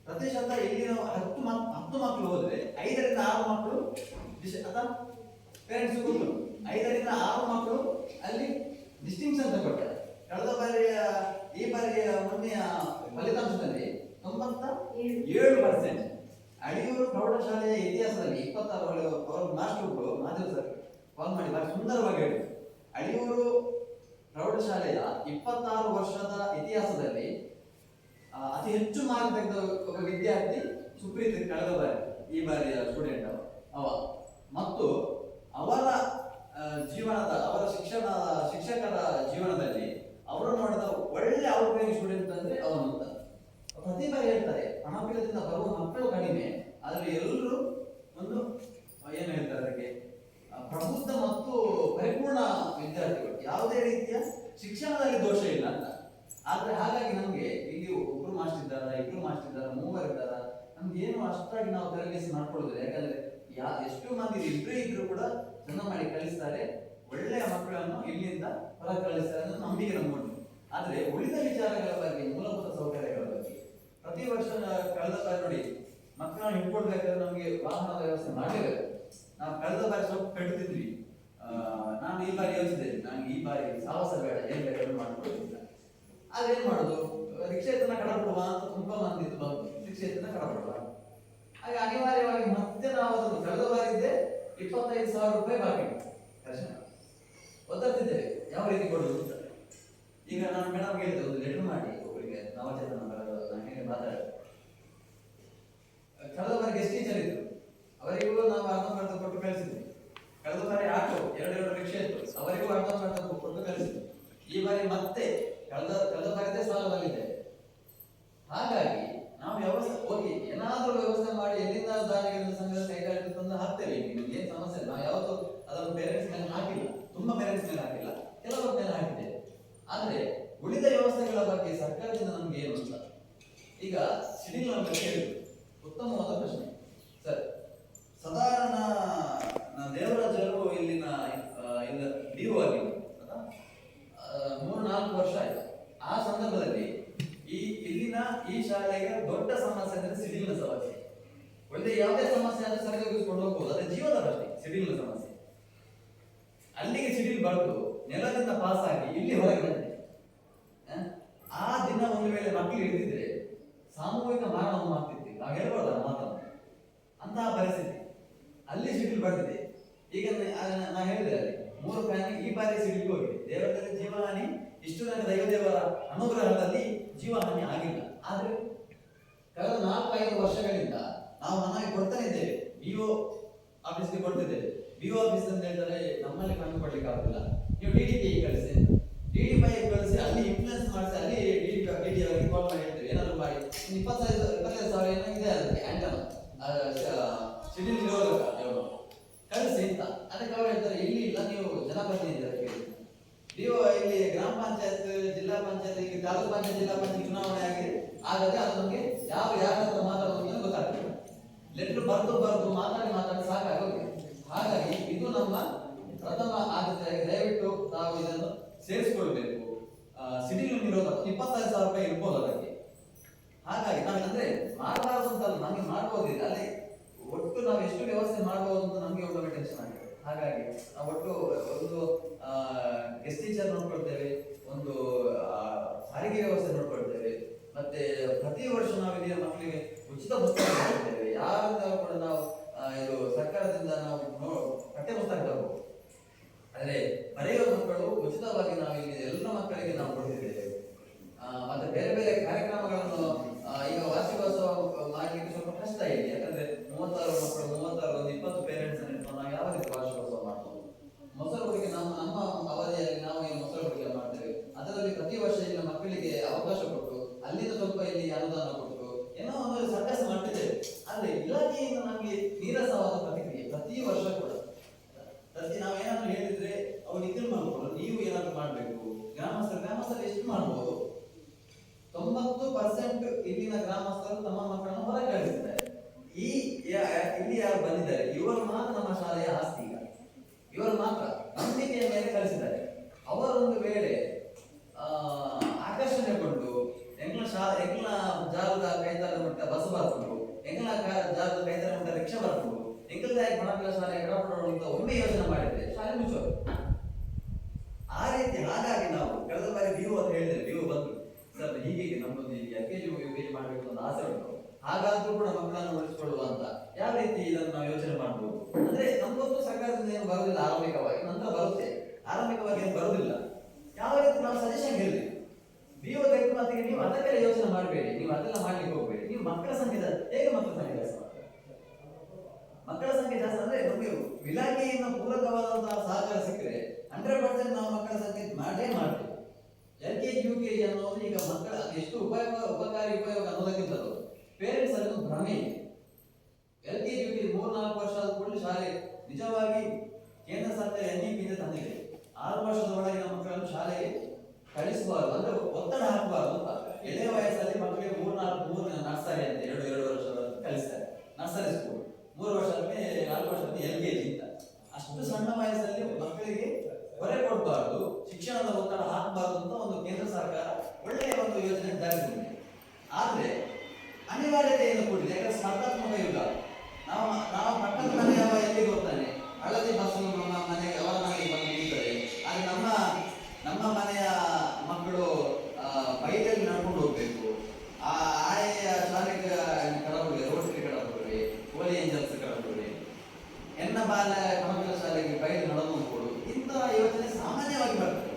ಪ್ರತಿಶತ ಇಲ್ಲಿ ನಾವು 10 ಮಕ್ಕಳು ಹೋದ್ರೆ 5ರಿಂದ 6 ಮಕ್ಕಳು ಅಥವಾ ಪೇರೆಂಟ್ಸ್ ಗೊತ್ತು, 5ರಿಂದ 6 ಮಕ್ಕಳು ಅಲ್ಲಿ ಡಿಸ್ಟಿಂಕ್ಷನ್ ತಗೊಳ್ತಾರೆ. ಕಳೆದ ಬಾರಿಯ ಈ ಬಾರಿಯ ಮೊನ್ನೆಯ ಫಲಿತಾಂಶದಲ್ಲಿ 97%. ಅಳಿಯೂರು ಪ್ರೌಢಶಾಲೆಯ ಇತಿಹಾಸದಲ್ಲಿ 26 ಮಾಸ್ಟರ್ಗಳು ಮಾಧವ ಸರ್ ಕಾಲ್ ಮಾಡಿ ಬಹಳ ಸುಂದರವಾಗಿ ಹೇಳಿದ್ರು. ಅಳಿಯೂರು ಪ್ರೌಢಶಾಲೆಯ 26 ವರ್ಷದ ಇತಿಹಾಸದಲ್ಲಿ ಅತಿ ಹೆಚ್ಚು ಮಾರ್ಕ್ ತೆಗೆದ ಒಬ್ಬ ವಿದ್ಯಾರ್ಥಿ ಸುಪ್ರೀತ್, ಕಳೆದ ಬಾರಿ ಈ ಬಾರಿಯ ಸ್ಟೂಡೆಂಟ್ ಅವ. ಮತ್ತು ಅವರ ಅವರ ಶಿಕ್ಷಕರ ಜೀವನದಲ್ಲಿ ಅವರು ನೋಡಿದ ಒಳ್ಳೆ ಔಟ್ಗೋಯಿಂಗ್ ಸ್ಟೂಡೆಂಟ್ ಅಂದ್ರೆ ಅವನು ಅಂತ. ಪ್ರತಿ ಬಾರಿ ಹೇಳ್ತಾರೆ, ಹಣಪಿಲ್ಲದಿಂದ ಬರುವ ಮಕ್ಕಳು ಕಡಿಮೆ, ಆದ್ರೆ ಎಲ್ಲರೂ ಒಂದು ಏನು ಹೇಳ್ತಾರೆ ಅದಕ್ಕೆ, ಪ್ರಬುದ್ಧ ಮತ್ತು ಪರಿಪೂರ್ಣ ವಿದ್ಯಾರ್ಥಿಗಳು, ಯಾವುದೇ ರೀತಿಯ ಶಿಕ್ಷಣದಲ್ಲಿ ದೋಷ ಇಲ್ಲ ಅಂತ. ಆದ್ರೆ ಹಾಗಾಗಿ ನಮ್ಗೆ ಇಲ್ಲಿ ಒಬ್ರು ಮಾಸ್ಟರ್ ಇದ್ದಾರ, 2 ಮಾಸ್ಟರ್ ಇದ್ದಾರ, 3 ಇದ್ದಾರ, ನಮ್ಗೆ ಏನು ಅಷ್ಟಾಗಿ ನಾವು ತರಬೇತಿ ಮಾಡ್ಕೊಳ್ಳೋದಿಲ್ಲ. ಯಾಕಂದ್ರೆ ಎಷ್ಟು ಮಂದಿ ಇದ್ರು ಕೂಡ ಚೆನ್ನ ಮಾಡಿ ಕಲಿಸ್ತಾರೆ, ಒಳ್ಳೆಯ ಮಕ್ಕಳನ್ನು ಇಲ್ಲಿಂದ ಹೊರ ಕಳಿಸ್ತಾರೆ ಅನ್ನೋ ನಂಬಿಕೆ ನಮ್ಮನ್ನು. ಆದ್ರೆ ಉಳಿದ ವಿಚಾರಗಳ ಬಗ್ಗೆ, ಮೂಲಭೂತ ಸೌಕರ್ಯಗಳ ಬಗ್ಗೆ ಪ್ರತಿ ವರ್ಷ ಕಳೆದ ಬಾರಿ ನೋಡಿ, ಮಕ್ಕಳನ್ನು ಹಿಡ್ಕೊಳ್ಬೇಕಾದ್ರೆ ನಮ್ಗೆ ವಾಹನದ ವ್ಯವಸ್ಥೆ ಮಾಡಲೇಬೇಕು. ನಾವು ಕಳೆದ ಬಾರಿ ಸ್ವಲ್ಪ ಕಟ್ಟುತ್ತಿದ್ವಿ. ನಾನು ಈ ಬಾರಿ ಯೋಚಿಸಿದೆ, ನಂಗೆ ಈ ಬಾರಿ ಸಾಹಸ ಬೇಡ, ಏನ್ ಬೇಕಾದ್ರೂ ಮಾಡ್ಕೊಳ್ತಿಲ್ಲ. ಅದೇನ್ ಮಾಡುದು, ರಿಕ್ಷೇತನ ಕಡಬಿಡುವ ಅಂತ ತುಂಬಾ ಮಂದಿ ಬಂತು, ರಿಕ್ಷೇತನ ಕಡಬಿಡುವ. ಹಾಗೆ ಅನಿವಾರ್ಯವಾಗಿ ಮತ್ತೆ ನಾವು ಅದನ್ನು ಕಳೆದ ಬಾರಿ ಇದ್ದೆ 25,000 ರೂಪಾಯಿ ಬಾಕಿ ದರ್ಶನ ಒದ್ದಾಡ್ತಿದ್ದೇವೆ, ಯಾವ ರೀತಿ ಕೊಡುದು ಅಂತ. ಈಗ ನಾನು ಮೇಡಮ್ ಹೇಳಿದೆ, ಒಂದು ಲೆಟರ್ ಮಾಡಿ ಒಬ್ಬರಿಗೆ ನವಚೇತನ ಮಾತಾಡ. ಕಳೆದ ಬಾರಿ ಗೆಸ್ಟ್ ಟೀಚರ್ ಇದ್ರು, ಅವರಿಗೂ ನಾವು ಅರ್ಧ ಕೊಟ್ಟು ಕಳಿಸಿದ್ವಿ. ಕಳೆದ ಬಾರಿ ಆಟೋ 2 ರಿಕ್ಷಾ ಇತ್ತು, ಅವರಿಗೂ ಅರ್ಧ ಕೊಟ್ಟು ಕಳಿಸಿದ್ವಿ. ಈ ಬಾರಿ ಮತ್ತೆ ಕಳೆದ ಬಾರಿದೇ ಸಾಲದಲ್ಲಿದೆ. ಹಾಗಾಗಿ ನಾವು ವ್ಯವಸ್ಥೆ ಹೋಗಿ ಏನಾದ್ರೂ ವ್ಯವಸ್ಥೆ ಮಾಡಿ ಎಲ್ಲಿಂದ ದಾನಿಗಳಿಂದ ಸಂಘ ಕೈಗಾರಿಕೆ ತಂದು ಹಾಕ್ತೇವೆ. ನಿಮ್ಗೆ ಏನ್ ಸಮಸ್ಯೆ ಇಲ್ಲ, ನಾವು ಯಾವತ್ತೂ ಅದನ್ನು ಪೇರೆಂಟ್ಸ್ ಮೇಲೆ ಹಾಕಿಲ್ಲ, ತುಂಬಾ ಪೇರೆಂಟ್ಸ್ ಮೇಲೆ ಹಾಕಿಲ್ಲ, ಕೆಲವರ ಮೇಲೆ ಹಾಕಿದ್ದೇವೆ. ಆದ್ರೆ ಉಳಿದ ವ್ಯವಸ್ಥೆಗಳ ಬಗ್ಗೆ ಸರ್ಕಾರದಿಂದ ನಮ್ಗೆ ಏನು ಅಂತ ಈಗ ಸಿಡಿಲ್ ಬಗ್ಗೆ ಹೇಳಿದ್ರು, ಉತ್ತಮವಾದ ಪ್ರಶ್ನೆ ಸರ್. ಸಾಧಾರಣ ದೇವರಾಜರು ಇಲ್ಲಿನ ಡಿಒ ಆಗಿದ್ರು 3-4 ವರ್ಷ ಆಯ್ತು. ಆ ಸಂದರ್ಭದಲ್ಲಿ ಇಲ್ಲಿನ ಈ ಶಾಲೆಗೆ ದೊಡ್ಡ ಸಮಸ್ಯೆ ಅಂದ್ರೆ ಸಿಡಿಲ್ನ ಸಮಸ್ಯೆ. ಒಳ್ಳೆ ಯಾವುದೇ ಸಮಸ್ಯೆ ಆದ್ರೆ ಸರಿದೂಗಿಸ್ಕೊಂಡು ಹೋಗ್ಬೋದು, ಅದೇ ಜೀವದ ಪ್ರಶ್ನೆ ಸಿಡಿಲ್ನ ಸಮಸ್ಯೆ. ಅಲ್ಲಿಗೆ ಸಿಡಿಲ್ ಬಡ್ದು ನೆಲದಿಂದ ಪಾಸ್ ಆಗಿ ಇಲ್ಲಿ ಹೊರಗೆ ಬಂದಿದೆ. ಆ ದಿನ ಒಂದು ವೇಳೆ ಮಕ್ಕಳು ಹಿಡಿದಿದ್ರೆ ಸಾಮೂಹಿಕ ಮಾರಣವನ್ನು ಮಾಡ್ತಿದ್ವಿ, ನಾವು ಹೇಳ್ಬೋದ ಮಾತನ್ನು. ಅಂತಹ ಪರಿಸ್ಥಿತಿ ಅಲ್ಲಿ ಸಿಡಿಲ್ ಬಡ್ದಿದೆ. ಈಗ ನಾ ಹೇಳಿದೆ, ಅಲ್ಲಿ 3 ಫ್ಯಾನ್ ಈ ಬಾರಿ ಸಿಡಿಲ್ ಹೋಗಿದೆ. ದೇವರಲ್ಲಿ ಜೀವಹಾನಿ, ಇಷ್ಟು ತನಕ ದೈವದೇವರ ಅನುಗ್ರಹದಲ್ಲಿ ಜೀವಹಾನಿ ಆಗಿಲ್ಲ. ಆದ್ರೆ ಕಳೆದ 4-5 ವರ್ಷಗಳಿಂದ ನಾವು ಮನೆಗೆ ಕೊಡ್ತಾನೆ ಇದ್ದೇವೆ, BO ಆಫೀಸ್ಗೆ ಕೊಡ್ತಿದ್ದೇವೆ. BO ಆಫೀಸ್ ಅಂತ ಹೇಳ್ತಾರೆ, ನಮ್ಮಲ್ಲಿ ಕಣ್ಣು ಕೊಡ್ಲಿಕ್ಕೆ ಆಗುದಿಲ್ಲ, ನೀವು DDP ಕಳಿಸಿ, DDP ಕಳಿಸಿ, ಅಲ್ಲಿ ಇನ್ಫ್ಲೂಯೆನ್ಸ್ ಮಾಡಿಸಿ, ಅಲ್ಲಿ DDP ಅವರಿಗೆ ಕಾಲ್ ಮಾಡಿ ಹೇಳ್ತೇವೆ, ಏನಾದ್ರು ಮಾಡಿ 25,000 ಏನೋ ಇದೆ ಅದಕ್ಕೆ ಆಂಟನ ಸಿಡಿಲ್ ಇರೋದಕ್ಕ ಕಳಿಸಿ ಅಂತ. ಅದಕ್ಕೆ ಅವ್ರು ಹೇಳ್ತಾರೆ, ಇಲ್ಲಿ ಇಲ್ಲ, ನೀವು ಜನಪ್ರತಿನಿಧಿ ನೀವು ಇಲ್ಲಿ ಗ್ರಾಮ ಪಂಚಾಯತ್, ಜಿಲ್ಲಾ ಪಂಚಾಯತ್, ಈಗ ತಾಲೂಕು ಪಂಚಾಯತ್, ಜಿಲ್ಲಾ ಪಂಚಾಯತ್ ಚುನಾವಣೆ ಆಗಿದೆ. ಹಾಗಾಗಿ ಅದು ನಮಗೆ ಯಾರ ಹತ್ರ ಮಾತಾಡೋದು ಗೊತ್ತಾಗ್ತದೆ. ಲೆಟರ್ ಬರೆದು ಮಾತಾಡಿ ಸಾಕಾಗೋಗಿದೆ. ಹಾಗಾಗಿ ಇದು ನಮ್ಮ ಪ್ರಥಮ ಆದ್ಯತೆ. ದಯವಿಟ್ಟು ನಾವು ಇದನ್ನು ಸೇರಿಸಿಕೊಳ್ಬೇಕು. ಸಿಡಿಲ್ ನಿರೋಧ 25,000 ರೂಪಾಯಿ ಇರ್ಬೋದು ಅದಕ್ಕೆ. ಹಾಗಾಗಿ ನಾವೇನಂದ್ರೆ ಮಾಡಬಾರದು ಅಂತಲ್ಲ, ನಮಗೆ ಮಾಡ್ಬೋದಿಲ್ಲ. ಅಲ್ಲಿ ಒಟ್ಟು ನಾವು ಎಷ್ಟು ವ್ಯವಸ್ಥೆ ಮಾಡಬಹುದು ಅಂತ ನಮಗೆ ಒಮ್ಮೆ ಟೆನ್ಷನ್ ಆಗಿದೆ. ಹಾಗಾಗಿ ನಾವು ಒಟ್ಟು ಒಂದು ಗೆಸ್ಟ್ ಟೀಚರ್ ನೋಡ್ಕೊಳ್ತೇವೆ, ಒಂದು ಸಾರಿಗೆ ವ್ಯವಸ್ಥೆ ನೋಡ್ಕೊಳ್ತೇವೆ, ಮತ್ತೆ ಪ್ರತಿ ವರ್ಷ ನಾವು ಇಲ್ಲಿಯ ಮಕ್ಕಳಿಗೆ ಉಚಿತ ಪುಸ್ತಕ ಕೊಡ್ತೇವೆ. ಯಾರಿಂದ ಕೂಡ ನಾವು ಇದು ಸರ್ಕಾರದಿಂದ ನಾವು ಪಠ್ಯ ಪುಸ್ತಕ ತಗೋಬಹುದು. ಆದ್ರೆ ಬರೆಯುವ ಮಕ್ಕಳು ಉಚಿತವಾಗಿ ನಾವು ಇಲ್ಲಿ ಎಲ್ಲ ಮಕ್ಕಳಿಗೆ ನಾವು ಕೊಡ್ತಿದ್ದೇವೆ. ಮತ್ತೆ ಬೇರೆ ಬೇರೆ ಕಾರ್ಯಕ್ರಮಗಳನ್ನು ಈಗ ವಾರ್ಷಿಕೋತ್ಸವ ಮಾಡಲಿಕ್ಕೆ ಸ್ವಲ್ಪ ಕಷ್ಟ ಇದೆ. ಯಾಕಂದ್ರೆ 36 ಮಕ್ಕಳು, 36 ಒಂದು 20 ಪೇರೆಂಟ್ಸ್ ಅನ್ನು ನಾವು ಯಾವ ರೀತಿ ವಾರ್ಷಿಕೋತ್ಸವ ಮಾಡ್ಬೋದು? ಮೊಸರು ಹುಡುಗಿ ನಮ್ಮ ಅವಧಿಯಲ್ಲಿ ನಾವು ಏನು ಮೊಸರು ಹುಡುಗಿ ಮಾಡ್ತೇವೆ, ಅದರಲ್ಲಿ ಪ್ರತಿ ವರ್ಷ ಇಲ್ಲಿನ ಮಕ್ಕಳಿಗೆ ಅವಕಾಶ ಕೊಟ್ಟು ಅಲ್ಲಿಂದ ಸ್ವಲ್ಪ ಇಲ್ಲಿ ಅನುದಾನ ಕೊಟ್ಟು ಏನೋ ಒಂದು ಸರ್ಕಸ್ ಮಾಡ್ತಿದ್ದೇವೆ. ಆದ್ರೆ ಇಲಾಖೆಯಿಂದ ನಮಗೆ ನೀರಸವಾದ ಪ್ರತಿಕ್ರಿಯೆ ಪ್ರತಿ ವರ್ಷ ಕೂಡ. ಪ್ರತಿ ನಾವು ಏನಾದ್ರು ಹೇಳಿದ್ರೆ ಅವ್ರು ಇದನ್ನು ಮಾಡ್ಬೋದು, ನೀವು ಏನಾದ್ರು ಮಾಡ್ಬೇಕು. ಗ್ರಾಮಸ್ಥರು ಎಷ್ಟು ಮಾಡ್ಬೋದು? 90% ಇಲ್ಲಿನ ಗ್ರಾಮಸ್ಥರು ತಮ್ಮ ಮಕ್ಕಳನ್ನು ಹೊರಗೆ ಕಳಿಸಿದ್ದಾರೆ. ಇಲ್ಲಿ ಯಾರು ಬಂದಿದ್ದಾರೆ ಇವರು ಮಾತ್ರ ನಮ್ಮ ಶಾಲೆಯ ಆಸ್ತಿ. ಈಗ ಇವರು ಮಾತ್ರ ನಂಬಿಕೆಯ ಮೇಲೆ ಕಳಿಸಿದ್ದಾರೆ. ಅವರೊಂದು ವೇಳೆ ಆಕರ್ಷಣೆಗೊಂಡು ಎಂಗ್ಲ ಜಾಲದ ಕೈತಾರ ಮಟ್ಟ ಬಸ್ ಬರ್ಕೊಂಡು, ಎಂಗ್ಲ ಜಾಲದ ಕೈತಾರ ಮಟ್ಟ ರಿಕ್ಷಾ ಬರ್ಕೊಂಡು, ಎಂಗಲ್ದಾಗಿ ಮಕ್ಕಳ ಶಾಲೆ ಎಡಪಡೋಣ ಅಂತ ಒಮ್ಮೆ ಯೋಚನೆ ಮಾಡಿದ್ರೆ ಶಾಲೆ ಮುಚ್ಚೋದು. ಆ ರೀತಿ. ಹಾಗಾಗಿ ನಾವು ಕಳೆದ ಬಾರಿ ನೀವು ಅಂತ ಹೇಳಿದ್ರೆ ನೀವು ಬಂದು ಸರ್ ಹೀಗೆ ನಮ್ಮೊಂದು LKG UKG ಮಾಡಬೇಕು ಅಂತ ಆಸೆ ಉಂಟು, ಹಾಗಾದ್ರೂ ಕೂಡ ಮಕ್ಕಳನ್ನು ಉಳಿಸಿಕೊಳ್ಳುವ ಅಂತ ಯಾವ ರೀತಿ ಇದನ್ನು ನಾವು ಯೋಚನೆ ಮಾಡ್ಬೋದು? ಅಂದ್ರೆ ನಮ್ಗೊಂದು ಸರ್ಕಾರದಿಂದ ಏನು ಬರುವುದಿಲ್ಲ ಆರಂಭಿಕವಾಗಿ, ನಂತರ ಬರುತ್ತೆ. ಆರಂಭಿಕವಾಗಿ ಏನು ಬರುವುದಿಲ್ಲ. ಯಾವ ರೀತಿ ನಾವು ಸಜೆಷನ್ ಹೇಳಿದ್ವಿ BO ಮಾತಿಗೆ ನೀವು ಅದಕ್ಕೆಲ್ಲ ಯೋಚನೆ ಮಾಡಬೇಡಿ, ನೀವು ಅದೆಲ್ಲ ಮಾಡ್ಲಿಕ್ಕೆ ಹೋಗ್ಬೇಡಿ. ನೀವು ಮಕ್ಕಳ ಸಂಖ್ಯೆ ಹೇಗೆ ಮಕ್ಕಳ ಸಂಖ್ಯೆ ಜಾಸ್ತಿ ಮಾಡ್ತಾರೆ? ಮಕ್ಕಳ ಸಂಖ್ಯೆ ಜಾಸ್ತಿ ಅಂದ್ರೆ ನಮಗೆ ಇಲಾಖೆಯಿಂದ ಪೂರಕವಾದಂತಹ ಸಹಕಾರ ಸಿಕ್ಕರೆ 100% ನಾವು ಮಕ್ಕಳ ಸಂಖ್ಯೆ ಮಾಡೇ ಮಾಡ್ತೇವೆ. LKG UKG ಅನ್ನೋದು ಈಗ ಮಕ್ಕಳ ಎಷ್ಟು ಉಪಕಾರಿ ಉಪಯೋಗ ಅನ್ನೋದಕ್ಕಿಂತಲೂ ಪೇರೆಂಟ್ಸ್ ಅಲ್ಲಿ ಒಂದು ಭ್ರಮೆ ಇದೆ. LKG UKG 3-4 ವರ್ಷ ಆದ ಕೂಡಲೇ ಶಾಲೆ ನಿಜವಾಗಿ ಕೇಂದ್ರ ಸರ್ಕಾರ NEP ಇಂದ ತಂದಿದೆ. 6 ವರ್ಷದ ಒಳಗಿನ ಮಕ್ಕಳನ್ನು ಶಾಲೆಗೆ ಕಳಿಸಬಾರದು, ಅಂದ್ರೆ ಒತ್ತಡ ಹಾಕಬಾರದು ಅಂತ. ಎಳೆ ವಯಸ್ಸಲ್ಲಿ ಮಕ್ಕಳಿಗೆ 3 ನರ್ಸರಿ ಅಂತ 2 ವರ್ಷ ಕಲಿಸ್ತಾರೆ, ನರ್ಸರಿ ಸ್ಕೂಲ್. 3 ವರ್ಷದಲ್ಲಿ 4 ವರ್ಷದಲ್ಲಿ LKG ಅಂತ. ಅಷ್ಟು ಸಣ್ಣ ವಯಸ್ಸಲ್ಲಿ ಮಕ್ಕಳಿಗೆ ಹೊರೆ ಕೊಡಬಾರದು, ಶಿಕ್ಷಣದ ಒತ್ತಡ ಹಾಕಬಾರದು ಅಂತ ಒಂದು ಕೇಂದ್ರ ಸರ್ಕಾರ ಒಳ್ಳೆಯ ಒಂದು ಯೋಜನೆ ಜಾರಿ ತಂದಿದೆ. ಆದ್ರೆ ಅನಿವಾರ್ಯತೆಯನ್ನು ಕೂಡಿದೆ. ಯಾಕಂದ್ರೆ ಸ್ಪರ್ಧಾತ್ಮಕ ಯುಗ. ನಾವು ಪಕ್ಕದ ಮನೆಯವ ಎಲ್ಲಿಗೆ ಹೋಗ್ತಾನೆ, ಹಳದಿ ಬಸ್ಸು ನಮ್ಮ ಮನೆಗೆ ಅವರ ಮನೆಗೆ ಬಂದು ನಿಲ್ತದೆ. ಆದ್ರೆ ನಮ್ಮ ಮನೆಯ ಮಕ್ಕಳು ಬೈಕಲ್ಲಿ ನಡ್ಕೊಂಡು ಹೋಗ್ಬೇಕು. ಆಯಾ ಶಾಲೆಗೆ ಕಡಬುಡಿ, ರೋಟರಿ ಕಡಬುಡಿ, ಹೋಲಿ ಏಂಜಲ್ಸ್ ಕಡಬುಡಿ, ಎನ್ನ ಬಾಲ ಕಮಲ ಶಾಲೆಗೆ ಬೈಕ್ ನಡೆದು ಕೊಡು. ಇಂತಹ ಯೋಜನೆ ಸಾಮಾನ್ಯವಾಗಿ ಬರ್ತದೆ.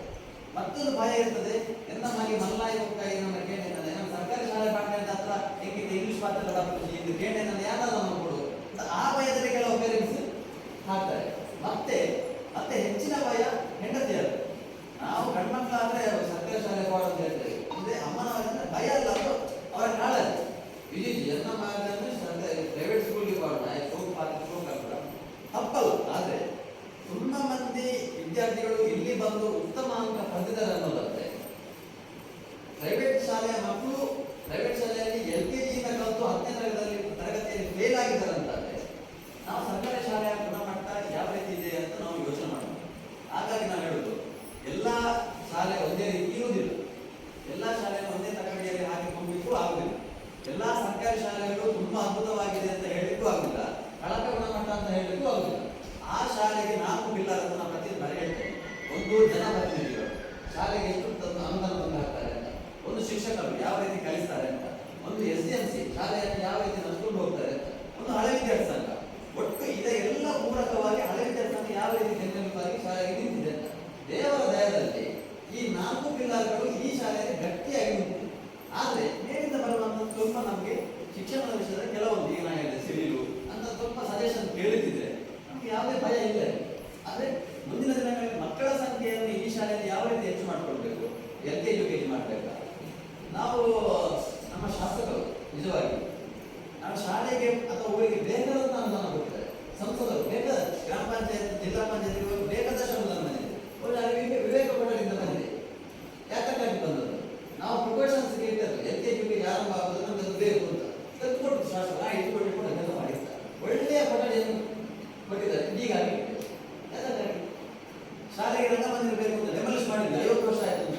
ಮತ್ತೊಂದು ಭಯ ಇರ್ತದೆ, ಎನ್ನ ಮನೆ ಮಲ್ಲಾಯಿ ಹೋಗ್ತಾ ನಮ್ಮ ಕೇಳಿದ್ದಾನೆ, ನಮ್ಮ ಸರ್ಕಾರಿ ಶಾಲೆ ಪಾಠದ ಹತ್ರ ಹೆಂಗಿದೆ ಇಂಗ್ಲಿಷ್ ಪಾತ್ರ ಇದು ಕೇಳಿ ನಾನು ಯಾವ್ದಾದ್ರು ಕೊಡು. ಆ ಭಯದಲ್ಲಿ ಕೆಲವು ಪೇರೆಂಟ್ಸ್ ಹಾಕ್ತಾರೆ. ಮತ್ತೆ ಹೆಚ್ಚಿನ ಭಯ ಹೆಂಡತಿಯರು. ನಾವು ಗಂಡ್ಮಕ್ಳಾದ್ರೆ ಸರ್ಕಾರಿ ಶಾಲೆ ಪಾಠ ಅಂತ ಹೇಳ್ತೇವೆ, ಅಂದ್ರೆ ಅಮ್ಮನ ಭಯ ಅಲ್ಲ, ಅದು ಅವರ ಕಾಳಜಿ. ಎನ್ನ ಮಾಡಿದ್ರೆ ಪ್ರೈವೇಟ್ ಸ್ಕೂಲ್ಗೆ ತಪ್ಪಲ್ಲ. ಆದ್ರೆ ತುಂಬಾ ಮಂದಿ ವಿದ್ಯಾರ್ಥಿಗಳು ಇಲ್ಲಿ ಬಂದು ಉತ್ತಮ ಅಂಕ ಪಡೆದಿದ್ದಾರೆ ಅನ್ನೋದಾದ್ರೆ, ಪ್ರೈವೇಟ್ ಶಾಲೆಯ ಮಕ್ಕಳು ಪ್ರೈವೇಟ್ ಶಾಲೆಯಲ್ಲಿ LKG ಇಂದ ಕಲಿತು 10ನೇ ತರಗತಿಯಲ್ಲಿ ಫೇಲ್ ಆಗಿದ್ದಾರೆ ಅಂತಾದ್ರೆ ನಾವು ಸರ್ಕಾರಿ ಶಾಲೆಯ ಗುಣಮಟ್ಟ ಯಾವ ರೀತಿ ಇದೆ ಅಂತ ನಾವು ಯೋಚನೆ ಮಾಡಬೇಕು. ಹಾಗಾಗಿ ನಾವು ಹೇಳುದು ಎಲ್ಲಾ ಶಾಲೆ ಒಂದೇ ರೀತಿ ಇರುವುದಿಲ್ಲ. ಎಲ್ಲಾ ಶಾಲೆಯನ್ನು ಒಂದೇ ತರಗತಿಯಲ್ಲಿ ಹಾಕಿಕೊಳ್ಳಿಕ್ಕೂ ಆಗುದಿಲ್ಲ. ಎಲ್ಲಾ ಸರ್ಕಾರಿ ಶಾಲೆಗಳು ತುಂಬಾ ಅದ್ಭುತವಾಗಿದೆ ಅಂತ ಹೇಳಲಿಕ್ಕೂ ಆಗುದಿಲ್ಲ, ಕಳಕ ಗುಣಮಟ್ಟ ಅಂತ ಹೇಳಲಿಕ್ಕೂ ಆಗುದಿಲ್ಲ. ಆ ಶಾಲೆಗೆ 4 ಪಿಲ್ಲರ್ ಅಂತ ನಾವು ಪ್ರತಿ ಬಾರಿ ಹೇಳ್ತೇವೆ. ಒಂದು ಜನಪ್ರತಿನಿಧಿಗಳು ಶಾಲೆಗೆ ಎಷ್ಟು ಅನುದಾನ ತಂದು ಹಾಕ್ತಾರೆ ಅಂತ, ಒಂದು ಶಿಕ್ಷಕರು ಯಾವ ರೀತಿ ಕಲಿಸ್ತಾರೆ ಅಂತ, ಒಂದು SDMC ಶಾಲೆಯನ್ನು ಯಾವ ರೀತಿ ನಡೆದುಕೊಂಡು ಹೋಗ್ತಾರೆ ಅಂತ, ಒಂದು ಹಳೆ ವಿದ್ಯಾರ್ಥಿ ಸಂಘ. ಒಟ್ಟು ಇದೆಲ್ಲ ಪೂರಕವಾಗಿ ಹಳೆ ವಿದ್ಯಾರ್ಥಿ ಸಂಘ ಯಾವ ರೀತಿ ಬೆನ್ನೆಲುಬಾಗಿ ಶಾಲೆಗೆ ನಿಂತಿದೆ ಅಂತ. ದೇವರ ದಯದಲ್ಲಿ ಈ 4 ಪಿಲ್ಲರ್ಗಳು ಈ ಶಾಲೆಯಲ್ಲಿ ಗಟ್ಟಿಯಾಗಿ ನಿಂತಿದೆ. ಆದ್ರೆ ಮೇಲಿಂದ ಬರುವಂತ ಸ್ವಲ್ಪ ನಮಗೆ ಶಿಕ್ಷಣದ ವಿಷಯದಲ್ಲಿ ಕೆಲವೊಂದು ಈಗ ನಾನು ಹೇಳಿದೆ ಸಿವಿಲು ಅಂತ ಸ್ವಲ್ಪ ಸಜೆಷನ್ ಕೇಳುತ್ತಿದ್ರೆ ನಮ್ಗೆ ಯಾವುದೇ ಭಯ ಇಲ್ಲ. ಆದ್ರೆ ಮುಂದಿನ ದಿನಗಳಲ್ಲಿ ಮಕ್ಕಳ ಸಂಖ್ಯೆಯನ್ನು ಈ ಶಾಲೆಯಲ್ಲಿ ಯಾವ ರೀತಿ ಹೆಚ್ಚು ಮಾಡಿಕೊಳ್ಬೇಕು, LKG UKG ಮಾಡಬೇಕಾ? ನಾವು ನಮ್ಮ ಶಾಸಕರು ನಿಜವಾಗಿ ನಾವು ಶಾಲೆಗೆ ಅಥವಾ ಊರಿಗೆ ಬೇಕಾದಂತ ಅನುದಾನ ಕೊಟ್ಟಿದ್ದಾರೆ. ಸಂಸದರು ಬೇಕಾದ ಗ್ರಾಮ ಪಂಚಾಯತ್, ಜಿಲ್ಲಾ ಪಂಚಾಯತ್ ಬೇಕಾದಷ್ಟು ಅನುದಾನ ಬಂದಿದೆ. ವಿವೇಕ ಕೊಡಲಿಂದ ಬಂದಿದೆ. ಯಾಕಾಗಿ ಬಂದದ್ದು? ನಾವು ಪ್ರಿಕಾಷನ್ಸ್ ಇಟ್ಟಿರ್ತಾರೆ. LKG UKG ಆರಂಭ ಆಗೋದು ನಮ್ಗೆ ಅದು ಬೇಕು ಅಂತ ಕೊಟ್ಟು ಶಾಸಕರು ಇದು ಕೊಟ್ಟು ಕೆಲಸ ಮಾಡಿರ್ತಾರೆ. ಒಳ್ಳೆಯ ಕೊಠಡಿಯನ್ನು ಕೊಟ್ಟಿದ್ದಾರೆ. ಹೀಗಾಗಿ ಯಾಕಾಗಿ ಶಾಲೆಗೆ ರಂಗಮಂದಿರ ಬೇಕು ಅಂತ ಡೆಮಲಿಷ್ ಮಾಡಿದ್ವಿ. 50 ವರ್ಷ ಆಯ್ತು ಅಂತ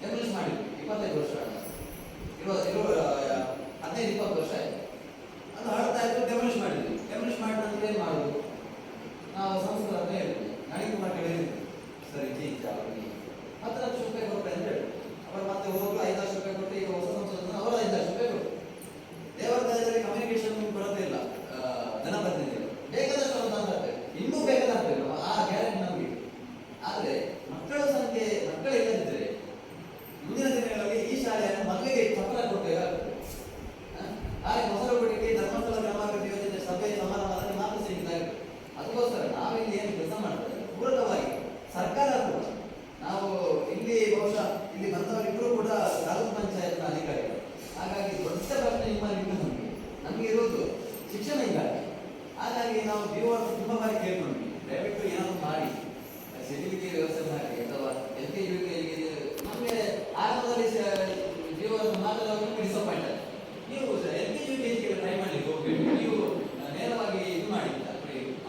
ಡೆಮಲಿಷ್ ಮಾಡಿದ್ವಿ. 25 ವರ್ಷ 15-20 ವರ್ಷ ಆಯ್ತು. ಅದು ಹಾಡ್ತಾ ಇತ್ತು, ಡೆಮಲಿಷ್ ಮಾಡಿದ್ವಿ. ಹಾಗಾಗಿ ನಾವು ಜೀವನ ತುಂಬ ಬಾರಿ ಕೇಳ್ಕೊಂಡ್ವಿ, ದಯವಿಟ್ಟು ಏನಾದ್ರು ಮಾಡಿ ಸಿಟಿಲಿಗೆ ವ್ಯವಸ್ಥೆ ಮಾಡಿ ಅಥವಾ LKG UKG ನಮಗೆ ಆರಂಭದಲ್ಲಿ ಜೀವನ ಮಾತಾಡುವಾಗ ಡಿಸಪಾಯಿಂಟ್ ಆಗಿದೆ. ನೀವು LKG UKG ಟ್ರೈ ಮಾಡಲಿಕ್ಕೆ ಹೋಗ್ಬೇಕು, ನೀವು ನೇರವಾಗಿ ಇದು ಮಾಡಿ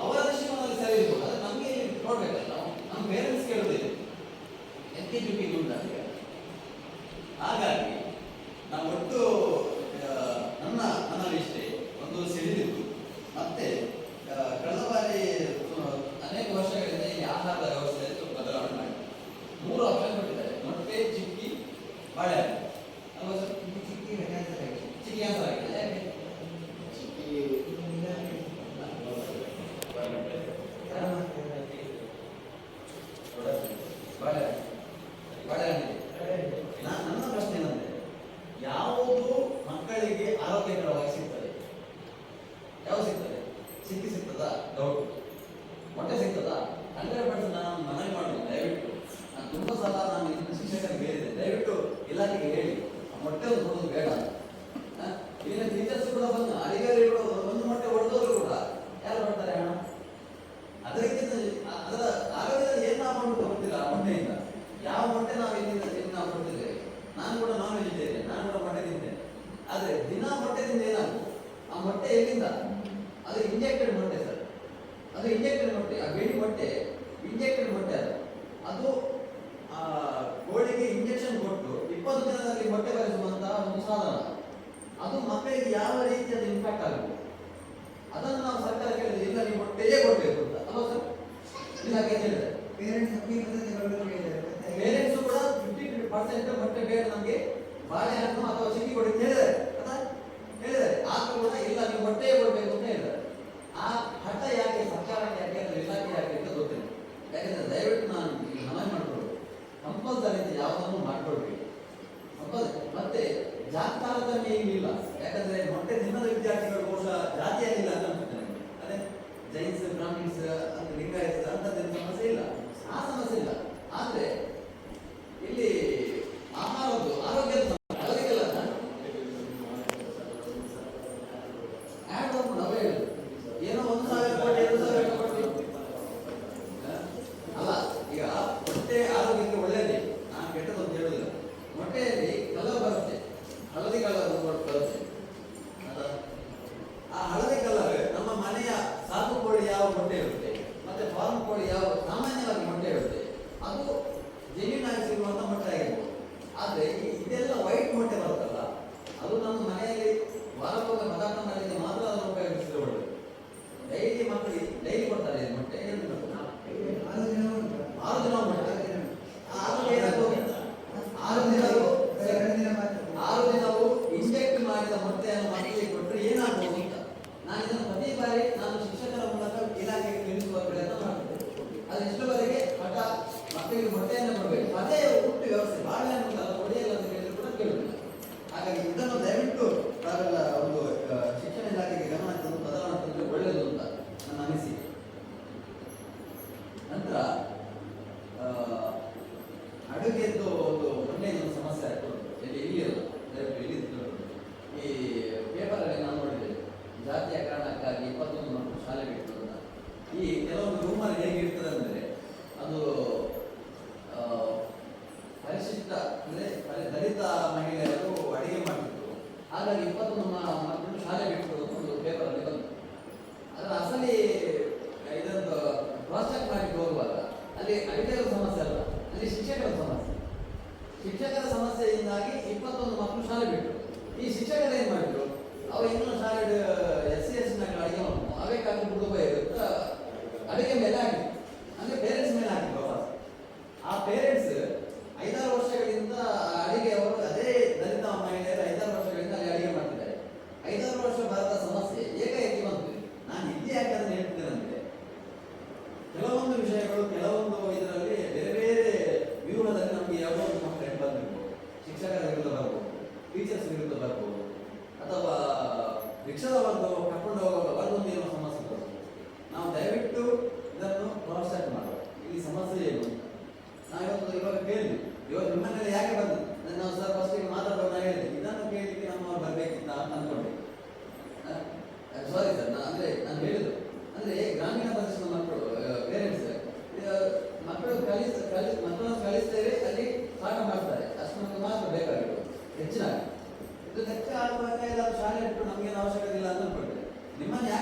ಅವರ ದೃಷ್ಟಿಕೋನದಲ್ಲಿ ಸರಿ ಇರ್ಬೋದು, ಅದು ನಮಗೆ ನೋಡ್ಬೇಕಲ್ಲ, ನಾವು ನಮ್ಮ ಪೇರೆಂಟ್ಸ್ ಕೇಳೋದಿಲ್ಲ LKG UKG ಉಂಟು ಅಂತ. ಹಾಗಾಗಿ ನಾವು ಒಟ್ಟು ನನ್ನಲ್ಲಿ ಇಷ್ಟೇ ಒಂದು ಸಿಡಿದಿತ್ತು. ಮತ್ತೆ ಕಳೆದ ಬಾರಿ ಅನೇಕ ವರ್ಷಗಳಿಂದ ಈ ಆಹಾರದ ವ್ಯವಸ್ಥೆ ಬದಲಾವಣೆ ಮಾಡಿ 3 ಆಪ್ಷನ್ ಕೊಟ್ಟಿದ್ದಾರೆ: ಮೊಟ್ಟೆ, ಚಿಕ್ಕಿ, ಬಾಳೆಹಣ್ಣು. ಅಲ್ವಾ ಸರ್? ಚಿಕ್ಕಿ ಕ್ಯಾನ್ಸರ್ ಆಗಿದೆ. ಯಾಕೆ? ನನ್ನ ಪ್ರಶ್ನೆ ಏನಂದ್ರೆ, ಯಾವುದು ಮಕ್ಕಳಿಗೆ ಆರೋಗ್ಯಕರವಾಗಿ ಸಿಗ್ತದೆ? ಯಾವುದು ಸಿಗ್ತದೆ? ಚಿಕ್ಕಿ ಸಿಗ್ತದಾ? ಡೌಟ್. ಮೊಟ್ಟೆ ಸಿಗ್ತದಾ? 100% ನಾನು ಮನವಿ ಮಾಡೋದು, ದಯವಿಟ್ಟು ನಾನು ತುಂಬ ಸಲ ನಾನು ಇನ್ನು ಶಿಕ್ಷಕರಿಗೆ ಹೇಳಿದೆ, ದಯವಿಟ್ಟು ಇಲಾಖೆಗೆ ಹೇಳಿ ಮೊಟ್ಟೆ ಒಂದು ಕೊಡೋದು ಬೇಡ. ಇಲ್ಲಿನ ಟೀಚರ್ಸ್ ಕೂಡ ಬಂದು ಅಧಿಕಾರಿಗಳು ಒಂದು ಮೊಟ್ಟೆ ಹೊಡೆದವರು ಕೂಡ ಯಾರು ಬರ್ತಾರೆ ಹಣ? ಅದಕ್ಕಿಂತ ಅದರ ಆರೋಗ್ಯದಲ್ಲಿ ಏನು ನಾವು ಮಾಡ್ಬಿಟ್ಟು ಗೊತ್ತಿಲ್ಲ. ಆ ಮೊಟ್ಟೆಯಿಂದ ಯಾವ ಮೊಟ್ಟೆ ನಾವು ಇಲ್ಲಿ ನಾವು ಕೊಡ್ತಿದ್ದೇವೆ. ನಾನು ಕೂಡ ನಾನ್ ವೆಜಿಟೇರಿಯನ್, ನಾನು ಕೂಡ ಮೊಟ್ಟೆ ತಿಂತೇನೆ. ಆದರೆ ದಿನ ಮೊಟ್ಟೆ ತಿಂದ ಏನಾಗುತ್ತೆ? ಆ ಮೊಟ್ಟೆ ಎಲ್ಲಿಂದ? ಅದು ಇಂಜೆಕ್ಟೆಡ್ ಮೊಟ್ಟೆ ಸರ್, ಅದು ಇಂಜೆಕ್ಟೆಡ್ ಮೊಟ್ಟೆ. ಆ ಬೇಡಿ ಮೊಟ್ಟೆ ಇಂಜೆಕ್ಟೆಡ್ ಮೊಟ್ಟೆ. ಅದು ಕೋಳಿಗೆ ಇಂಜೆಕ್ಷನ್ ಕೊಟ್ಟು 20 ದಿನದಲ್ಲಿ ಮೊಟ್ಟೆ ಬರೆಸುವಂತಹ ಒಂದು ಸಾಧನ. ಅದು ಮಕ್ಕಳಿಗೆ ಯಾವ ರೀತಿಯಾದ ಇಂಪ್ಯಾಕ್ಟ್ ಆಗುತ್ತೆ ಅದನ್ನು ನಾವು ಸರ್ಕಾರ ಕೇಳಿದ್ರೆ, ಇಲ್ಲ ನೀವು ಮೊಟ್ಟೆಯೇ ಕೊಡಬೇಕು ಅಂತ ಅಲ್ವಾ ಸರ್? ಇಲಾಖೆ ಹೇಳಿದ್ದಾರೆ. ಪೇರೆಂಟ್ಸ್ ಕೂಡ 50% ಮೊಟ್ಟೆ ಬೇಡ ನಮಗೆ, ಬಾಳೆಹಣ್ಣು ಅಥವಾ ಚಿಕ್ಕಿ ಕೊಡಿ ಅಂತ ಹೇಳಿದ್ದಾರೆ. ಆದ್ರೂ ಕೂಡ ಇಲ್ಲ ನೀವು ಮೊಟ್ಟೆಯೇ ಕೊಡಬೇಕು ಅಂತ ಹೇಳಿದ್ದಾರೆ. ಆ ಹಠ ಯಾಕೆ ಸರ್ಕಾರಕ್ಕೆ, ಯಾಕೆ ಅಥವಾ ಇಲಾಖೆ ಯಾಕೆ ಅಂತ ಗೊತ್ತಿಲ್ಲ. ಯಾಕಂದ್ರೆ ದಯವಿಟ್ಟು ನಾನು ಮನವಿ ಮಾಡ್ಕೊಳ್ಳೋದು, ಕಂಪಲ್ಸರಿ ಯಾವುದನ್ನು ಮಾಡ್ಕೊಳ್ಬೇಕು. ಮತ್ತೆ ಜಾತಿ ತಾರತಮ್ಯ ಇಲ್ಲ. ಯಾಕಂದ್ರೆ ಮೊಟ್ಟೆ ತಿನ್ನದ ವಿದ್ಯಾರ್ಥಿಗಳು ಬಹುಶಃ ಜಾತಿಯಾಗಿಲ್ಲ ಅಂತ ಅನ್ಸುತ್ತೆ ನನಗೆ. ಅದೇ ಜೈನ್ಸ್, ಬ್ರಾಹ್ಮಿನ್ಸ್ ಅಂತ ಲಿಂಗಾಯತ ಅಂತದ್ದೇನು ಸಮಸ್ಯೆ ಇಲ್ಲ, ಆ ಸಮಸ್ಯೆ ಇಲ್ಲ. ಆದ್ರೆ ಇಲ್ಲಿ ಆಹಾರದ್ದು ಆರೋಗ್ಯದ ಅದಕ್ಕೆಲ್ಲ ಆ್ಯಡ್ ಮಾಡ್ಕೊಂಡು ಅವೇ ಹೇಳುದು ಏನೋ 1,000 ಕೋಟಿ 2,000 ಕೋಟಿ ಅಲ್ಲ. ಈಗ ಮೊಟ್ಟೆ ಆರೋಗ್ಯಕ್ಕೆ ಒಳ್ಳೆಯದೇ, ನಾನು ಕೆಟ್ಟದ್ದು ಅಂತ ಹೇಳುದಿಲ್ಲ. ಮೊಟ್ಟೆಯಲ್ಲಿ ಕಲರ್ ಬರುತ್ತೆ, ಹಳದಿ ಕಲರ್ ಬರುತ್ತೆ. ಆ ಹಳದಿ ಕಲರ್ ನಮ್ಮ ಮನೆಯ ಸಾಕು ಕೋಳಿ ಯಾವ ಮೊಟ್ಟೆ ಇರುತ್ತೆ ಮತ್ತೆ ಫಾರ್ಮ್ ಕೋಳಿ ಯಾವ ಸಾಮಾನ್ಯವಾಗಿ ಮೊಟ್ಟೆ ಇರುತ್ತೆ, ಅದು ಜೆನ್ಯೂನ್ ಆಗಿ ಸಿಗುವಂತ ಮೊಟ್ಟೆ ಆಗಿರ್ಬೋದು. ಆದ್ರೆ ಇದೆಲ್ಲ ವೈಟ್ ಮೊಟ್ಟೆ ಬರುತ್ತಲ್ಲ, ಅದು ನಮ್ಮ ಮನೆಯಲ್ಲಿ ವಾರಕ್ಕೊಮ್ಮೆ ಪದಾರ್ಥ ಮಾಡಲಿಕ್ಕೆ ಮಾತ್ರ ಅದನ್ನು ಉಪಯೋಗಿಸಿದ್ರೆ ಒಳ್ಳೆಯದು. ಡೈಲಿ ಮಕ್ಕಳಿಗೆ ಡೈಲಿ ಕೊಡ್ತಾರೆ ಮೊಟ್ಟೆ. 6 ದಿನ ಮೊಟ್ಟೆ. 6 ದಿನವೂ ಇಂಜೆಕ್ಟ್ ಮಾಡಿದ ಮೊಟ್ಟೆಯನ್ನು ಮಕ್ಕಳಿಗೆ ಕೊಟ್ಟರೆ ಏನಾಗ್ಬೋದು ಅಂತ ನಾನು ಇದನ್ನು ಪ್ರತಿ ಬಾರಿ ನಾನು ಶಿಕ್ಷಕರ ಮೂಲಕ ಇಲಾಖೆಗೆ ತಿಳಿಸುವ ಪ್ರಯತ್ನ ಮಾಡ್ತೇನೆ. ಅದು ಇಷ್ಟವರೆಗೆ ಮಠ ಮಕ್ಕಳಿಗೆ ಮೊಟ್ಟೆಯನ್ನು ಕೊಡಬೇಕು, ಅದೇ ಹುಟ್ಟು ವ್ಯವಸ್ಥೆ ಬಾಳೆಹಣ್ಣು ಕೊಡಿಯಲ್ಲ ಅಂತ ಹೇಳಿದ್ರು ಕೂಡ ಕೇಳುವುದಿಲ್ಲ. ಹಾಗಾಗಿ ಇದನ್ನು ದಯವಿಟ್ಟು ತಾವೆಲ್ಲ ಒಂದು ಶಿಕ್ಷಣ ಇಲಾಖೆಗೆ ಗಮನ ತಂದು ಬದಲಾವಣೆ ತಂದರೆ ಒಳ್ಳೆಯದು ಅಂತ ನನ್ನ ಅನಿಸಿಕೆ. ನಂತರ ಅಡುಗೆದ್ದು ಒಂದು ಒಳ್ಳೆಯದೊಂದು ಸಮಸ್ಯೆ ಆಗ್ತದೆ. ಇಲ್ಲಿ ಇರಲ್ಲ, ದಯವಿಟ್ಟು ಇಲ್ಲಿ ಈ ಪೇಪರಲ್ಲಿ ನಾನು ನೋಡಿದ್ದೇನೆ, ಜಾತಿಯ ಕಾರಣಕ್ಕಾಗಿ 21 ಮಕ್ಕಳು ಶಾಲೆ ಬಿಟ್ಟು ಅಂತ. ಈ ಕೆಲವೊಂದು ರೂಮಲ್ಲಿ ಹೇಗೆ ಇರ್ತದೆ ಅಂದರೆ, ಅದು ಪರಿಶಿಷ್ಟ ಅಂದರೆ ದಲಿತ ಮಹಿಳೆಯರು ಅಡಿಗೆ ಮಾಡ್ತಿದ್ರು. ಹಾಗಾಗಿ 21 ಮಕ್ಕಳು ಶಾಲೆ ಬಿಟ್ಟು ಒಂದು ಪೇಪರಲ್ಲಿ ಬಂತು. ಅದರ ಅಸಲಿ ಇದೊಂದು ಕ್ರಾಸ್ ಚೆಕ್ ಮಾಡಿ ಹೋಗುವಾಗ ಅಲ್ಲಿ ಅಡಿಗೆಯ ಸಮಸ್ಯೆ ಅಲ್ಲ, ಅಲ್ಲಿ ಶಿಕ್ಷಕರ ಸಮಸ್ಯೆ. ಶಿಕ್ಷಕರ ಸಮಸ್ಯೆಯಿಂದಾಗಿ 21 ಮಕ್ಕಳು ಶಾಲೆ ಬಿಟ್ಟರು. ಈ ಶಿಕ್ಷಕರು ಏನು ಮಾಡಿದ್ರು, ಅವ್ರು ಇನ್ನೂ ಶಾಲೆ SC/ST ಅಡಿಗೆ ಮಾಡ್ಕೊಂಡು ಅವೇ ಕಾಲು ಬಿಡುತ್ತ ಅಡಿಗೆ ಮೇಲೆ ಹಾಕಿದ್ರು, ಅಂದರೆ ಪೇರೆಂಟ್ಸ್ ಮೇಲೆ ಹಾಕಿದ್ರು. ಆ ಪೇರೆಂಟ್ಸ್ 5-6 ವರ್ಷಗಳಿಂದ ಅಡಿಗೆ ಅವರು ಅದೇ ದಲಿತ ಮಹಿಳೆಯರು 5-6 ವರ್ಷಗಳಿಂದ ಅಲ್ಲಿ ಅಡಿಗೆ ಮಾಡ್ತಿದ್ದಾರೆ. 5-6 ವರ್ಷ ಬರದ ಸಮಸ್ಯೆ ಏಕಾಏಕಿ ಬಂತು. ನಾನು ಇಲ್ಲಿ ಯಾಕೆ ಅದನ್ನು ಹೇಳ್ತಿದ್ದೇನೆ ಅಂದರೆ, ಕೆಲವೊಂದು ವಿಷಯಗಳು ಕೆಲವೊಂದು ಇದರಲ್ಲಿ ಬೇರೆ ಬೇರೆ ವ್ಯೂಹದಲ್ಲಿ ನಮಗೆ ಯಾವುದೋ ಒಂದು ಕಂಪ್ಲೇಂಟ್ ಬಂದಿರ್ಬೋದು. ಶಿಕ್ಷಕರ ವಿರುದ್ಧ ಬರ್ಬೋದು, ಟೀಚರ್ಸ್ ವಿರುದ್ಧ ಬರ್ಬೋದು, ಅಥವಾ ರಿಕ್ಷಾದ ಕರ್ಕೊಂಡು ಹೋಗುವಾಗ ಒಂದೊಂದು ಏನೋ ಸಮಸ್ಯೆ ಬರ್ಬೋದು. ನಾವು ದಯವಿಟ್ಟು ಇದನ್ನು ಕ್ರಾಸ್ ಚೆಕ್ ಮಾಡುವ, ಇಲ್ಲಿ ಸಮಸ್ಯೆ ಏನು ಅಂತ. ನಾವು ಇವಾಗ ಕೇಳಿದ್ವಿ, ಇವತ್ತು ನಿಮ್ಮ ಮನೇಲಿ ಯಾಕೆ ಬಂದು ನಾವು ಸರ್ ಫಸ್ಟಿಗೆ ಮಾತಾಡುವಾಗ ನಾನು ಹೇಳಿದೆ, ಇದನ್ನು ಕೇಳಲಿಕ್ಕೆ ನಮ್ಮವ್ರು ಬರಬೇಕಿತ್ತ ಅಂತ ಅಂದ್ಕೊಂಡೆ. ಸಾರಿ ಸರ್, ಅಂದರೆ ನಾನು ಹೇಳಿದ್ದು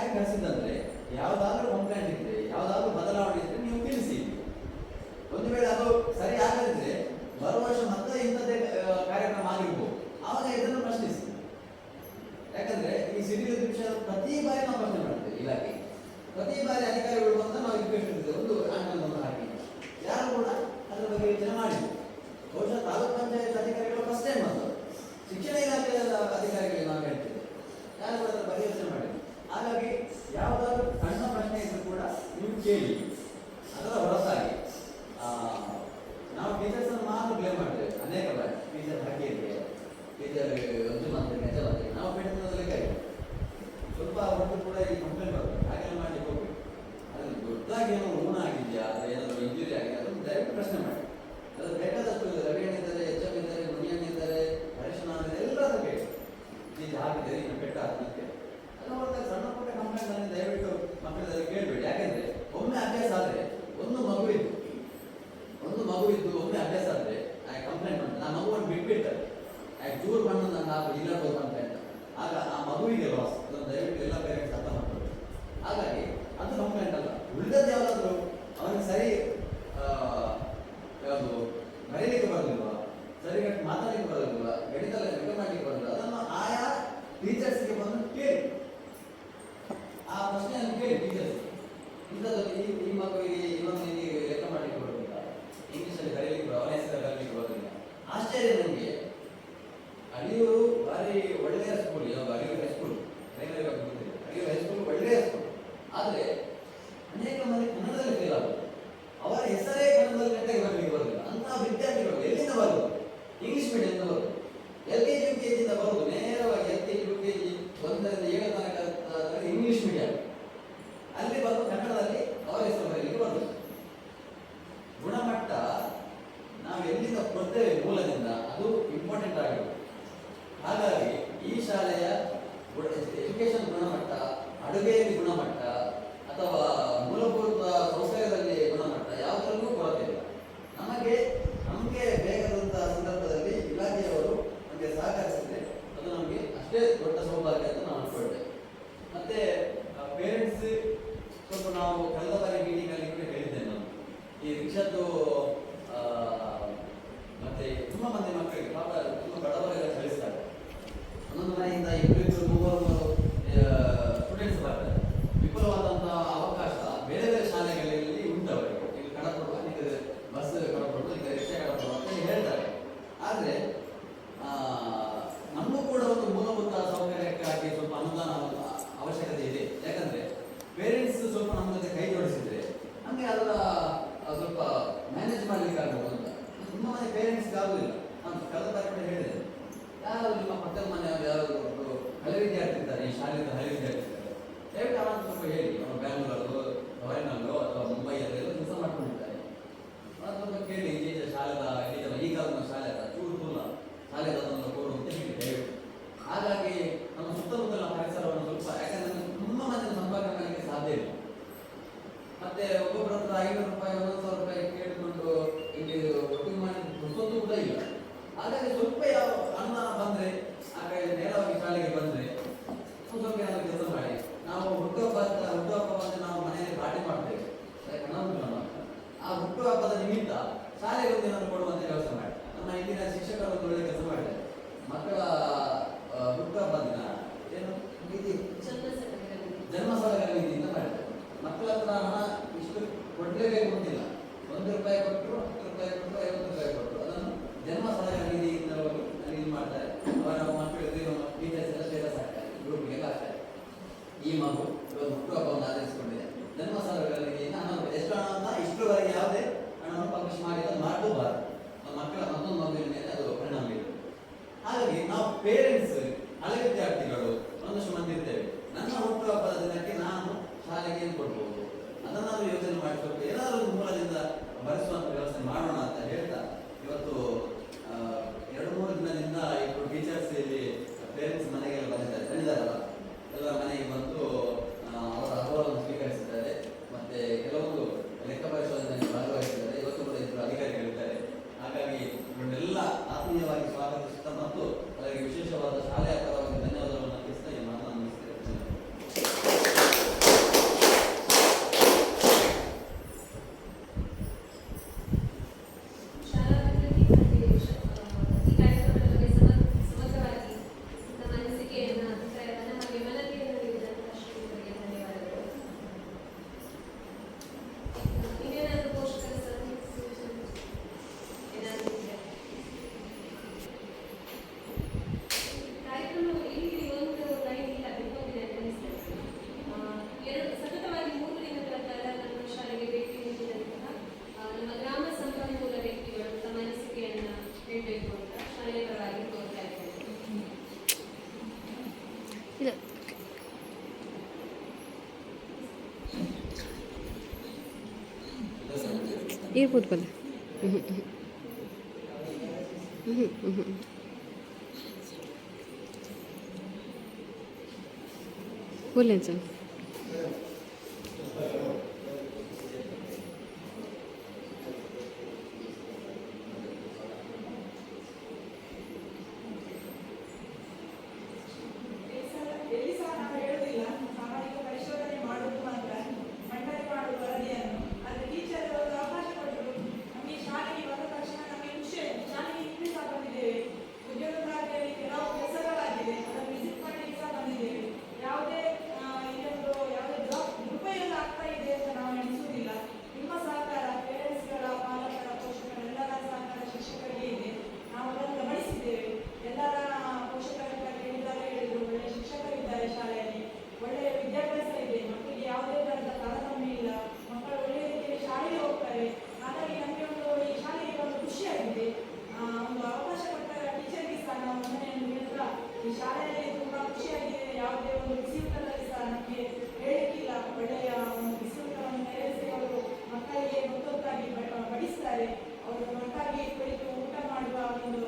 ಯಾಕೆ ಕಳಿಸಿದಂದ್ರೆ ಯಾವುದಾದ್ರೂ ಕಂಪ್ಲೇಂಟ್ ಇದ್ರೆ ಯಾವುದಾದ್ರೂ ಬದಲಾವಣೆ ಇದ್ರೆ ನೀವು ತಿಳಿಸಿ. ಒಂದು ವೇಳೆ ಅದು ಸರಿ ಆಗದಿದ್ರೆ ಬರುವ ವರ್ಷ ಮತ್ತೆ ಇಂಥದ್ದೇ ಕಾರ್ಯಕ್ರಮ ಆಗಿರ್ಬೋದು, ಆವಾಗ ಇದನ್ನು ಪ್ರಶ್ನಿಸಿ. ಯಾಕಂದ್ರೆ ಈ ಸಿಡಿಲು ವಿಷಯ ಪ್ರತಿ ಬಾರಿ ನಾವು ಪ್ರಶ್ನೆ ಮಾಡ್ತೇವೆ ಇಲಾಖೆ, ಪ್ರತಿ ಬಾರಿ ಅಧಿಕಾರಿಗಳು ಬಂದು ನಾವು ರಿಕ್ವೆಸ್ಟ್ ಇರ್ತೇವೆ, ಒಂದು ಆಂಗಲ್ ಹಾಕಿ ಯಾರು ಕೂಡ ಅದರ ಬಗ್ಗೆ ಯೋಚನೆ ಮಾಡಿದ್ರು. ಬಹುಶಃ ತಾಲೂಕ್ ಪಂಚಾಯತ್ ಅಧಿಕಾರಿಗಳು ಫಸ್ಟ್ ಟೈಮ್ ಬಂದು ಶಿಕ್ಷಣ ಇಲಾಖೆಯ ಅಧಿಕಾರಿಗಳಿಗೆ ನಾವು ಹೇಳ್ತೇವೆ, ಯಾರು ಕೂಡ ಅದರ ಬಗ್ಗೆ ಯೋಚನೆ ಮಾಡಿದ್ರು. ಹಾಗಾಗಿ ಯಾವುದಾದ್ರೂ ಸಣ್ಣ ಪ್ರಶ್ನೆ ಇದ್ರೂ ಕೂಡ ನೀವು ಕೇಳಿ. ಅದರ ಹೊರತಾಗಿ ನಾವು ಟೀಚರ್ಸ್ ಅನ್ನು ಮಾತ್ರ ಬ್ಲೇಮ್ ಮಾಡ್ತೇವೆ ಅನೇಕ ಬಾರಿ. ಟೀಚರ್ ಹಾಕಿದ್ರೆ ಟೀಚರ್ ಒಂದು ಮಂತ್ರಿ ನೆಜ ಬಂದರೆ ನಾವು ಬೆಟ್ಟದಲ್ಲಿ ಕೈ ಸ್ವಲ್ಪ ಒಂದು ಕೂಡ ಈ ಕಂಪ್ಲೇಂಟ್ ಬರ್ತದೆ, ಹಾಗೆಲ್ಲ ಮಾಡಲಿಕ್ಕೆ ಹೋಗ್ಬೇಕು. ಅದು ದೊಡ್ಡದಾಗಿ ಏನೋ ಋಣ ಆಗಿದೆಯಾ, ಅದು ಏನಾದರೂ ಇಂಜುರಿ ಆಗಿದೆ, ಅದನ್ನು ದಯವಿಟ್ಟು ಪ್ರಶ್ನೆ ಮಾಡಿ. ಅದು ಬೇಕಾದಷ್ಟು ರವಿಯಣ್ಣಿದ್ದಾರೆ, ಎಚ್.ಎಂ ಇದ್ದಾರೆ, ಮುನಿಯಣ್ಣಿದ್ದಾರೆ, ಹರೀಶಣ್ಣ ಎಲ್ಲರ ಬೇಕು ಈಗ ಹಾಕಿದ್ದಾರೆ, ಇನ್ನು ಬೆಟ್ಟ ಹಾಕಿದಂತೆ ಅದು ಹೊರತಾಗಿ ಸಣ್ಣ ಪುಟ್ಟ ಕಂಪ್ಲೇಂಟ್ ಅನ್ನು ದಯವಿಟ್ಟು ಮಕ್ಕಳಲ್ಲಿ ಕೇಳಬೇಡಿ. ಯಾಕೆಂದ್ರೆ ಒಮ್ಮೆ ಅಭ್ಯಾಸ ಆದರೆ ಒಂದು ಮಗು ಇದ್ದು ಒಮ್ಮೆ ಅಭ್ಯಾಸ ಆದರೆ ಕಂಪ್ಲೇಂಟ್ ಮಾಡ್ತಾರೆ, ಆ ಮಗುವನ್ನು ಬಿಟ್ಬಿಡ್ತಾರೆ. ಚೂರು ಬಣ್ಣ ನನ್ನ ಇಲ್ಲ ಕಂಪ್ಲೇಂಟ್, ಆಗ ಆ ಮಗುವಿಗೆ ಲಾಸ್. ಅದನ್ನು ದಯವಿಟ್ಟು ಎಲ್ಲ ಪೇರೆಂಟ್ಸ್ ಅರ್ಥ ಮಾಡ್ತಾರೆ. ಹಾಗಾಗಿ ಅದು ಕಂಪ್ಲೇಂಟ್ ಅಲ್ಲ. ಉಳಿದದ್ದು ಯಾವುದಾದ್ರು ಅವನಿಗೆ ಸರಿ ಯಾವುದು ಬರೀಲಿಕ್ಕೆ ಬರಲಿಲ್ವಾ, ಸರಿಯಾಗಿ ಮಾತಾಡಲಿಕ್ಕೆ ಬರಲಿಲ್ವಾ, ಗಣಿತ ಲೆಕ್ಕ ಮಾಡಲಿಕ್ಕೆ ಬರಲಿಲ್ಲ, ಅದನ್ನು ಆಯಾ ಟೀಚರ್ಸ್ಗೆ ಬಂದು ಕೇಳಿ, ಆ ಪ್ರಶ್ನೆಯನ್ನು ಕೇಳಿ ಟೀಚರ್ಸ್. ಇಂಥದ್ದು ಈ ಮಗುವಿಗೆ ಇನ್ನೊಂದು ಲೆಕ್ಕ ಮಾಡಲಿಕ್ಕೆ ಬರೋದಿಲ್ಲ, ಇಂಗ್ಲೀಷಲ್ಲಿ ಕರೀಲಿಕ್ಕೆ ಅವನ ಹೆಸರು ಕರೀಲಿಕ್ಕೆ ಬರೋದಿಲ್ಲ. ಆಶ್ಚರ್ಯ ನನಗೆ, ಅಡಿಯೂರು ಭಾರಿ ಒಳ್ಳೆಯ ಸ್ಕೂಲ್, ಯಾವುದು ಅಡಿಯೂರು ಹೈಸ್ಕೂಲ್, ಪ್ರೈಮರಿ ಗೊತ್ತಿಲ್ಲ, ಅಡಿಯೂರು ಹೈಸ್ಕೂಲ್ ಒಳ್ಳೆಯ ಸ್ಕೂಲ್. ಆದರೆ ಅನೇಕ ಮಂದಿ ಕನ್ನಡದಲ್ಲಿ ಫೇಲ್ ಆಗೋದು, ಅವರ ಹೆಸರೇ ಕನ್ನಡದಲ್ಲಿ ನೆಟ್ಟಾಗಿ ಬರಲಿಕ್ಕೆ ಬರೋದಿಲ್ಲ. ಅಂತಹ ವಿದ್ಯಾರ್ಥಿಗಳು ಎಲ್ಲಿಂದ ಬರೋದು? ಇಂಗ್ಲಿಷ್ ಮೀಡಿಯಂದ ಬರೋದು, LKG UKG ಇಂದ ಬರೋದು, ನೇರವಾಗಿ LKG UKG 1ರಿಂದ 7 ತನಕ ಇಂಗ್ಲಿಷ್ ಮೀಡಿಯಂ. ಅಲ್ಲಿ ಬಂದು ಕನ್ನಡದಲ್ಲಿ ಅವರ ಹೆಸರು ಬರಲಿಕ್ಕೆ ಬರೋದು. ಗುಣಮಟ್ಟ ನಾವು ಎಲ್ಲಿಂದ ಕೊಡ್ತೇವೆ ಮೂಲದಿಂದ, ಅದು ಇಂಪಾರ್ಟೆಂಟ್ ಆಗಿರುತ್ತೆ. ಹಾಗಾಗಿ ಈ ಶಾಲೆಯ ಎಜುಕೇಶನ್ ಗುಣಮಟ್ಟ, ಅಡುಗೆಯಲ್ಲಿ ಗುಣಮಟ್ಟ ಅಥವಾ ಮೂಲಭೂತ ಸೌಕರ್ಯದಲ್ಲಿ ಗುಣಮಟ್ಟ ಯಾವುದರಲ್ಲೂ ಕೊರತೆ ಇಲ್ಲ. ನಮಗೆ ಬೇಕಾದಂತಹ ಸಂದರ್ಭದಲ್ಲಿ ಇಲಾಖೆಯವರು ನಮಗೆ ಸಹಕರಿಸಿದ್ರೆ ಅದು ನಮಗೆ ಅಷ್ಟೇ ದೊಡ್ಡ ಸೌಭಾಗ್ಯ ಅಂತ ನಾವು ಅನ್ಕೊಳ್ತೇವೆ. ಮತ್ತೆ ಪೇರೆಂಟ್ಸ್ ಸ್ವಲ್ಪ ನಾವು ಕಳೆದ ಬಾರಿ ಮೀಟಿಂಗ್ ಅಲ್ಲಿ ಕೂಡ ಹೇಳಿದ್ದೇನೆ, ನಾನು ಈ ರಿಕ್ಷಾದ್ದು ಮತ್ತೆ ತುಂಬಾ ಮಂದಿ ಮಕ್ಕಳಿಗೆ ಪಾಪ ತುಂಬ ಬಡವರೆಲ್ಲ ಕಳಿಸ್ತಾರೆ. ಒಂದೊಂದು ಮನೆಯಿಂದ 2-3 ಸ್ಟೂಡೆಂಟ್ಸ್ ಬರ್ತಾರೆ. ವಿಪುಲವಾದಂತಹ ಅವಕಾಶ ಬೇರೆ ಬೇರೆ ಶಾಲೆಗಳಲ್ಲಿ ಉಂಟವರಿಗೆ. ಈಗ ಕಡಪಡುವ, ಈಗ ಬಸ್ ಕಡಪಡುವ, ಈಗ ರಿಕ್ಷಾ ಕಡಪಡುವ ಅಂತ ಹೇಳ್ತಾರೆ. ಆದರೆ ನಮಗೂ ಕೂಡ ಒಂದು ಮೂಲಭೂತ ಸೌಕರ್ಯಕ್ಕಾಗಿ ಸ್ವಲ್ಪ ಅನುದಾನ ಅವಶ್ಯಕತೆ ಇದೆ. ಯಾಕಂದ್ರೆ ಪೇರೆಂಟ್ಸ್ ಸ್ವಲ್ಪ ನಮ್ಮ ಜೊತೆ ಕೈ ಜೋಡಿಸಿದ್ರೆ ನಮಗೆ ಅದರ ಸ್ವಲ್ಪ ಮ್ಯಾನೇಜ್ ಮಾಡ್ಲಿಕ್ಕೆ ಆಗ್ಬೋದು ಅಂತ. ತುಂಬ ಮನೆ ಪೇರೆಂಟ್ಸ್ಗೆ ಆಗುದಿಲ್ಲ. ನಾನು ಕಳೆದ ಬಾರಿ ಕೂಡ ಹೇಳಿದೆ, ಯಾರು ನಿಮ್ಮ ಪಕ್ಕದ ಮನೆಯವರು ಯಾರು ಹಳೆ ವಿದ್ಯಾರ್ಥಿ ಇದ್ದಾರೆ, ಈ ಶಾಲೆಯಿಂದ ಹಳೆ ವಿದ್ಯಾರ್ಥಿ ಇದ್ದಾರೆ, ದಯವಿಟ್ಟು ಅವನು ಸ್ವಲ್ಪ ಹೇಳಿ. ಅವನು ಬ್ಯಾಂಗ್ಳೂರಲ್ಲೋ ಫಾರಿನಲ್ಲೋ ಅಥವಾ ಮುಂಬೈಯಲ್ಲೆಲ್ಲೋ ಕೆಲಸ ಮಾಡ್ಕೊಂಡಿದ್ದಾರೆ, ಅವನು ಸ್ವಲ್ಪ ಕೇಳಿ ಶಾಲೆದ ಈ ಕಾಲದ ಶಾಲೆ ಅದ ಚೂರು ದೂರ ಶಾಲೆದ ಅದನ್ನು ಕೊಡು ಅಂತ ಹೇಳಿ ದಯವಿಟ್ಟು. ಹಾಗಾಗಿ ನಮ್ಮ ಸುತ್ತಮುತ್ತಲಿನ ಪರಿಸರವನ್ನು ಸ್ವಲ್ಪ, ಯಾಕಂದ್ರೆ ತುಂಬ ಮಂದಿನ ಸಂಪರ್ಕ ಮಾಡಲಿಕ್ಕೆ ಸಾಧ್ಯ ಇಲ್ಲ. ಮತ್ತೆ ಒಬ್ಬೊಬ್ಬರ ಹತ್ರ 500 ರೂಪಾಯಿ 1,000 ರೂಪಾಯಿ ಕೇಳಿಕೊಂಡು ಇಲ್ಲಿ ಒಟ್ಟಿಗೆ ಮಾಡಿ ಹೊಸೊಂದು ಕೂಡ ಇಲ್ಲ. ಹಾಗಾಗಿ ಸ್ವಲ್ಪ ಯಾವ ಅನುದಾನ ಬಂದ್ರೆ ಆಗ ನೇರವಾಗಿ ಶಾಲೆಗೆ ಬಂದ್ರೆ ಸ್ವಲ್ಪ ಏನಾದರೂ ಕೆಲಸ ಮಾಡಿ. ನಾವು ಹುಟ್ಟುಹಬ್ಬ ಬಂದು ನಾವು ಮನೆಯಲ್ಲಿ ಪಾರ್ಟಿ ಮಾಡ್ತೇವೆ, ಆ ಹುಟ್ಟುಹಬ್ಬದ ನಿಮಿತ್ತ ಶಾಲೆಗೆ ಒಂದು ಏನಾದರೂ ಕೊಡುವಂತ ವ್ಯವಸ್ಥೆ ಮಾಡಿ. ನಮ್ಮ ಇಂದಿನ ಶಿಕ್ಷಕರು ಒಂದು ಒಳ್ಳೆ ಕೆಲಸ ಮಾಡಿದ್ದಾರೆ. ಮಕ್ಕಳ ಹುಟ್ಟುಹಬ್ಬ ದಿನ ಏನು ಜನ್ಮ ಸಲಕರಣೆ ನಿಧಿಯಿಂದ ಮಾಡಿದ್ದಾರೆ. ಮಕ್ಕಳ ಹತ್ರ ಹಣ ಇಷ್ಟು ಕೊಡ್ಲೇಬೇಕು ಅಂತಿಲ್ಲ, 1 ರೂಪಾಯಿ ಕೊಟ್ಟರು, 10 ರೂಪಾಯಿ ಕೊಟ್ಟರು, 50 ರೂಪಾಯಿ ಕೊಟ್ಟರು, ಅದನ್ನು ಜನ್ಮ ಸಲಕರಣೆ ನಿಧಿಯಿಂದ ಇದು ಮಾಡ್ತಾರೆ. ಅವರ ಮಕ್ಕಳಿಗೆ ಟೀಚರ್ಸ್ ಎಲ್ಲ ಸ್ಟೇಟಸ್ ಹಾಕ್ತಾರೆ, ಗ್ರೂಪ್ಗೆಲ್ಲ ಹಾಕ್ತಾರೆ. ಈ ಮಗು ಹುಟ್ಟುಹಬ್ಬವನ್ನು ಆಚರಿಸಿಕೊಂಡಿದೆ, ಜನ್ಮ ಸಲಕರಣೆ ನಿಧಿಯಿಂದ ಹಣ ಎಷ್ಟು ಹಣ ಅಂತ ಇಷ್ಟರವರೆಗೆ ಯಾವುದೇ ಹಣವನ್ನು ಪಬ್ಲಿಷ್ ಮಾಡಿ ಅದು ಮಾಡಬಾರದು. ಮಕ್ಕಳ ಮತ್ತೊಂದು ಮಗುವಿನ ಮೇಲೆ ಅದು ಪರಿಣಾಮ ಬೀರುತ್ತೆ. ಹಾಗಾಗಿ ನಾವು ಪೇರೆಂಟ್ಸ್, ಹಳೆ ವಿದ್ಯಾರ್ಥಿಗಳು ಒಂದಷ್ಟು ಮಂದಿ ಇರ್ತೇವೆ. ನನ್ನ ಹುಟ್ಟುಹಬ್ಬದ ದಿನಕ್ಕೆ ನಾನು ಶಾಲೆಗೆ ಏನು ಕೊಡ್ಬೋದು ಅದನ್ನಾದ್ರೂ ಯೋಚನೆ ಮಾಡಿ ಸ್ವಲ್ಪ ಏನಾದರೂ ಮೂಲದಿಂದ ಭರಿಸುವ ಇರ್ಬೋದು ಬಲ್ಲ. बोलें सर. ಎಲ್ಲಿ ಸಹ ನಾವು ಹೇಳುವುದಿಲ್ಲ ಸಾಮಾಜಿಕ ಪರಿಶೋಧನೆ ಮಾಡುವುದು ಮಾತ್ರ ಮಂಡನೆ ಮಾಡುವ ವರದಿಯನ್ನು. ಆದರೆ ಟೀಚರ್ ಒಂದು ಅವಕಾಶ ಕೊಟ್ಟರು. ನಮಗೆ ಶಾಲೆಗೆ ಬಂದ ತಕ್ಷಣ ನಮಗೆ ಖುಷಿ ಆಯಿತು. ಶಾಲೆಗೆ ಇಲ್ಲಿ ಸಹ ಬಂದಿದ್ದೇವೆ, ಉದ್ಯೋಗ ಖಾತೆಯಲ್ಲಿ ಕೆಲವು ಕೆಲಸಗಳಾಗಿದೆ, ಅದನ್ನು ವಿಸಿಟ್ ಮಾಡಲಿಕ್ಕೆ ಸಹ ಬಂದಿದ್ದೇವೆ. ಯಾವುದೇ ಇದೊಂದು ಯಾವುದೇ ಜಾಬ್ ದುರುಪಯೋಗ ಆಗ್ತಾ ಇದೆ ಅಂತ ನಾವು ಎಣಿಸುವುದಿಲ್ಲ. ನಿಮ್ಮ ಸಹಕಾರ, ಪೇರೆಂಟ್ಸ್ಗಳ, ಪಾಲಕರ, ಪೋಷಕರ ಎಲ್ಲರ ಸಹಕಾರ ಶಿಕ್ಷಕರಿಗೆ ಇದೆ. ನಾವು ಅದನ್ನು ಗಮನಿಸಿದ್ದೇವೆ. ಎಲ್ಲರ ಪೋಷಕರ ಹೇಳಿದಾಗ ಹೇಳಿದ್ರು, ಒಳ್ಳೆಯ ಶಿಕ್ಷಕರಿದ್ದಾರೆ ಶಾಲೆಯಲ್ಲಿ, ಒಳ್ಳೆಯ ವಿದ್ಯಾಭ್ಯಾಸ ಇದೆ, ಮಕ್ಕಳಿಗೆ ಯಾವುದೇ ಥರದ ತಾರತಮ್ಯ ಇಲ್ಲ, ಮಕ್ಕಳು ಒಳ್ಳೆಯ ರೀತಿಯಲ್ಲಿ ಶಾಲೆಗೆ ಹೋಗ್ತಾರೆ. ಹಾಗಾಗಿ ನಮಗೆ ಒಂದು ಈ ಶಾಲೆಗೆ ಒಂದು ಖುಷಿಯಾಗಿದೆ. ಒಂದು ಅವಕಾಶ ಕೊಟ್ಟ ಟೀಚರ್ಗೆ ಸಹ ನಾವು ವಂದನೆಯನ್ನು ಹೇಳ್ತಾ, ಈ ಶಾಲೆಯಲ್ಲಿ ತುಂಬಾ ಖುಷಿಯಾಗಿದೆ. ಯಾವುದೇ ಒಂದು ಬಿಸಿ ಊಟದಲ್ಲಿ ಸಹ ನಮಗೆ ಹೇಳಲಿಕ್ಕಿಲ್ಲ, ಒಳ್ಳೆಯ ಒಂದು ಬಿಸಿ ಊಟವನ್ನು ತಯಾರಿಸಿ ಅವರು ಮಕ್ಕಳಿಗೆ ಗೊತ್ತೊತ್ತಾಗಿ ಬಡಿಸ್ತಾರೆ. ಅವರು ಒಟ್ಟಾಗಿ ಕುಳಿತು ಊಟ ಮಾಡುವ ಒಂದು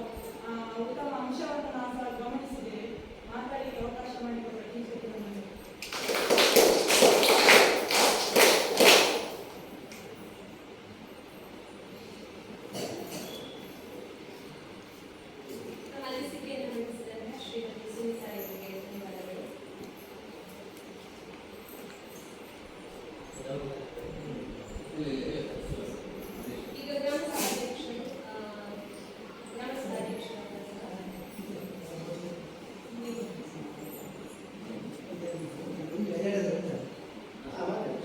ಉತ್ತಮ ಅಂಶವನ್ನು ನಾವು ಸಹ ಗಮನಿಸಿದ್ದೇವೆ. ಮಾತಾಡಲಿಕ್ಕೆ ಅವಕಾಶ ಮಾಡಿಕೊಟ್ಟ ಟೀಚರ್ಗೆ ವಂದನೆ. ನಮ್ಮ ಅನಿಸಿಕೆಯನ್ನು ಮಂಡಿಸಿದ್ದಾರೆ ಶ್ರೀಮತಿ ಸುನೀತಾ ಅವರಿಗೆ ಧನ್ಯವಾದಗಳು. ಈಗ ಗ್ರಾಮ ಸಭಾಧ್ಯಕ್ಷರು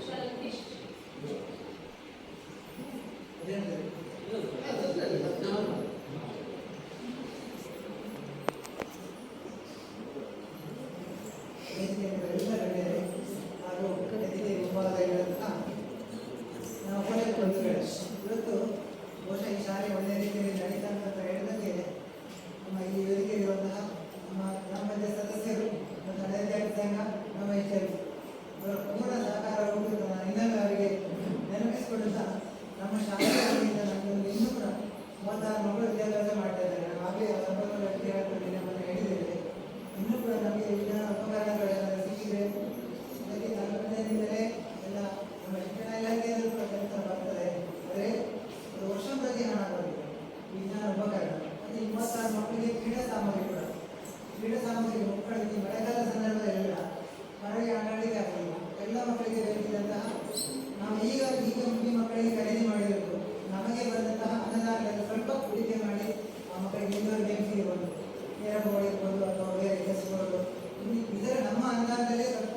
ಶರತೀಶ್ ಎಲ್ಲ ಗಣ್ಯರೇ ಹಾಗೂ ವೇದಿಕೆ ಮುಂಭಾಗದಲ್ಲಿರುವಂತಹ ನಾವು ಕೊನೆಯ ಬಂಧುಗಳೇ, ಇವತ್ತು ಬಹುಶಃ ಈ ಶಾಲೆ ಒಳ್ಳೆಯ ರೀತಿಯಲ್ಲಿ ನಡೀತಾ ಅಂತ ಹೇಳಿದಂಗೆ ನಮ್ಮ ಈ ವೇದಿಕೆಯಲ್ಲಿರುವಂತಹ ನಮ್ಮ ಗ್ರಾಮ ಪಂಚಾಯತ್ ಸದಸ್ಯರು ಮತ್ತು ಹಳೆಯ ವಿದ್ಯಾರ್ಥಿ ಸಂಘ ನಮ್ಮ ವೈದ್ಯರು ಅವರ ಪೂರ್ಣ ಸಹಕಾರ ಹೋಗುವುದು ನಾನು ಇನ್ನೊಮ್ಮೆ ಅವರಿಗೆ ನೆನಪಿಸಿಕೊಳ್ಳುತ್ತಾ, ನಮ್ಮ ಶಾಲೆಯಿಂದ ನಮಗೆ ಒಂದು ಇನ್ನೂ ಕೂಡ 36 ಮಕ್ಕಳು ವಿದ್ಯಾಭ್ಯಾಸ ಮಾಡ್ತಾ ಇದ್ದಾರೆ. ನಾವು ಆಗಲೇ ಸಂಪನ್ಮೂಲ ವ್ಯಕ್ತಿಗಳ ನಮ್ಮನ್ನು ಹೇಳಿದ್ದೇವೆ. ಇನ್ನೂ ಕೂಡ ನಮಗೆ ವಿಜ್ಞಾನ ಉಪಕರಣಗಳೆಲ್ಲ ಸಿಕ್ಕಿದೆ. ಅದಕ್ಕೆ ತಾಲೂಕಿನಿಂದಲೇ ಎಲ್ಲ ನಮ್ಮ ಶಿಕ್ಷಣ ಇಲಾಖೆಯಲ್ಲೂ ಕೂಡ ಕೆಲಸ ಬರ್ತದೆ. ಆದರೆ ಒಂದು ವರ್ಷ ಪ್ರತಿ ಹಣ ಬರುತ್ತೆ ವಿಜ್ಞಾನ ಉಪಕರಣ. ಮತ್ತು 26 ಮಕ್ಕಳಿಗೆ ಕ್ರೀಡಾ ಸಾಮಗ್ರಿ ಕೂಡ. ಕ್ರೀಡಾ ಸಾಮಗ್ರಿ ಮಕ್ಕಳಿಗೆ ಮಳೆಗಾಲ ಸಂದರ್ಭದಲ್ಲೆಲ್ಲ ಹೊರಗೆ ಆಡಲಿಕ್ಕೆ ಆಗಲಿಲ್ಲ. ಎಲ್ಲ ಮಕ್ಕಳಿಗೆ ಬೇಕಿದ್ದಂತಹ ನಾವು ಈಗ ಈ ಮಕ್ಕಳಿಗೆ ಖರೀದಿ ಮಾಡಿರೋದು ನಮಗೆ ಬಂದಂತಹ ಅನುದಾನದಲ್ಲಿ ಸ್ವಲ್ಪ ಹೂಡಿಕೆ ಮಾಡಿ ಆ ಮಕ್ಕಳಿಗೆ ಇಂಡೋರ್ ಗೇಮ್ಸ್ ಇರ್ಬೋದು, ಕೇರಂ ಬೋರ್ಡ್ ಇರ್ಬೋದು, ಅಥವಾ ಬೇರೆ ಚೆಸ್ ಬೋರ್ಡು, ಇದರ ನಮ್ಮ ಅನುದಾನದಲ್ಲೇ ಸ್ವಲ್ಪ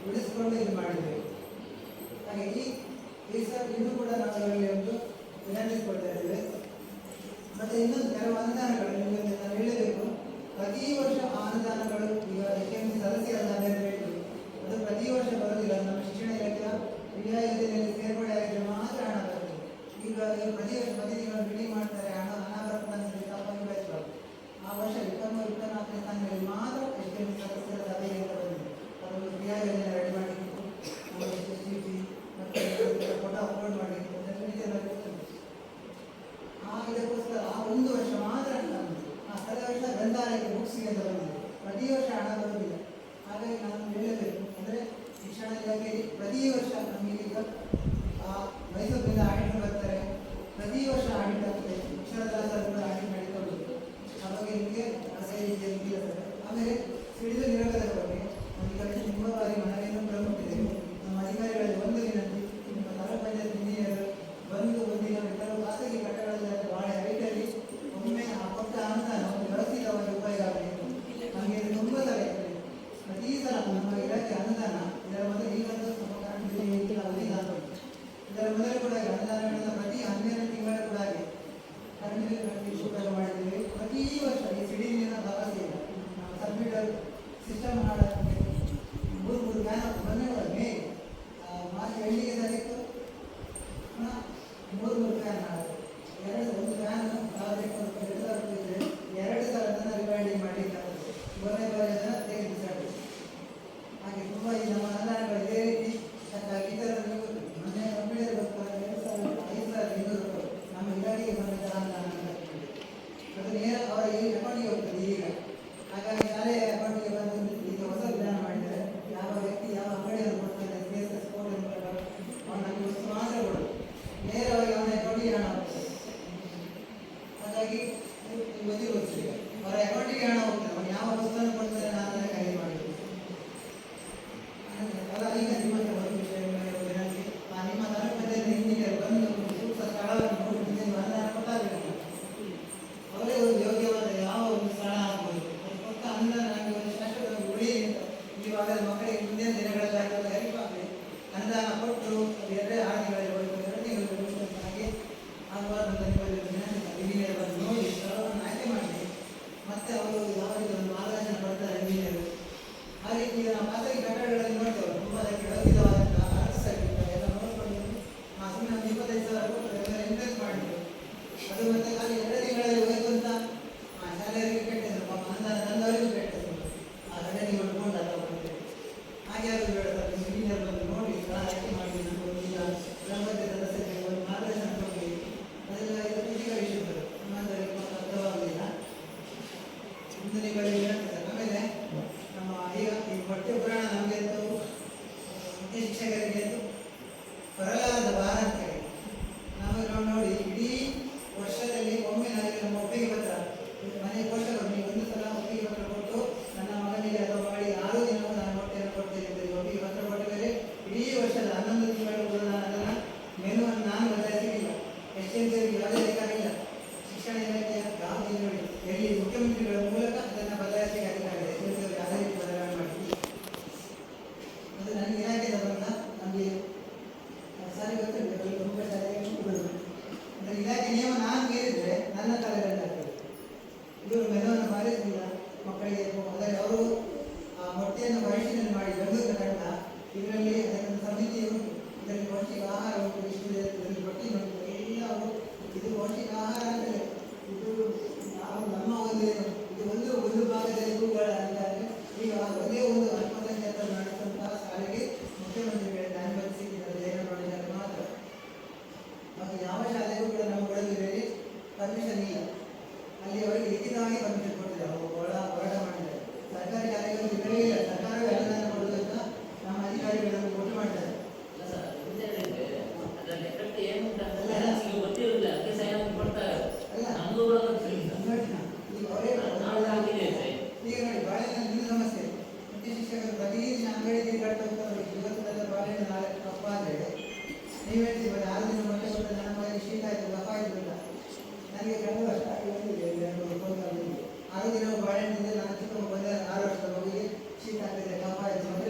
ಉಳಿಸಿಕೊಂಡು ಇದು ಮಾಡಿದ್ದೇವೆ. ಹಾಗೆ ಈ ಸಲ ಇನ್ನೂ ಕೂಡ ನಾವು ಅವರಲ್ಲಿ ಒಂದು ವಿನಂತಿಸಿಕೊಳ್ತಾ ಇದ್ದೇವೆ. ಮತ್ತು ಇನ್ನೊಂದು ಕೆಲವು ಅನುದಾನಗಳು ನಿಮಗೆ ನಾನು ಹೇಳಬೇಕು. ಪ್ರತಿ ವರ್ಷ ಆ ಅನುದಾನಗಳು ಈಗ HMC ಸದಸ್ಯರಲ್ಲ ಅಂತ ಹೇಳಿದ್ರು, ಅದು ಪ್ರತಿ ವರ್ಷ ಬರೋದಿಲ್ಲ. ನಮ್ಮ ಶಿಕ್ಷಣ ಇಲಾಖೆಯ ವಿದ್ಯಾ ಯೋಜನೆಯಲ್ಲಿ ಸೇರ್ಪಡೆ ಆಗಿದ್ರೆ ಮಾತ್ರ ಹಣ ಬರ್ತದೆ. ಈಗ ಪ್ರತಿ ವರ್ಷ ಪ್ರತಿ ತಿಂಗಳು ಬಿಲ್ಡಿಂಗ್ ಮಾಡ್ತಾರೆ, ಹಣ ಬರ್ತದೆ ಅಂತ ಹೇಳಿ ತಪ್ಪಾಗಿ ಬಯಸಬಾರ್ದು. ಆ ವರ್ಷ 23-24ನೇ ಸಾಲಿನಲ್ಲಿ ಮಾತ್ರ HMC ಸದಸ್ಯರ ಸಭೆಗೆ ಅಂತ ಬಂದಿದೆ. ಅದೊಂದು ಕ್ರಿಯಾ ಯೋಜನೆ ರೆಡಿ ಮಾಡಲಿಕ್ಕೆ ನಮ್ಮ SSTC ಮತ್ತು ಫೋಟೋ ಅಪ್ಲೋಡ್ ಮಾಡಲಿಕ್ಕೆ ಇದಕ್ಕೋಸ್ಕರ ಆ ಒಂದು ವರ್ಷ ಮಾತ್ರ ಹಣ ಬಂದಿದೆ. ಆ ಕಳೆದ ವರ್ಷ ಗ್ರಂಥಾಲಯಕ್ಕೆ ಬುಕ್ಸ್ಗೆ ಅಂತ ಬಂದಿದೆ. ಪ್ರತಿ ವರ್ಷ ಹಣ ಬರುವುದಿಲ್ಲ. ಹಾಗಾಗಿ ನಾನು ಹೇಳಬೇಕು ಅಂದರೆ ಶಿಕ್ಷಣ ಇಲಾಖೆಯಲ್ಲಿ ಪ್ರತಿ ವರ್ಷ ನಮಗೀಗ ಮೈಸೂರಿನಿಂದ ಆಡಿಟ್ ಬರ್ತಾರೆ. ಪ್ರತಿ ವರ್ಷ ಆಡಿಟ್ ಆಗ್ತದೆ. ಅಕ್ಷರದಾಸರು ಕೂಡ ಆಡಿಟ್ ಮಾಡಿಕೊಂಡು ಹಾಗಾಗಿ ನಿಮಗೆ ಅದೇ ರೀತಿಯಲ್ಲಿ ಇರ್ತದೆ. ಆಮೇಲೆ ಸಿಡಿದು ನಿರೋಧದ ಬಗ್ಗೆ ನಮಗೆ ತುಂಬ ಬಾರಿ ಮನವಿಯನ್ನು ಕೂಡ ಕೊಟ್ಟಿದ್ದೇವೆ. ನಮ್ಮ ಅಧಿಕಾರಿಗಳಲ್ಲಿ ಒಂದು ವಿನಂತಿ, ನಿಮ್ಮ ತಾಲೂಕು ಪಂಚಾಯತ್ ಇಂಜಿನಿಯರ್ ಬಂದು ಒಂದಿನ ಕೆಲವು ಖಾಸಗಿ ಕಟ್ಟಡಗಳಲ್ಲಿ ಭಾಳ ಹೈಟಲ್ಲಿ ಒಮ್ಮೆ ಆ ಕೊಟ್ಟ ಅನುದಾನ ಒಂದು ವ್ಯವಸ್ಥಿತವಾಗಿ ಉಪಯೋಗ ಆಗಬೇಕು. ನಮಗೆ ಇದು ತುಂಬ ಸಲ ಇರ್ತದೆ. ಪ್ರತಿ ಸಲ ನಮ್ಮ ಇಲಾಖೆ ಅನುದಾನ ಇದರ ಮೊದಲು ಈಗಂತೂ ಇದರ ಮೊದಲು ಕೂಡ ಅನುದಾನ 2 ತಿಂಗಳಲ್ಲಿ ಹಾಗೆ ಆಗುವಾಗ ಇಂಜಿನಿಯರ್ ಬಂದು ನೋಡಿ ಸ್ಥಳವನ್ನು ಆಯ್ಕೆ ಮಾಡಿ ಮತ್ತೆ ಅವರು ಯಾವ ರೀತಿ ಒಂದು ಮಾರ್ಗದರ್ಶನ ಕೊಡ್ತಾರೆ ಇಂಜಿನಿಯರ್. ಆ ರೀತಿ ನಾವು ಖಾಸಗಿ ಕಟ್ಟಡಗಳಲ್ಲಿ ನೋಡ್ತೇವೆ ತುಂಬ ಅದಕ್ಕೆ ವ್ಯವಸ್ಥಿತವಾದಂತಹ ಆರ್ಟಿಸ್ಟ್ ಎಲ್ಲ ನೋಡಿಕೊಂಡು ಸುಮ್ಮನೆ ಒಂದು 25,000 ಕೊಟ್ಟು ಇನ್ವೆಸ್ಟ್ ಮಾಡಿದ್ರು. ಅದು ಮತ್ತೆ ಖಾಲಿ 2 ತಿಂಗಳಲ್ಲಿ ಹೋಯ್ತು ಅಂತ ಶಾಲೆಯವರಿಗೆ ಕೆಟ್ಟದ್ದು, ಪಾಪ ನನ್ನವರಿಗೂ ಕೆಟ್ಟದ್ದು. ಆ 2 ತಿಂಗಳು ಕೊಂಡಲ್ಲ ಬಂದರೆ ಹಾಗೆ ಯಾರು ಬೇಡ ಸರ್, ಇಂಜಿನಿಯರ್ ಬಂದು ನೋಡಿ ಸ್ಥಳ ಆಯ್ಕೆ ಮಾಡಿ ನಮಗೆ ಈಗ ಗ್ರಾಮದ ಸದಸ್ಯರಿಗೆ ಒಂದು ಮಾರ್ಗದರ್ಶನ ಕೊಡಿ. ಅದೆಲ್ಲ ಇದು ಫಿಸಿಕಲ್ ಇಶ್ಯೂ ಸರ್, ನಮ್ಮದರಲ್ಲಿ ಅರ್ಥವಾಗಲಿಲ್ಲ. ಮುಂದಿನ ಕಡೆಗೆ ಹೇಳ್ತಾರೆ. ಆಮೇಲೆ ನಮ್ಮ ಈಗ ಈ ಪಠ್ಯ ಪುರಾಣ ನಮಗೆ ಅಂತೂ ಮುಖ್ಯ ಶಿಕ್ಷಕರಿಗೆ ಅಂತೂ ಬರಲಾರದ ಭಾರ ಅಂತ ಹೇಳಿ ನಾವು ನೋಡಿ ಇಡೀ ವರ್ಷದಲ್ಲಿ ಒಮ್ಮೆ ನನಗೆ ನಮ್ಮ ಒಪ್ಪಿಗೆ ಪತ್ರ ಮನೆ ಪೋಷಕರು ನೀವು ಒಂದು ಸಲ ಒಪ್ಪಿಗೆ ಪತ್ರ ಕೊಟ್ಟು ನನ್ನ ಮಗನಿಗೆ ಅಥವಾ ಮಾಡಿ 6 ದಿನವೂ ನಾನು ಹೊಟ್ಟೆಯನ್ನು ಕೊಡ್ತೇನೆ ಅಂತ ಒಪ್ಪಿಗೆ ಪತ್ರ ಕೊಟ್ಟ ಮೇಲೆ ಇಡೀ ವರ್ಷದ 11 ತಿಂಗಳು ಕೂಡ ನಾನು ಅದನ್ನು ಮೆನುವನ್ನು ನಾನು ಬದಲಾಯಿಸಲಿಲ್ಲ. SLC ಯಾವುದೇ ಬೇಕಾಗಿಲ್ಲ. ಶಿಕ್ಷಣ ಇಲಾಖೆಯ ಯಾವುದೇ ನೋಡಿ ಎಲ್ಲಿ ಮುಖ್ಯಮಂತ್ರಿಗಳ ಮೂಲಕ ಅದನ್ನು ಬದಲಾಯಿಸಲಿಕ್ಕೆ ಅಧಿಕಾರ ಇದೆ. SLC ಯಾವುದೇ ರೀತಿ ಬದಲಾವಣೆ ಮಾಡ್ತೀವಿ. ಅದು ನನ್ನ ಇಲಾಖೆಯ ಬಂದ ನಮಗೆ ಸಾರಿ ಗೊತ್ತಿರಬೇಕು. ತುಂಬ ಶಾಲೆಗೆ ನನ್ನ ಇಲಾಖೆ ನಿಯಮ ನಾನು ಮೀರಿದರೆ ನನ್ನ ತಲೆಗಂಡಾಗ್ತದೆ. ಇವರು ಮೆನುವನ್ನು ಪಾಲಿಸಲಿಲ್ಲ ಮಕ್ಕಳಿಗೆ. ಅದರಲ್ಲಿ ಅವರು ಮೊಟ್ಟೆಯನ್ನು ಪರಿಶೀಲನೆ ಮಾಡಿ ಬೆಂಗಳೂರಿನ ತಂಡ ಇದರಲ್ಲಿ ಅದಕ್ಕೊಂದು ಸಮಿತಿ ಉಂಟು. ಇದರಲ್ಲಿ ಪೌಷ್ಟಿಕ ಆಹಾರ ಉಂಟು, ಇಷ್ಟು ಇದರಲ್ಲಿ ಪ್ರೋಟೀನ್ ಉಂಟು, ಎಲ್ಲ ಅವರು ಇದು ಪೌಷ್ಟಿಕ ಆಹಾರ ಅಂದರೆ ಇದು ನಾವು ನಮ್ಮ ಒಂದು ಭಾಗದಲ್ಲಿ ಇವುಗಳ ಅಂತಾರೆ. ಈಗ ಒಂದೇ ಒಂದು ಅಲ್ಪಸಂಖ್ಯಾತ ನಡೆಸುವಂತಹ ಶಾಲೆಗೆ ಮುಖ್ಯಮಂತ್ರಿಗಳಿಗೆ ಅನುಮತಿಸಿ ಏನು ಮಾಡಿದ್ದಾರೆ ಮಾತ್ರ. ಮತ್ತು ಯಾವ ಶಾಲೆಗೂ ಕೂಡ ನಮ್ಮ ಕೊಡಗಿನಲ್ಲಿ ಪರ್ಮಿಷನ್ ಇಲ್ಲ. ಅಲ್ಲಿ ಅವರಿಗೆ ಲಿಖಿತವಾಗಿ ಪರ್ಮಿಷನ್ ಕೊಟ್ಟಿದ್ದಾರೆ, ಹೋರಾಟ ಮಾಡಿದ್ದಾರೆ. ಸರ್ಕಾರಿ ಶಾಲೆಗಳು ಇರಲೇ ಇಲ್ಲ. ಸರ್ಕಾರವೇ ಅನುದಾನ ಕೊಡುವುದರಿಂದ ನಮ್ಮ ಅಧಿಕಾರಿಗಳನ್ನು ಒಟ್ಟು ಮಾಡ್ತಾರೆ. ಈಗ ನೋಡಿ ಬಾಳೆಹಣ್ಣು ಇನ್ನೂ ಸಮಸ್ಯೆ. ಮುಖ್ಯ ಶಿಕ್ಷಕರು ಪ್ರತಿದಿನ ಅಂಗಡಿ ತಿರುಗಾಡ್ತಾ ಹೋಗ್ತಾರೆ. ಇವತ್ತದೆಲ್ಲ ಬಾಳೆಹಣ್ಣು ನಾಳೆ ಕಪ್ಪ ಅಂದರೆ ನೀವು ಹೇಳ್ತೀವಿ 6 ದಿನ ಮೊಟ್ಟೆ ಕೊಟ್ಟು ನನ್ನ ಮನೆಗೆ ಶೀತ ಆಯಿತು ಕಪ್ಪ ಆಯಿತು ಅಂತ. ನನಗೆ 2 ವರ್ಷ ಆಗಿ ಬಂದಿದೆ. 6 ದಿನ ಬಾಳೆಹಣ್ಣಿಂದ ನಾನು ಚಿಕ್ಕ ಬಂದ 6 ವರ್ಷದ ಮಗುವಿಗೆ ಶೀತ ಆಗ್ತಿದೆ ಕಪ್ಪ ಆಯಿತು ಅಂತ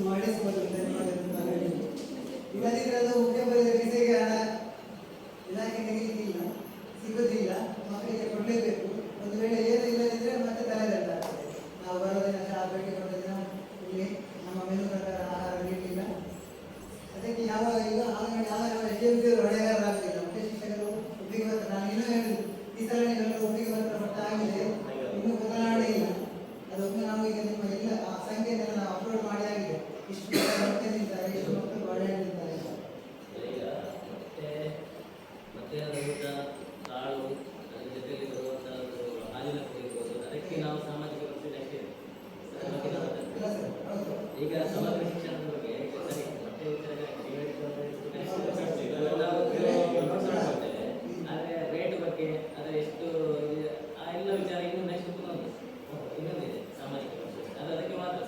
ಮಾಡಿಸ್ಬೋದು ಧನ್ಯವಾದ. ಯಾವಾಗ ಈಗ SDMC ಹೊಣೆಗಾರರಾಗಲಿಲ್ಲ, ಮುಖ್ಯ ಶಿಕ್ಷಕರು ಒಪ್ಪಿಗೆ ಪತ್ರ. ನಾನು ಇನ್ನೂ ಹೇಳಿದ್ರು, ಈ ಸಲ ನೀವೆಲ್ಲ ಒಪ್ಪಿಗೆ ಪತ್ರ ಪಟ್ಟ ಆಗಿದೆ, ಇನ್ನೂ ಬದಲಾವಣೆ ಇಲ್ಲ. ಅದೊಮ್ಮೆ ನಾವು ಈಗ ನಿಮ್ಮ ಎಲ್ಲ ಆ ಸಂಖ್ಯೆಯನ್ನು ನಾವು ಅಪ್ಲೋಡ್ ಮಾಡಿ ಆಗಿದೆ. ಇಷ್ಟು ಮಕ್ಕಳು ನಿಂತಾರೆ, ಇಷ್ಟು ಮಕ್ಕಳು ಒಳ್ಳೆಯದಿದ್ದಾರೆ. ಈಗ ಮಧ್ಯಾಹ್ನದ ಊಟ, ಕಾಳು, ಅದರ ಜೊತೆಯಲ್ಲಿ ಬರುವಂತಹ ಹಾಲಿನ ಪುಡಿ ಇರ್ಬೋದು, ಅದಕ್ಕೆ ನಾವು ಸಾಮಾಜಿಕ ರಕ್ಷಣೆ ಅಷ್ಟೇ ಇಲ್ಲ ಸರ್, ಹೌದು. ಈಗ ಸಮಗ್ರ ಶಿಕ್ಷಣದ ಬಗ್ಗೆ ಸರಿ ಆದರೆ ರೇಟ್ ಬಗ್ಗೆ ಅದರ ಎಷ್ಟು ಆ ಎಲ್ಲ ವಿಚಾರ ಇನ್ನೂ ನೆಕ್ಸ್ಟ್ ಇನ್ನೊಂದಿದೆ ಸಾಮಾಜಿಕ ರಕ್ಷಣೆ ಅದು ಅದಕ್ಕೆ ಮಾತ್ರ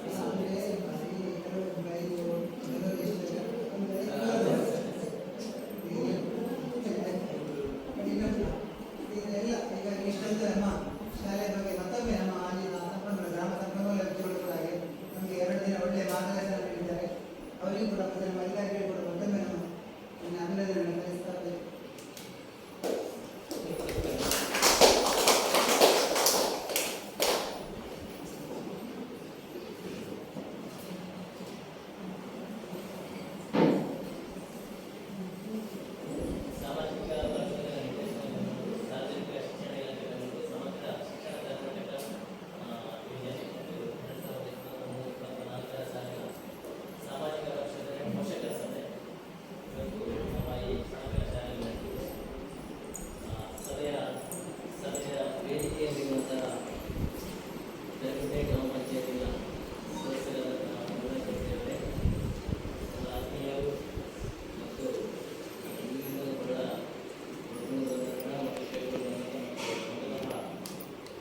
ಶಾಲೆಯ ಬಗ್ಗೆ ಮತ್ತೊಮ್ಮೆ ನಮ್ಮ ಅಲ್ಲಿನ ಸಂಪನ್ಮೂಲ ಗ್ರಾಮ ಸಂಪನ್ಮೂಲ ವ್ಯಕ್ತಿಗಳು ಹಾಗೆ ನಮಗೆ 2 ದಿನ ಒಳ್ಳೆಯ ಮಾರ್ಗದರ್ಶನ ನೀಡಿದ್ದಾರೆ. ಅವರಿಗೂ ಕೂಡ ಮತ್ತು ನಮ್ಮ ಅಧಿಕಾರಿಗಳು ಕೂಡ ಮತ್ತೊಮ್ಮೆ ನಮ್ಮ ಅಭಿನಂದನೆಗಳನ್ನು ಸಲ್ಲಿಸ್ತಾ ಇದ್ದೇವೆ. ಸಾಮಾಜಿಕ ರಕ್ಷಣೆ ನಿರ್ದೇಶನವನ್ನು ಸಾರ್ವಜನಿಕ ಶಿಕ್ಷಣ ಇಲಾಖೆ ಸಮಗ್ರ ಶಿಕ್ಷಣ ಕರ್ನಾಟಕ ಯೋಜನೆ 2023-24 ಸಾಲಿನ ಸಾಮಾಜಿಕ ರಕ್ಷಣೆ ಪೋಷಕರ ಸಭೆ ಇವತ್ತು ನಮ್ಮ ಈ ಸಮಗ್ರ ಶಾಲೆಯಲ್ಲಿ ಸಭೆಯ ವೇದಿಕೆಯಲ್ಲಿರುವಂತಹ ದರ್ಗಡೆ ಗ್ರಾಮ ಪಂಚಾಯತಿನ ಸದಸ್ಯರಾದ ಗುಣಕರ್ತೇವೆ, ಆತ್ಮೀಯರು ಮತ್ತು ಇಲ್ಲಿಂದ ಕೂಡ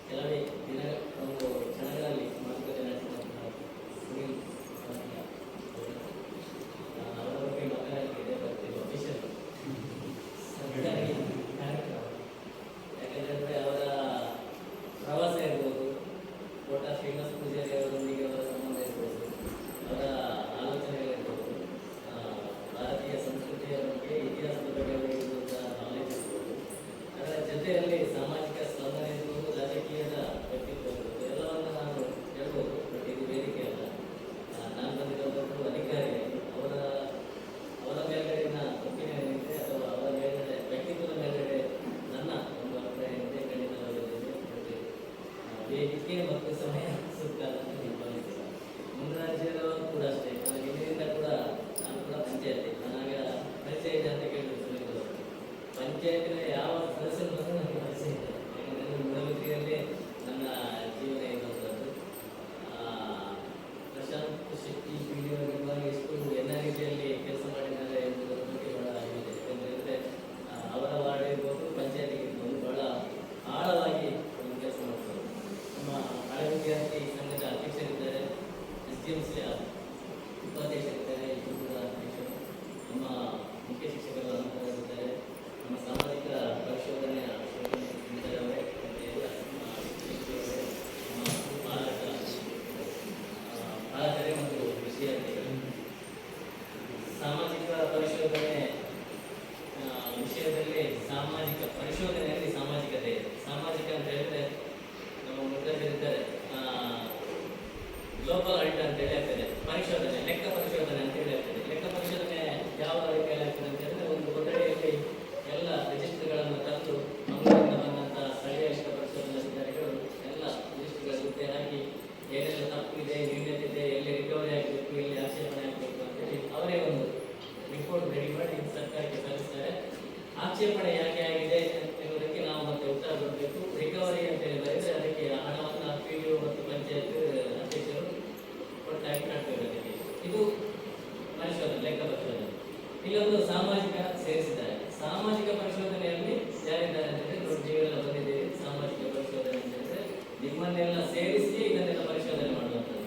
ಕೆಲವೇ ದಿನ ಒಂದು ಕ್ಷಣಗಳಲ್ಲಿ ಮಾತುಕತೆ ನಡೆಸಿದಂತಹ ಸುನೀಲ್ ಅವರ ಬಗ್ಗೆ ಮಾತನಾಡಲಿಕ್ಕೆ ಬರ್ತೀವಿ ಅಫಿಷಿಯಲ್ ಯಾಕಂದರೆ ಅವರ ಪ್ರವಾಸ ಇರ್ಬೋದು, ಕೋಟ ಶ್ರೀನಿವಾಸ ಪೂಜಾರಿ ಅವರೊಂದಿಗೆ ಅವರ ಸಂಬಂಧ ಇರ್ಬೋದು, ಅವರ ಆಲೋಚನೆಗಳಿರ್ಬೋದು, ಭಾರತೀಯ ಸಂಸ್ಕೃತಿಯ ಬಗ್ಗೆ ಇತಿಹಾಸದ ಬಗ್ಗೆ ಇರುವಂತಹ ನಾಲೆಜ್ ಇರ್ಬೋದು, ಅದರ ಜೊತೆಯಲ್ಲಿ ಸಾಮಾಜಿಕ ಸ್ಪಂದನೆ ಇರ್ಬೋದು, ರಾಜಕೀಯದ ವ್ಯಕ್ತಿತ್ವ ಇರ್ಬೋದು, ಎಲ್ಲವನ್ನು ನಾನು ಹೇಳ್ಬೋದು. ಬಟ್ ಇದು ವೇದಿಕೆ ಅಲ್ಲ. ನಾನು ಬಂದಿರೋದು ಅಧಿಕಾರಿಯಾಗಿ ಅವರ ಮೇಲ್ಗಡೆನ ಒಪಿನಿಯನ್ ಏನಿದೆ ಅಥವಾ ಅವರ ಮೇಲ್ಗಡೆ ವ್ಯಕ್ತಿತ್ವದ ಮೇಲ್ಗಡೆ ನನ್ನ ಒಂದು ಅಭಿಪ್ರಾಯ ಏನಿದೆ ಖಂಡಿತವಾಗಿರುತ್ತೆ. ವೇದಿಕೆ ಮತ್ತು ಸಮಯ ಸೂಕ್ತ ಅಂತ ನೀವು ಭಾವಿಸ್ತೀರ. ಮುನ್ರಾಜ್ಯದವರು ಕೂಡ ಅಷ್ಟೇ. ನನಗೆ ಹಿಂದಿನಿಂದ ಕೂಡ ನಾನು ಕೂಡ ಪಂಚಾಯತಿ ನನಗೆ ಪರಿಚಯ ಇದೆ ಅಂತ ಕೇಳಿದ್ರು. ಪಂಚಾಯತಿನ ಯಾವ ಸದಸ್ಯರು ಬಂದರೂ ನನಗೆ ಪರಿಚಯ ಇದೆ. ಯಾಕಂದರೆ ಮೂಡಬಿದ್ರಿಯಲ್ಲಿ ನನ್ನ ಜೀವನ ಇರುವಂಥದ್ದು. ಪ್ರಶಾಂತ್ ಶೆಟ್ಟಿ ಪೀಡಿಯವರು ಎಷ್ಟು NREGಯಲ್ಲಿ ಕೆಲಸ ಮಾಡಿದ್ದಾರೆ ಎಂಬುದರ ಬಗ್ಗೆ ಬಹಳ ಇದೆ. ಯಾಕಂದರೆ ಅವರ ವಾರ್ಡ್ ಇರ್ಬೋದು, ಪಂಚಾಯತಿಗೆ ಇರ್ಬೋದು, ಬಹಳ ಆಳವಾಗಿ ಕೆಲಸ ಮಾಡ್ತಾರೆ. ನಮ್ಮ ಹಳೆ ವಿದ್ಯಾರ್ಥಿ ಸಂಘದ ಅಧ್ಯಕ್ಷರಿದ್ದಾರೆ, SDMC ಉಪಾಧ್ಯಕ್ಷರಿದ್ದಾರೆ, ಇಬ್ಬರು ಕೂಡ ಅಧ್ಯಕ್ಷರು. ನಮ್ಮ ಮುಖ್ಯ ಶಿಕ್ಷಕರು ಅನುಭವಿದ್ದಾರೆ. ನಮ್ಮ ಸಾಮಾಜಿಕ ಪರಿಶೋಧನೆಯ ಇದ್ದಾರೆ, ಪಾಲಕರೇ ಮತ್ತು ವಿದ್ಯಾರ್ಥಿಗಳು. ಸಾಮಾಜಿಕ ಪರಿಶೋಧನೆ ವಿಷಯದಲ್ಲಿ ಸಾಮಾಜಿಕ ಪರಿಶೋಧನೆಯಲ್ಲಿ ಸಾಮಾಜಿಕತೆ ಇದೆ. ಸಾಮಾಜಿಕ ಅಂತ ಹೇಳಿದ್ರೆ ನಮ್ಮ ಮುಖಂಡರಿದ್ದಾರೆ, ಗ್ಲೋಬಲ್ ಅಲ್ಟ್ ಅಂತ ಹೇಳಿ ಆಗ್ತದೆ. ಪರಿಶೋಧನೆ ಲೆಕ್ಕ ಪರಿಶೋಧನೆ ಅಂತ ಹೇಳಿ ಆಗ್ತದೆ. ಲೆಕ್ಕ ಪರಿಶೋಧನೆ ಯಾವ ರೀತಿಯಲ್ಲಿ ಆಗ್ತದೆ ಅಂತ ಹೇಳಿದ್ರೆ, ಒಂದು ಕೊಠಡಿಯಲ್ಲಿ ಎಲ್ಲ ರಿಜಿಸ್ಟರ್ಗಳನ್ನು ತಂದು ಮಂಗಳೂರಿನ ಬಂದಂತಹ ಸ್ಥಳೀಯ ಲೆಕ್ಕ ಪರಿಶೋಧನಾಧಿಕಾರಿಗಳು ಎಲ್ಲ ರಿಜಿಸ್ಟರ್ಗಳ ಜೊತೆ ಹಾಕಿ ಏನೆಲ್ಲ ತಪ್ಪಿದೆ, ನ್ಯೂನ್ಯತೆ, ಎಲ್ಲಿ ರಿಕವರಿ ಆಗಬೇಕು, ಎಲ್ಲಿ ಆಕ್ಷೇಪಣೆ ಆಗಬೇಕು ಅಂತೇಳಿ ಅವರೇ ಒಂದು ರಿಪೋರ್ಟ್ ರೆಡಿ ಮಾಡಿ ಸರ್ಕಾರಕ್ಕೆ ಸಲ್ಲಿಸ್ತಾರೆ. ಆಕ್ಷೇಪಣೆ ಯಾಕೆ ಆಗಿದೆ ಎನ್ನುವುದಕ್ಕೆ ನಾವು ಮತ್ತೆ ಉತ್ತರ ಕೊಡಬೇಕು. ರಿಕವರಿ ಅಂತೇಳಿ ಬರೆದರೆ ಅದಕ್ಕೆ ಹಣವನ್ನು PDO ಮತ್ತು ಪಂಚಾಯತ್ ಅಧ್ಯಕ್ಷರು ಕೊಟ್ಟಾಗಿ ಕಟ್ಬೇಕು. ಇದು ಪರಿಶೋಧನೆ, ಲೆಕ್ಕ ಪರಿಶೋಧನೆ. ಇಲ್ಲೊಂದು ಸಾಮಾಜಿಕ ಸೇರಿಸಿದ್ದಾರೆ. ಸಾಮಾಜಿಕ ಪರಿಶೋಧನೆಯಲ್ಲಿ ಯಾರಿದ್ದಾರೆ ಅಂತ ಹೇಳಿದ್ರೆ, ದೊಡ್ಡ ಜೀವನ ಬಂದಿದೆ. ಸಾಮಾಜಿಕ ಪರಿಶೋಧನೆ ಅಂತ ಹೇಳಿದ್ರೆ ನಿಮ್ಮನ್ನೆಲ್ಲ ಸೇರಿಸಿ ಇದನ್ನೆಲ್ಲ ಪರಿಶೋಧನೆ ಮಾಡುವಂಥದ್ದು.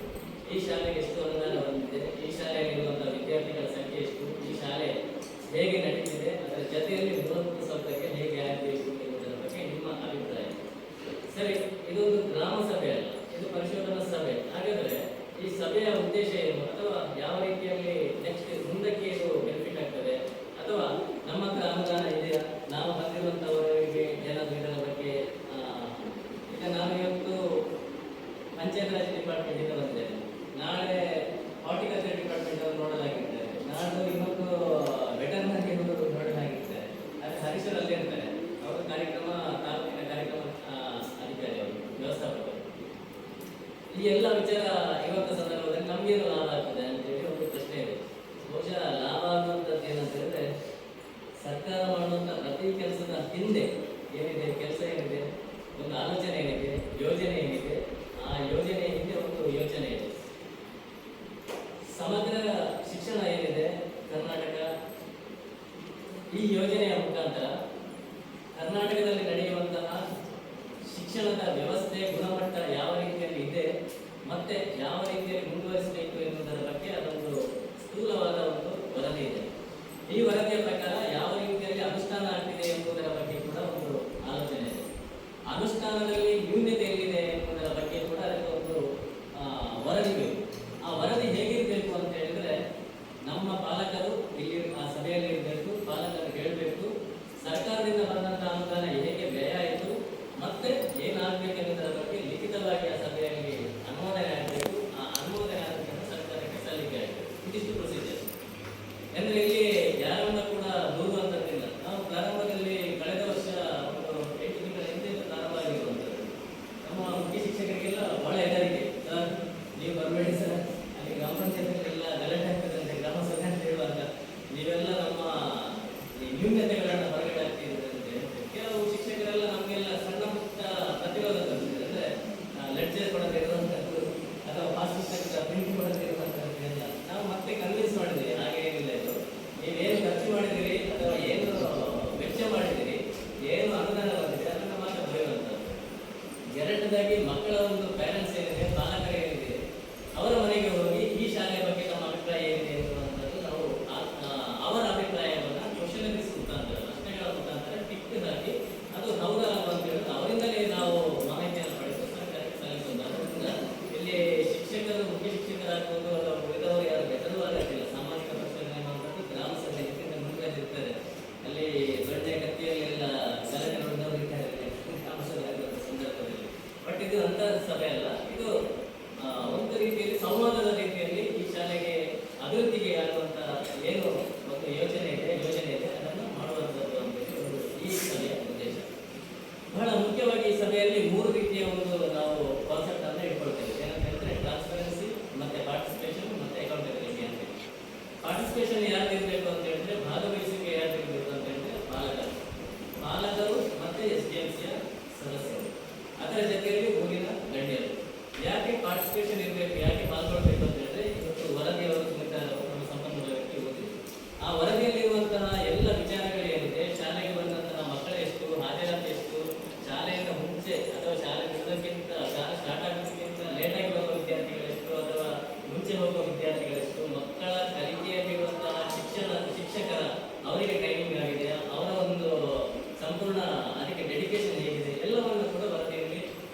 ಈ ಶಾಲೆಗೆ ಎಷ್ಟು ಅನುದಾನ ಬಂದಿದೆ, ಈ ಶಾಲೆಯಲ್ಲಿರುವಂತಹ ವಿದ್ಯಾರ್ಥಿಗಳ ಸಂಖ್ಯೆ ಎಷ್ಟು, ಈ ಶಾಲೆ ಹೇಗೆ ನಡೀತಿದೆ, ಅದರ ಜೊತೆಯಲ್ಲಿ ಮೂಲಭೂತ ಸೌಕರ್ಯ ಹೇಗೆ ಆಗಬೇಕು ಎನ್ನುವುದರ ಬಗ್ಗೆ ನಿಮ್ಮ ಅಭಿಪ್ರಾಯ. ಸರಿ, ಇದೊಂದು ಗ್ರಾಮ ಸಭೆ ಅಲ್ಲ, ಇದು ಪರಿಶೋಧನಾ ಸಭೆ. ಹಾಗಾದರೆ ಈ ಸಭೆಯ ಉದ್ದೇಶ ಏನು, ಅಥವಾ ಯಾವ ರೀತಿಯಲ್ಲಿ ನೆಕ್ಸ್ಟ್ ಮುಂದಕ್ಕೆ ಇದು ಬೆನಿಫಿಟ್ ಆಗ್ತದೆ, ಅಥವಾ ನಮ್ಮ ಹತ್ರ ಅನುದಾನ ಇದೆಯಾ, ನಾವು ಬಂದಿರುವಂಥವರಿಗೆ ಏನಾದರೂ ಇದರ ಬಗ್ಗೆ ಈಗ ನಾನು ಇವತ್ತು ಪಂಚಾಯತ್ ರಾಜ್ ಡಿಪಾರ್ಟ್ಮೆಂಟಿಂದ ಬಂದಿದ್ದೇನೆ, ನಾಳೆ ಹಾರ್ಟಿಕಲ್ಚರ್ ಡಿಪಾರ್ಟ್ಮೆಂಟ್ ಅವರು ನೋಡಲಾಗಿದ್ದಾರೆ, ನಾಳೆ ಇನ್ನೊಬ್ಬ ಏನಿದೆ, ಕೆಲಸ ಏನಿದೆ, ಒಂದು ಆಲೋಚನೆ ಏನಿದೆ, ಯೋಜನೆ ಏನಿದೆ, ಆ ಯೋಜನೆ ಹಿಂದೆ ಒಂದು ಯೋಚನೆ ಇದೆ. ಸಮಗ್ರ ಶಿಕ್ಷಣ ಏನಿದೆ ಕರ್ನಾಟಕ, ಈ ಯೋಜನೆಯ ಮುಖಾಂತರ ಕರ್ನಾಟಕದಲ್ಲಿ ನಡೆಯುವಂತಹ ಶಿಕ್ಷಣದ ವ್ಯವಸ್ಥೆ ಗುಣಮಟ್ಟ ಯಾವ ರೀತಿಯಲ್ಲಿ ಇದೆ ಮತ್ತೆ ಯಾವ ರೀತಿಯಲ್ಲಿ ಮುಂದುವರಿಸಬೇಕು ಎನ್ನುವುದರ ಬಗ್ಗೆ ಅದೊಂದು ಸ್ಥೂಲವಾದ ಒಂದು ವರದಿ ಇದೆ. ಈ ವರದಿಯ ಪ್ರಕಾರ ಯಾವ ರೀತಿಯಲ್ಲಿ ಅನುಷ್ಠಾನ ಆಗ್ತಿದೆ ಎಂಬುದರ ಬಗ್ಗೆ ಕೂಡ ಒಂದು ಆಲೋಚನೆ ಇದೆ. ಅನುಷ್ಠಾನದಲ್ಲಿ ನ್ಯೂನ್ಯತೆ ಎಲ್ಲಿದೆ ಎಂಬುದರ ಬಗ್ಗೆ ಕೂಡ ಅದಕ್ಕೆ ಒಂದು ವರದಿ ಬೇಕು. ಆ ವರದಿ ಹೇಗಿರಬೇಕು ಅಂತ ಹೇಳಿದ್ರೆ, ನಮ್ಮ ಪಾಲಕರು ಇಲ್ಲಿ ಆ ಸಭೆಯಲ್ಲಿ ಇರಬೇಕು, ಪಾಲಕರು ಹೇಳಬೇಕು, ಸರ್ಕಾರದಿಂದ ಬಂದಂತಹ ಅನುದಾನ ಹೇಗೆ ವ್ಯಯ ಆಯಿತು ಮತ್ತೆ ಏನಾಗಬೇಕು ಎನ್ನುವುದರ ಬಗ್ಗೆ ಲಿಖಿತವಾಗಿ ಆ ಸಭೆಯಲ್ಲಿ ಅನುಮೋದನೆ ಆಗಬೇಕು. ಆ ಅನುಮೋದನೆ ಆದ ಸರ್ಕಾರಕ್ಕೆ ಸಲ್ಲಿಕೆ ಆಗಬೇಕು. ಇದಿಷ್ಟು ಪ್ರೊಸೀಜರ್. ಅಂದ್ರೆ ಇಲ್ಲಿ ಯಾರನ್ನ ಕೂಡ ದೂರುವಂತದ್ದಿಲ್ಲ. ನಾವು ಪ್ರಾರಂಭದಲ್ಲಿ ಕಳೆದ ವರ್ಷ ಒಂದು 8 ತಿಂಗಳ ಹಿಂದೆ ಪ್ರಾರಂಭ ಆಗಿರುವಂಥದ್ದು. ನಮ್ಮ ಮುಖ್ಯ ಶಿಕ್ಷಕರಿಗೆಲ್ಲ ಬಹಳ ಹೆದರಿಕೆ, ಸರ್ ನೀವು ಬರಬೇಡಿ ಸರ್, ಅಲ್ಲಿ ಗ್ರಾಮ ಪಂಚಾಯತ್ಗೆಲ್ಲ ಗಲಾಟೆ ಆಗ್ತದಂತೆ, ಗ್ರಾಮ ಸಭೆ ಅಂತ ಹೇಳುವಾಗ ನೀವೆಲ್ಲ ನಮ್ಮ ಈ ನ್ಯೂನ್ಯತೆಗಳನ್ನು ಹೊರಗಡೆ ಆಗ್ತಿದ್ದಂತೆ. ಕೆಲವು ಶಿಕ್ಷಕರೆಲ್ಲ ನಮಗೆಲ್ಲ ಸಣ್ಣ ಪುಟ್ಟ ಪ್ರತಿರೋಧ ತೋರಿಸಿದ್ರು. ಅಂದ್ರೆ ಲೆಕ್ಚರ್ ಕೊಡದೇ ಇರುವಂಥದ್ದು ಅಥವಾ ಪಾಸ್ ಪುಸ್ತಕ ಪ್ರಿಂಟ್ ಕೊಡದೇ ಇರುವಂಥದ್ದು ಎಲ್ಲ ನಾವು ಮತ್ತೆ ಕನ್ವಿನ್ಸ್ ಮಾಡಿದ್ವಿ. ಹಾಗೆ ಏನಿಲ್ಲ, ಇದು ನೀವೇನು ಖರ್ಚು ಮಾಡಿದಿರಿ ಅಥವಾ ಏನು ವೆಚ್ಚ ಮಾಡಿದಿರಿ, ಏನು ಅನುದಾನ ಬಂದಿದೆ ಅದನ್ನು ಮಾತ್ರ ಬರೆಯುವಂಥದ್ದು. ಎರಡನೇದಾಗಿ ಮಕ್ಕಳ ಒಂದು ಪ್ಯಾರೆಂಟ್ಸ್ ಏನಿದೆ, ಪಾಲಕರು ಏನಿದೆ, ಅವರ ಮನೆಗೆ ಹೋಗಿ ಈ ಶಾಲೆಯ ಬಗ್ಗೆ ನಮ್ಮ ಅಭಿಪ್ರಾಯ ಏನಿದೆ ಎನ್ನುವಂಥದ್ದು ನಾವು ಅವರ ಅಭಿಪ್ರಾಯವನ್ನು ಕ್ವಶನರೀಸ್ ಮುಖಾಂತರ, ಪ್ರಶ್ನೆಗಳ ಮುಖಾಂತರ ಟಿಕ್ ಹಾಕಿ ಅದು ಹೌದಾ ಅಂತ ಹೇಳಿ ಅವರಿಂದಲೇ ನಾವು ಮಾಹಿತಿಯನ್ನು ಪಡೆದು ಸರ್ಕಾರಕ್ಕೆ ಸಲ್ಲಿಸುವುದು. ಅದರಿಂದ ಇಲ್ಲಿ ಶಿಕ್ಷಕರು, ಮುಖ್ಯ ಶಿಕ್ಷಕರಾಗ್ಬೋದು ಅಥವಾ ಉಳಿದವರು ಯಾರು ಬೆದರುವಾಗಲಿಲ್ಲ. ಸಾಮಾಜಿಕ ಪರಿಶೀಲನೆ ಮಾಡುವಂಥದ್ದು ಗ್ರಾಮ ಸಭೆ ಮುಂದುವರೆದಿರ್ತಾರೆ. ಅಲ್ಲಿ ದೊಡ್ಡ ಗತಿಯಲ್ಲೆಲ್ಲ ಗಲಾಟೆ ನೋಡಿದವರು ಇರ್ತಾರೆ ಗ್ರಾಮ ಸಭೆ ಆಗುವಂಥ ಸಂದರ್ಭದಲ್ಲಿ. ಬಟ್ ಇದು ಅಂಥ ಸಭೆ ಅಲ್ಲ. ಇದು ಒಂದು ರೀತಿಯಲ್ಲಿ ಸಂವಾದದ ರೀತಿಯಲ್ಲಿ ಈ ಶಾಲೆಗೆ ಅಭಿವೃದ್ಧಿಗೆ ಆಗುವಂಥ ಏನು ಒಂದು ಯೋಜನೆ ಇದೆ ಅದನ್ನು ಮಾಡುವಂಥದ್ದು ಅಂತೇಳಿ ಒಂದು ಈ ಸಭೆಯ ಉದ್ದೇಶ. ಬಹಳ ಮುಖ್ಯವಾಗಿ ಈ ಸಭೆಯಲ್ಲಿ 3 ರೀತಿಯ ಒಂದು ನಾವು ಕಾನ್ಸೆಪ್ಟ್ ಅನ್ನು ಇಟ್ಕೊಳ್ತೇವೆ. ಏನಂತ ಹೇಳಿದ್ರೆ ಟ್ರಾನ್ಸ್ಪರೆನ್ಸಿ, ಮತ್ತೆ ಪಾರ್ಟಿಸಿಪೇಷನ್, ಮತ್ತೆ ಅಕೌಂಟಬಿಲಿಟಿ ಅಂತ ಹೇಳಿ. ಪಾರ್ಟಿಸಿಪೇಷನ್ ಯಾರು ಇರಬೇಕು ಅಂತ ಹೇಳಿದ್ರೆ, ಭಾಗವಹಿಸುವಿಕೆ ಯಾರು ಇರಬೇಕು ಅಂತ ಹೇಳಿದ್ರೆ ಪಾಲಕರು ಮತ್ತೆ SDMCಯ ಸದಸ್ಯರು, ಅದರ ಜೊತೆಯಲ್ಲಿ ಊರಿನ ಗಣ್ಯರು. ಯಾಕೆ ಪಾರ್ಟಿಸಿಪೇಷನ್ ಇರಬೇಕು, ಯಾಕೆ ಪಾಲ್ಗೊಳ್ಬೇಕು ಅಂತ ಹೇಳಿದ್ರೆ, ಇವತ್ತು ವರದಿಯವರು ಸುಮಿತ ನಮ್ಮ ಸಂಪನ್ಮೂಲ ವ್ಯಕ್ತಿ ಓದಿ ಆ ವರದಿಯಲ್ಲಿರುವಂತಹ ಎಲ್ಲ ವಿಚಾರಗಳೇನಿದೆ, ಶಾಲೆಗೆ ಬಂದಂತಹ ಮಕ್ಕಳ ಎಷ್ಟು, ಹಾಜರಾತಿ ಎಷ್ಟು, ಶಾಲೆಯಿಂದ ಮುಂಚೆ ಅಥವಾ ಶಾಲೆ ಬಿಡೋದಕ್ಕಿಂತ, ಶಾಲೆ ಸ್ಟಾರ್ಟ್ ಆಗೋದಕ್ಕಿಂತ ಲೇಟಾಗಿ ಬರುವ ವಿದ್ಯಾರ್ಥಿಗಳೆಷ್ಟು ಅಥವಾ ಮುಂಚೆ ಹೋಗುವ ವಿದ್ಯಾರ್ಥಿಗಳೆಷ್ಟು, ಮಕ್ಕಳ ಕಲಿಕೆಯಲ್ಲಿರುವಂತಹ ಶಿಕ್ಷಕರ ಅವರಿಗೆ ಟ್ರೈನಿಂಗ್ ಆಗಿದೆಯಾ, ಅವರ ಒಂದು ಸಂಪೂರ್ಣ ಅದಕ್ಕೆ ಡೆಡಿಕೇಶನ್ ಹೇಗಿದೆ, ಎಲ್ಲವನ್ನು ಕೂಡ ವರದಿಯಲ್ಲಿ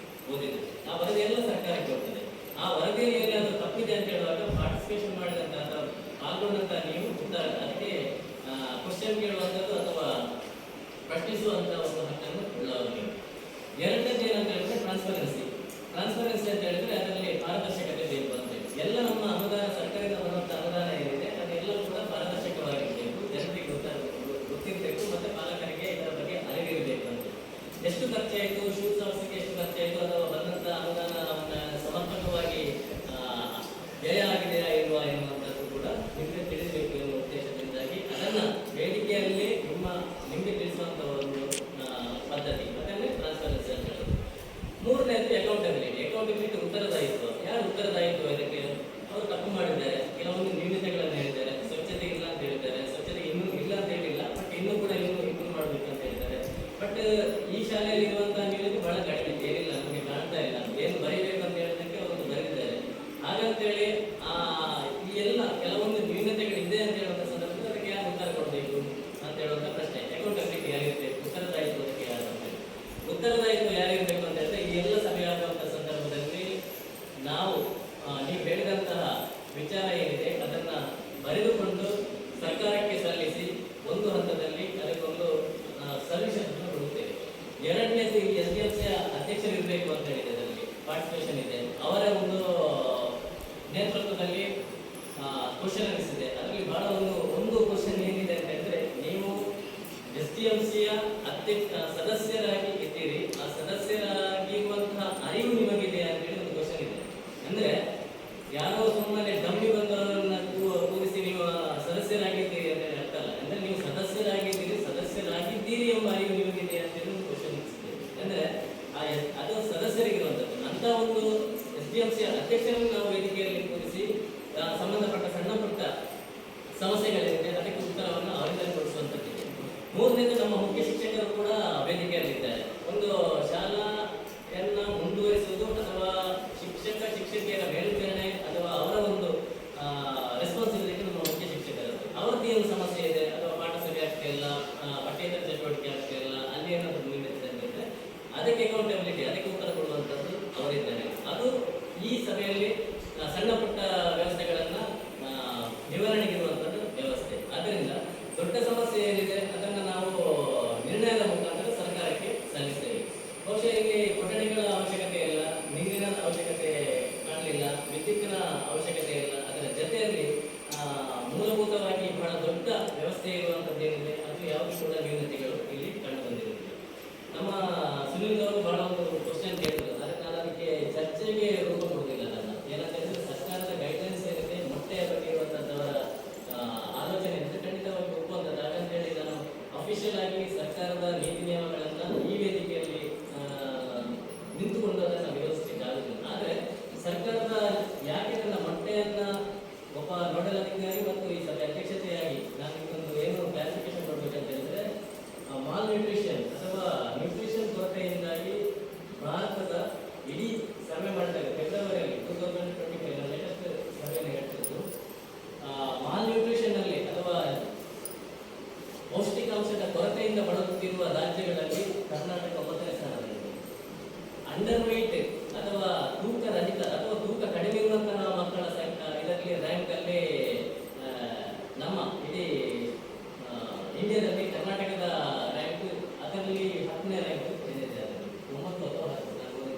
ಓದಿದೆ. ಆ ವರದಿಯೆಲ್ಲ ಸರ್ಕಾರಕ್ಕೆ ಹೋಗ್ತದೆ. ಆ ವರದಿಯಲ್ಲಿ ಏನಾದರೂ ತಪ್ಪಿದೆ ಅಂತ ಹೇಳುವಾಗ ಪಾರ್ಟಿಸಿಪೇಷನ್ ಮಾಡಿದಂಥ ಅಥವಾ ಪಾಲ್ಗೊಂಡಂಥ ನೀವು ಉತ್ತರ ಅದಕ್ಕೆ ಕ್ವಶನ್ ಕೇಳುವಂಥದ್ದು ಅಥವಾ ಪ್ರಶ್ನಿಸುವಂಥ ಒಂದು ಹಕ್ಕನ್ನು ಉಳ್ಳವರಿಗೆ. ಎರಡನೇದು ಏನಂತ ಹೇಳಿದ್ರೆ ಟ್ರಾನ್ಸ್ಪರೆನ್ಸಿ ಅಂತ ಹೇಳಿದ್ರೆ ಅದರಲ್ಲಿ ಪಾರದರ್ಶಕತೆ ಬೇಕು ಅಂತ ಹೇಳಿ. ಎಲ್ಲ ನಮ್ಮ ಅನುದಾನ, ಸರ್ಕಾರದಿಂದ ಬರುವಂಥ ಅನುದಾನ ಏನಿದೆ ಅದೆಲ್ಲವೂ ಕೂಡ ಪಾರದರ್ಶಕವಾಗಿರಬೇಕು, ಜನರಿಗೆ ಗೊತ್ತಿರಬೇಕು, ಮತ್ತೆ ಪಾಲಕರಿಗೆ ಇದರ ಬಗ್ಗೆ ಅರಿವಿರಬೇಕು ಅಂತ. ಎಷ್ಟು ಖರ್ಚಾಯಿತು, ಶೂಸ್ ಸಾಕ್ಸ್ಗೆ ಎಷ್ಟು ಖರ್ಚಾಯಿತು, ಅಥವಾ ಬಂದಂಥ ಅನುದಾನವನ್ನು ಸಮರ್ಪಕವಾಗಿ ವ್ಯಯ ಆಗಿದೆಯಾ ಇಲ್ವಾ ಎನ್ನುವಂಥದ್ದು ಕೂಡ ನಿಮಗೆ ತಿಳಿಸಬೇಕು ಎನ್ನುವ ಉದ್ದೇಶದಿಂದಾಗಿ ಅದನ್ನು ವೇದಿಕೆಯಲ್ಲಿ ನಿಮಗೆ ತಿಳಿಸುವಂಥ ಒಂದು ಪದ್ಧತಿ, ಅದನ್ನೇ ಟ್ರಾನ್ಸ್ಪರೆನ್ಸಿ ಅಂತ ಹೇಳೋದು. ಮೂರನೇದು ಅಕೌಂಟಬಿಲಿಟಿ ಉತ್ತರದಾಯಿತ್ವ. ಯಾರು ಉತ್ತರದಾಯಿತ್ವ ಇದಕ್ಕೆ? ಅವರು ತಪ್ಪು ಮಾಡಿದ್ದಾರೆ, ಕೆಲವೊಂದು ನ್ಯೂನತೆಗಳನ್ನು ಹೇಳಿದ್ದಾರೆ, ಸ್ವಚ್ಛತೆ ಇಲ್ಲ ಅಂತ ಹೇಳಿದ್ದಾರೆ, ಸ್ವಚ್ಛತೆ ಇನ್ನೂ ಇಲ್ಲ ಅಂತ ಹೇಳಿಲ್ಲ, ಬಟ್ ಇನ್ನೂ ಕೂಡ ಇಂಪ್ರೂವ್ ಮಾಡಬೇಕು ಅಂತ ಹೇಳಿದ್ದಾರೆ. ಬಟ್ ಈ ಶಾಲೆಯಲ್ಲಿ ಇರುವಂತಹ ನ್ಯೂನತೆ ಬಹಳ ಕಡಿಮೆ, ಏನಿಲ್ಲ, ನಮಗೆ ಕಾಣ್ತಾ ಇಲ್ಲ. ಏನು ಬರೀಬೇಕು ಅಂತ ಹೇಳೋದಕ್ಕೆ ಅವರು ಬರೆದಿದ್ದಾರೆ. ಹಾಗಂತೇಳಿ ಈ ಎಲ್ಲ ಕೆಲವೊಂದು ನ್ಯೂನತೆಗಳಿದೆ ಅಂತ ಹೇಳುವಂಥ ಸಂದರ್ಭದಲ್ಲಿ ಅದಕ್ಕೆ ಯಾರು ಉತ್ತರ ಕೊಡಬೇಕು ಅಂತ ಹೇಳುವಂಥ ಪ್ರಶ್ನೆ. ಅಕೌಂಟಬಿಲಿಟಿ ಯಾರಿರಬೇಕು, ಉತ್ತರದಾಯಿತ್ವಕ್ಕೆ ಯಾರು ಅಂತ ಹೇಳಿ. ಉತ್ತರದಾಯಿತ್ವ ಯಾರಿರಬೇಕು ಅಂತ ಹೇಳಿದ್ರೆ, ಈ ಎಲ್ಲ ಸಭೆಯಾಗುವಂಥ ಸಂದರ್ಭದಲ್ಲಿ ನಾವು ನೀವು ಹೇಳಿದಂತಹ ವಿಚಾರ ಏನಿದೆ ಅದನ್ನು ಬರೆದುಕೊಂಡು ಸರ್ಕಾರಕ್ಕೆ ಸಲ್ಲಿಸಿ ಒಂದು ಹಂತದಲ್ಲಿ ಅದಕ್ಕೊಂದು ಸಲ್ಯೂಷನ್ ಕೊಡುತ್ತೇವೆ. ಎರಡನೇದು ಈ SDMC ಅಧ್ಯಕ್ಷರು ಇರಬೇಕು ಅಂತ ಹೇಳಿದೆ, ಅದರಲ್ಲಿ ಪಾರ್ಟಿಸಿಪೇಷನ್ ಇದೆ, ಅವರ ಒಂದು ನೇತೃತ್ವದಲ್ಲಿ ಕ್ವಶನ್ ಅನಿಸಿದೆ. ಅದರಲ್ಲಿ ಬಹಳ ಒಂದು ಕ್ವಶನ್ ಏನಿದೆ ಅಂತ ಹೇಳಿದ್ರೆ, ನೀವು SDMCಯ ಸದಸ್ಯರಾಗಿ ಇದ್ದೀರಿ, ಆ ಸದಸ್ಯರಾಗಿರುವಂತಹ ಅರಿವು ನಿಮಗಿದೆ ಅಂತ ಹೇಳಿ ಒಂದು ಕ್ವಶನ್ ಇದೆ. ಅಂದ್ರೆ ಯಾರೋ ಸುಮ್ಮನೆ ಡಮ್ಮಿ ಬಂದವರನ್ನ ಕೂರಿಸಿ ನೀವು ಸದಸ್ಯರಾಗಿದ್ದೀರಿ ಅಂತ ಹೇಳಿ ಅರ್ಥ ಅಲ್ಲ. ಅಂದ್ರೆ ನೀವು ಸದಸ್ಯರಾಗಿದ್ದೀರಿ ಎಂಬ ಅರಿವು ನಿಮಗಿದೆ ಅಂತ ಹೇಳಿ ಒಂದು ಕ್ವಶನ್ ಮೂರನೇದು ನಮ್ಮ ಮುಖ್ಯ ಶಿಕ್ಷಕರು ಕೂಡ ವೇದಿಕೆಯಲ್ಲಿದ್ದಾರೆ. ಒಂದು ಶಾಲೆಯನ್ನ ಮುಂದುವರಿಸುವುದು ಅಥವಾ ಶಿಕ್ಷಕಿಯರ ಮೇಲ್ವಿಚಾರಣೆ ಅಥವಾ ಅವರ ಒಂದು ರೆಸ್ಪಾನ್ಸಿಬಿಲಿಟಿ ನಮ್ಮ ಮುಖ್ಯ ಶಿಕ್ಷಕರು. ಅವರದ್ದು ಏನು ಸಮಸ್ಯೆ ಇದೆ ಅಥವಾ ಪಾಠ ಸರಿ ಆಗ್ತಾ ಇಲ್ಲ, ಪಠ್ಯೇತರ ಚಟುವಟಿಕೆ ಆಗ್ತಾ ಇಲ್ಲ, ಅಲ್ಲಿ ಏನಾದರೂ ನ್ಯೂನತೆ ಅಂದ್ರೆ ಅದಕ್ಕೆ ಅಕೌಂಟಬಿಲಿಟಿ, ಅದಕ್ಕೆ ಉತ್ತರ ಕೊಡುವಂಥದ್ದು ಅವರಿದ್ದಾರೆ. ಅದು ಈ ಸಭೆಯಲ್ಲಿ ಸಣ್ಣ ಪುಟ್ಟ ವ್ಯವಸ್ಥೆಗಳನ್ನ ನಿವಾರಣೆಗಿರುವಂಥದ್ದು ವ್ಯವಸ್ಥೆ. ಆದ್ದರಿಂದ ದೊಡ್ಡ ಸಮಸ್ಯೆ ಏನಿದೆ ಅದನ್ನು ನಾವು ನಿರ್ಣಯದ ಮುಖಾಂತರ ಸರ್ಕಾರಕ್ಕೆ ಸಲ್ಲಿಸ್ತೇವೆ. ಬಹುಶಃ ಇಲ್ಲಿ ಕೊಠಡಿಗಳ ಅವಶ್ಯಕತೆ ಇಲ್ಲ, ನೀರಿನ ಅವಶ್ಯಕತೆ ಕಾಣಲಿಲ್ಲ, ವಿದ್ಯುತ್ತಿನ ಅವಶ್ಯಕತೆ ಇಲ್ಲ. ಅದರ ಜೊತೆಯಲ್ಲಿ ಮೂಲಭೂತವಾಗಿ ಬಹಳ ದೊಡ್ಡ ವ್ಯವಸ್ಥೆ ಇರುವಂಥದ್ದು ಏನಿದೆ ಅದು ಯಾವುದು ಕೂಡ ನ್ಯೂನತೆಗಳು ಇಲ್ಲಿ ಕಂಡು ಬಂದಿರುವುದಿಲ್ಲ. ನಮ್ಮ ಸುನಿಲ್ ಅವರು ಬಹಳ ಒಂದು ಕ್ವಶನ್ ಕೇಳಿದ್ರು, ಅದಕ್ಕೆ ಚರ್ಚೆಗೆ ರೂಪ ಕೊಡುವುದಿಲ್ಲ. ನನ್ನ ಏನಂತಂದ್ರೆ ಸರ್ಕಾರದ ಗೈಡ್ಲೈನ್ಸ್ ಏನಿದೆ ಮೊಟ್ಟೆಯ ಬಗ್ಗೆ ಇರುವಂಥದ್ದವರ ಆಲೋಚನೆ ಇರುತ್ತೆ, ಖಂಡಿತವಾಗಿ ಒಪ್ಪುವಂಥದ್ದು. ಹಾಗಂತೇಳಿ ನಾನು ಅಫಿಷಿಯಲ್ ಆಗಿ ಸರ್ಕಾರದ ನೀತಿ ನಿಯಮಗಳನ್ನು ಈ ವೇದಿಕೆಯಲ್ಲಿ ನಿಂತುಕೊಂಡು ಅದನ್ನು ವಿರೋಧಿಸಲಿಕ್ಕೆ ಆಗುತ್ತಿಲ್ಲ. ಆದರೆ ಸರ್ಕಾರದ ಯಾಕೆ ನನ್ನ ಮೊಟ್ಟೆಯನ್ನ ಒಬ್ಬ ನೋಡಲ್ ಅಧಿಕಾರಿ ಮತ್ತು ಈ ಸಭೆ ಅಧ್ಯಕ್ಷತೆಯಾಗಿ ನಾನು ಇದೊಂದು ಏನು ಕ್ಲಾರಿಫಿಕೇಶನ್ ಕೊಡಬೇಕಂತ ಹೇಳಿದ್ರೆ, ಮಾಲ್ ನ್ಯೂಟ್ರಿಷನ್ ಅಥವಾ ನ್ಯೂಟ್ರಿಷನ್ ಕೊರತೆಯಿಂದಾಗಿ ಭಾರತದ ಇಡೀ ಸರ್ವೆ ಮಾಡಿದಾಗ ಫೆಬ್ರವರಿಯಲ್ಲಿ 2025 ಲೇಟೆಸ್ಟ್ ಸರ್ವೆಯನ್ನು ಹೇಳ್ತಿದ್ದು, ಮಾಲ್ ನ್ಯೂಟ್ರಿಷನ್ ಅಲ್ಲಿ ಅಥವಾ ಪೌಷ್ಟಿಕಾಂಶದ ಕೊರತೆಯಿಂದ ಬಳಲುತ್ತಿರುವ ರಾಜ್ಯಗಳಲ್ಲಿ ಕರ್ನಾಟಕ 9ನೇ ಸ್ಥಾನದಲ್ಲಿದೆ. ಅಂಡರ್ ವೆಯ್ಟ್ ಅಥವಾ ತೂಕ ರಹಿತ ಅಥವಾ ತೂಕ ಕಡಿಮೆ ಇರುವಂತಹ ಮಕ್ಕಳ ಇದರಲ್ಲಿ ರ್ಯಾಂಕ್ ಅಲ್ಲಿ ನಮ್ಮ ಇಡೀ ಇಂಡಿಯಾದಲ್ಲಿ ಕರ್ನಾಟಕದ ರ್ಯಾಂಕ್ ಅದರಲ್ಲಿ 10ನೇ ರ್ಯಾಂಕ್ ಬಂದಿದೆ. 9 ಅಥವಾ 10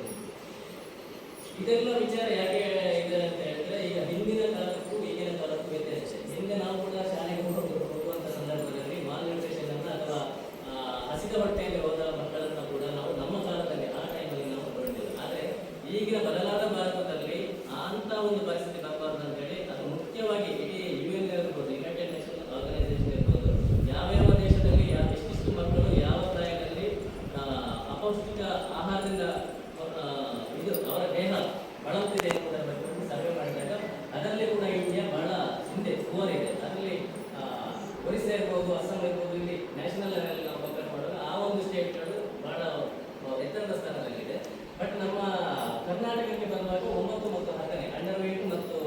ಇದೆಲ್ಲ ವಿಚಾರ ಯಾಕೆ ಇದೆ ಅಂತ ಹೇಳಿದ್ರೆ, ಈಗ ಹಿಂದಿನ ಕಾಲಕ್ಕೂ ಈಗಿನ ಕಾಲಕ್ಕೂ ವ್ಯತ್ಯಾಸ ಇದೆ. ಹಿಂದೆ ನಾವು ಕೂಡ ಶಾಲೆಗೆ ಹೋಗುವಂತ ಸಂದರ್ಭದಲ್ಲಿ ಮಾಲ್ ನ್ಯೂಟ್ರಿಷನ್ ಅನ್ನ ಅಥವಾ ಹಸಿದ ಹೊಟ್ಟೆಯಲ್ಲಿ ಹೋದ ಮಕ್ಕಳನ್ನ ಕೂಡ ನಾವು ನಮ್ಮ ಕಾಲದಲ್ಲಿ ಆ ಟೈಮಲ್ಲಿ ನಾವು ನೋಡಿದ್ದೇವೆ. ಆದರೆ ಈಗಿನ ಬದಲಾದ ಭಾರತದಲ್ಲಿ ಅಂತ ಒಂದು ಪರಿಸ್ಥಿತಿ ಬರಬಾರ್ದು ಅಂತೇಳಿ ಅದು ಮುಖ್ಯವಾಗಿ ಇಡೀ UN ಇರ್ಬೋದು, ಯುನೈಟೆಡ್ ನೇಷನ್ ಆರ್ಗನೈಸೇಷನ್ ಇರ್ಬೋದು, ಯಾವ್ಯಾವ ದೇಶದಲ್ಲಿ ಎಷ್ಟಿಷ್ಟು ಮಕ್ಕಳು ಯಾವ ಪ್ರಾಯದಲ್ಲಿ ಅಪೌಷ್ಟಿಕ ಆಹಾರದಿಂದ ಇದು ಅವರ ದೇಹ ಬಳಲ್ತಿದೆ ಎನ್ನುವುದರ ಬಗ್ಗೆ ಸರ್ವೆ ಮಾಡಿದಾಗ ಅದರಲ್ಲಿ ಕೂಡ ಇಂಡಿಯಾ ಬಹಳ ಹಿಂದೆ ಪೂರ್ ಇದೆ. ಅದರಲ್ಲಿ ಒರಿಸ್ಸಾ ಇರ್ಬೋದು, ಅಸ್ಸಾಂ ಇರ್ಬೋದು, ಇಲ್ಲಿ ನ್ಯಾಷನಲ್ ಲೆವೆಲ್ ನಾವು ಕಂಪೇರ್ ಮಾಡುವಾಗ ಆ ಒಂದು ಸ್ಟೇಟ್ಗಳು ಬಹಳ ಎತ್ತರದ ಸ್ಥಾನದಲ್ಲಿದೆ. ಬಟ್ ನಮ್ಮ ಕರ್ನಾಟಕಕ್ಕೆ ಬಂದಾಗ 9 ಮತ್ತು 10ನೇ ಅಂಡರ್ ವೆಯ್ಟ್ ಮತ್ತು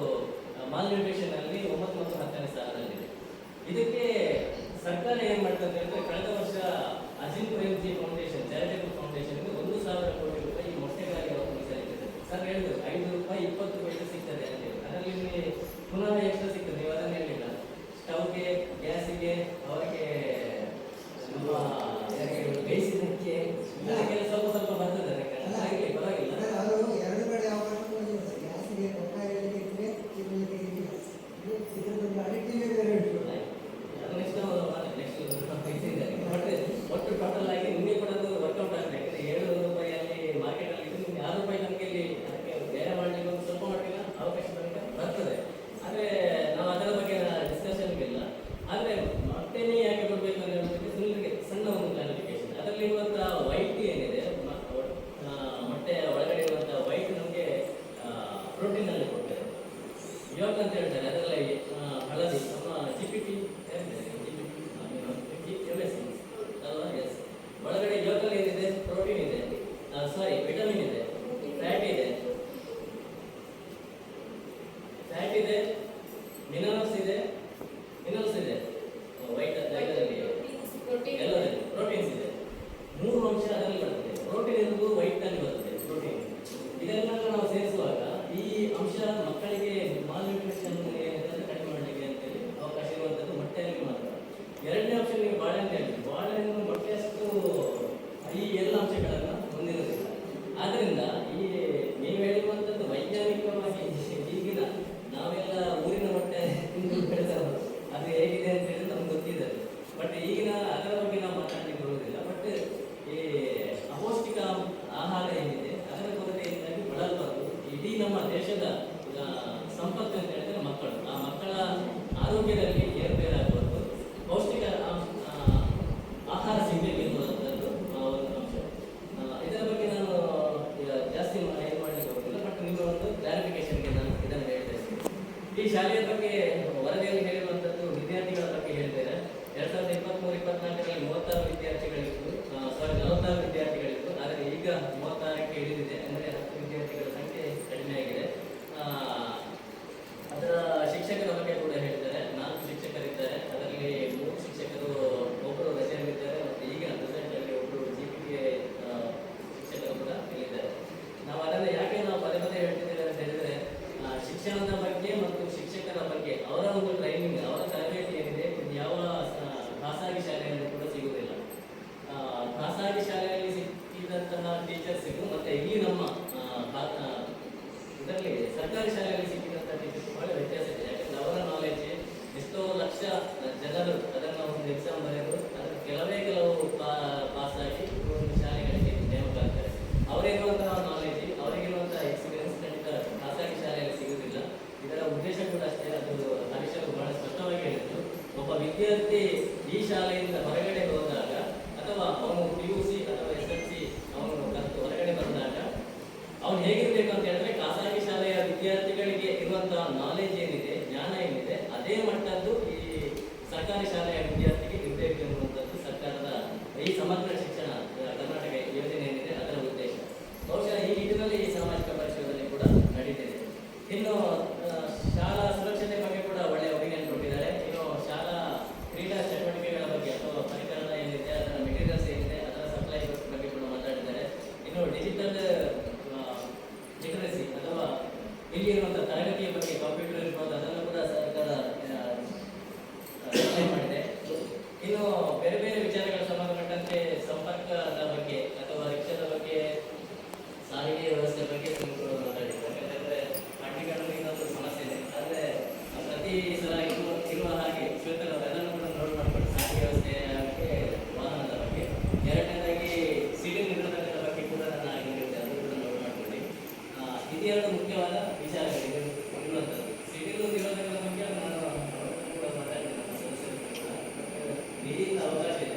ಮಾಲ್ ನ್ಯೂಟ್ರಿಷನ್ ಅಲ್ಲಿ 9 ಮತ್ತು 10ನೇ ಸ್ಥಾನದಲ್ಲಿದೆ. ಇದಕ್ಕೆ ಸರ್ಕಾರ ಏನ್ ಮಾಡ್ತದೆ ಅಂದ್ರೆ, ಕಳೆದ ವರ್ಷ Azim Premji foundation charitable foundation 1,000 ಕೋಟಿ ರೂಪಾಯಿ ಈ ಮೊಟ್ಟೆಗಾಗಿ ಅವರು ಮೀಸಲಿಟ್ಟಿದ್ದಾರೆ. ಸರ್ ಹೇಳಿದ್ರು 5 ರೂಪಾಯಿ 20 ಪೈಸೆ ಸಿಗ್ತದೆ ಅಂತ ಹೇಳಿ. ಅದರಲ್ಲಿ ಪುನಃ ಎಷ್ಟು ಸಿಗ್ತದೆ ನೀವು ಅದನ್ನು ಹೇಳಿಲ್ಲ. ಸ್ಟವ್ಗೆ, ಗ್ಯಾಸಿಗೆ, ಅವರಿಗೆ ಬೇಯಿಸಿದಕ್ಕೆ ಅದಕ್ಕೆಲ್ಲ ಸ್ವಲ್ಪ ಸ್ವಲ್ಪ ಬರ್ತದೆ. ಅದಕ್ಕೆ ಪರವಾಗಿಲ್ಲ. ಅದು ಎರಡು ಕಡೆ ಅವಕಾಶ ಗ್ಯಾಸಿಗೆ ತರಕಾರಿಗಳಿಗೆ ಇದ್ರೆ ಇದಕ್ಕೆ ಇದ್ರದ್ದು ಅಡಿಕ್ಟಿವ್ ಬೇರೆ ಉಂಟು. ಒಟ್ಟು ಟೋಟಲ್ ಆಗಿ ನಿಮಗೆ ಕೂಡ ಅದು ವರ್ಕೌಟ್ ಆಗ್ತದೆ. ಯಾಕಂದ್ರೆ 7 ರೂಪಾಯಿಯಲ್ಲಿ ಮಾರ್ಕೆಟ್ ಅಲ್ಲಿ ಇದ್ದು 6 ರೂಪಾಯಿ ನಮಗೆ ಇಲ್ಲಿ ಅದಕ್ಕೆ ಬೇರೆ ಮಾಡಲಿಕ್ಕೆ ಒಂದು ಸ್ವಲ್ಪ ಮಟ್ಟಿನ ಅವಕಾಶ ಬರ್ತದೆ. ಆದರೆ ನಾವು ಅದರ ಬಗ್ಗೆ ಡಿಸ್ಕಷನ್ ಇಲ್ಲ. ಆದರೆ ಮೊಟ್ಟೆನೇ ಯಾಕೆ ಕೊಡಬೇಕು ಅಂತ ಹೇಳೋದಕ್ಕೆ ಸುಮ್ಮನೆ ಸಣ್ಣ ಒಂದು ಕ್ಲಾರಿಫಿಕೇಶನ್. ಅದರಲ್ಲಿ ಇರುವಂತಹ ವೈಟ್ ಏನಿದೆ, ಮೊಟ್ಟೆಯ ಒಳಗಡೆ ಇರುವಂತಹ ವೈಟ್ ನಮಗೆ ಪ್ರೋಟೀನ್ ಅಲ್ಲಿ ಕೊಡ್ತಾರೆ. ಯೋಗ ಅಂತ ಹೇಳ್ತಾರೆ, ಅದರಲ್ಲಿ ಹಳದಿ ನಮ್ಮ GPP ಅಲ್ವಾ? ಎಸ್, ಒಳಗಡೆ ಯೋಗಲ್ ಏನಿದೆ, ಪ್ರೋಟೀನ್ ಇದೆ, ವಿಟಮಿನ್ ಇದೆ, ಫ್ಯಾಟ್ ಇದೆ, ಮಿನರಲ್ಸ್ ಇದೆ, ವೈಟ್ ಎಲ್ಲದಲ್ಲಿ ಪ್ರೋಟೀನ್ಸ್ ಇದೆ. 3 ಅಂಶ ಅದರಲ್ಲಿ ಬರ್ತದೆ. ಪ್ರೋಟೀನ್ ಇರುವುದು ವೈಟ್ ಅಲ್ಲಿ ಬರ್ತದೆ. ಪ್ರೋಟೀನ್ ಇದೆಲ್ಲ ನಾವು ಸೇರಿಸುವಾಗ ಈ ಅಂಶ ಮಕ್ಕಳಿಗೆ ಮಾಲ್ ನ್ಯೂಟ್ರಿಷನ್ ಕಡಿಮೆ ಮಾಡಲಿಕ್ಕೆ ಅಂತೇಳಿ ಅವಕಾಶ ಇರುವಂಥದ್ದು ಮೊಟ್ಟೆಯಲ್ಲಿ ಮಾತ್ರ. 2ನೇ ಅಂಶ ನೀವು ಬಾಳೆಹಣ್ಣು ಹೇಳಿ, ಬಾಳೆಹಣ್ಣು ಮೊಟ್ಟೆಯಷ್ಟು ಈ ಎಲ್ಲ ಅಂಶಗಳನ್ನು ಹೊಂದಿರುವುದಿಲ್ಲ. ಆದ್ದರಿಂದ ಈ ನೀವು ಹೇಳಿರುವಂಥದ್ದು ವೈಜ್ಞಾನಿಕವಾಗಿ ಈಗಿನ ನಾವೆಲ್ಲ ಊರಿನ ಮೊಟ್ಟೆ ತಿಂದು ಬೆಳೆದವರು, ಅದು ಹೇಗಿದೆ ಅಂತ ಹೇಳಿ ನಮ್ಗೆ ಗೊತ್ತಿದೆ. ಬಟ್ ಈಗಿನ ಅದರ ಬಗ್ಗೆ ನಾವು ಮಾತಾಡಲಿಕ್ಕೆ ಬರುವುದಿಲ್ಲ. ಬಟ್ ಈ ಅಪೌಷ್ಟಿಕ ಆಹಾರ ಏನಿದೆ ಅದರ ಕೊರತೆಯಿಂದಾಗಿ ಬಳಲಬಾರದು. ಇಡೀ ನಮ್ಮ ದೇಶದ ಸಂಪತ್ತು ಅಂತ ಹೇಳಿದ್ರೆ ಮಕ್ಕಳು. ಆ ಮಕ್ಕಳ ಆರೋಗ್ಯದಲ್ಲಿ ಏರುಪೇರಾಗಬಾರ್ದು. ಪೌಷ್ಟಿಕ ಅದನ್ನು ಒಂದು ಎಕ್ಸಾಮ್ ಬರೆದು ಅದನ್ನು ಕೆಲವು ಪಾಸ್ ಆಗಿ ಒಂದು ಶಾಲೆಗಳಿಗೆ ನೇಮಕ ಆಗ್ತಾರೆ. ಅವರಿರುವಂತಹ ನಾಲೆಜ್, ಅವರಿಗಿರುವಂತಹ ಎಕ್ಸ್ಪೀರಿಯನ್ಸ್ ಖಂಡಿತ ಖಾಸಗಿ ಶಾಲೆಯಲ್ಲಿ ಸಿಗುವುದಿಲ್ಲ. ಇದರ ಉದ್ದೇಶ ಕೂಡ ಅಷ್ಟೇ. ಅದು ಹರೀಶ್ ಅವರು ಬಹಳ ಸ್ಪಷ್ಟವಾಗಿ ಹೇಳಿದ್ರು, ಒಬ್ಬ ವಿದ್ಯಾರ್ಥಿ ಈ ಶಾಲೆಯಿಂದ ಹೊರಗಡೆ ಹೋದಾಗ ಅಥವಾ ಅವನು PUC ಅಥವಾ SSLC ಅವನು ಕಲಿತು ಹೊರಗಡೆ ಬಂದಾಗ ಅವನು ಹೇಗಿರ್ಬೇಕು ಅಂತ ಹೇಳಿದ್ರೆ, ಖಾಸಗಿ ಶಾಲೆಯ ವಿದ್ಯಾರ್ಥಿಗಳಿಗೆ ಇರುವಂತಹ ನಾಲೆಜ್ ಏನಿದೆ, ಜ್ಞಾನ ಏನಿದೆ, ಅದೇ ಮಟ್ಟದ್ದು ಈ ಸರ್ಕಾರಿ ಶಾಲೆಯ ವಿದ್ಯಾರ್ಥಿಗೆ ಇರಬೇಕು ಎನ್ನುವಂಥದ್ದು ಸರ್ಕಾರದ ಈ ಸಮಗ್ರ ಶಿಕ್ಷಣ ಕರ್ನಾಟಕ ಯೋಜನೆ ಏನಿದೆ ಅದರ ಉದ್ದೇಶ. ಬಹುಶಃ ಈ ನಿಟ್ಟಿನಲ್ಲಿ ಈ ಸಾಮಾಜಿಕ ಪರಿಶೋಧನೆ ಕೂಡ ನಡೀತಿದೆ. ಇನ್ನು ಶಾಲಾ ಸುರಕ್ಷತೆ ಬಗ್ಗೆ ಕೂಡ ಒಳ್ಳೆಯ ಒಪಿನಿಯನ್ ಕೊಟ್ಟಿದ್ದಾರೆ. ಇನ್ನು ಶಾಲಾ ಕ್ರೀಡಾ ಚಟುವಟಿಕೆಗಳ ಬಗ್ಗೆ ಅಥವಾ ಪರಿಕರಣ ಏನಿದೆ, ಅದರ ಮೆಟೀರಿಯಲ್ಸ್ ಏನಿದೆ, ಅದರ ಸಪ್ಲೈ ಬಗ್ಗೆ ಕೂಡ ಮಾತಾಡಿದ್ದಾರೆ. ಇನ್ನು ಡಿಜಿಟಲ್ ಲಿಟರಸಿ ಅಥವಾ ಇಲ್ಲಿ ಇರುವಂತಹ ತರಗತಿಯ ಬಗ್ಗೆ ಕಂಪ್ಯೂಟರ್ ಇರ್ಬೋದು, ಅದನ್ನು ಕೂಡ ಸರ್ಕಾರ ಸಪ್ಲೈ ಮಾಡಿದೆ. ಇನ್ನು ಬೇರೆ ಬೇರೆ ವಿಚಾರಗಳ ಸಂಬಂಧಪಟ್ಟಂತೆ ಸಂಪರ್ಕದ ಬಗ್ಗೆ ಅಥವಾ ರಿಕ್ಷಾದ ಬಗ್ಗೆ, ಸಾರಿಗೆ ವ್ಯವಸ್ಥೆ ಬಗ್ಗೆ ಮಾತಾಡಿದ್ದಾರೆ. ಯಾಕಂದರೆ ಹಳ್ಳಿಗಳಲ್ಲಿ ಇನ್ನೊಂದು ಸಮಸ್ಯೆ ಇದೆ. ಆದರೆ ಪ್ರತಿ ಸಲ ಇರುವ ಹಾಗೆ ಕ್ಷೇತ್ರಗಳನ್ನೆಲ್ಲರೂ ಕೂಡ ನೋಟ್ ಮಾಡಿಕೊಂಡು ಸಾರಿಗೆ ವ್ಯವಸ್ಥೆ ಬಗ್ಗೆ, ವಾಹನದ ಬಗ್ಗೆ, ಎರಡನೇದಾಗಿ ಸಿಡಿಲ್ ನಿರೋಧಕದ ಬಗ್ಗೆ ಕೂಡ ನನ್ನ ಆಗಿರುತ್ತೆ, ಅದು ಕೂಡ ನೋಟ್ ಮಾಡ್ಕೊಳ್ಳಿ. ಇದೆರಡು ಮುಖ್ಯವಾದ ವಿಚಾರಗಳಿವೆ ಇರುವಂಥದ್ದು. ಸಿಡಿಲು ನಿರೋಧಕದ ಬಗ್ಗೆ ನಾನು ಕೂಡ ಮಾತಾಡಿದ್ದೇನೆ ನಮ್ಮ ಸದಸ್ಯರು ಕೂಡ. ಇದರಿಂದ ಅವಕಾಶ ಇದೆ.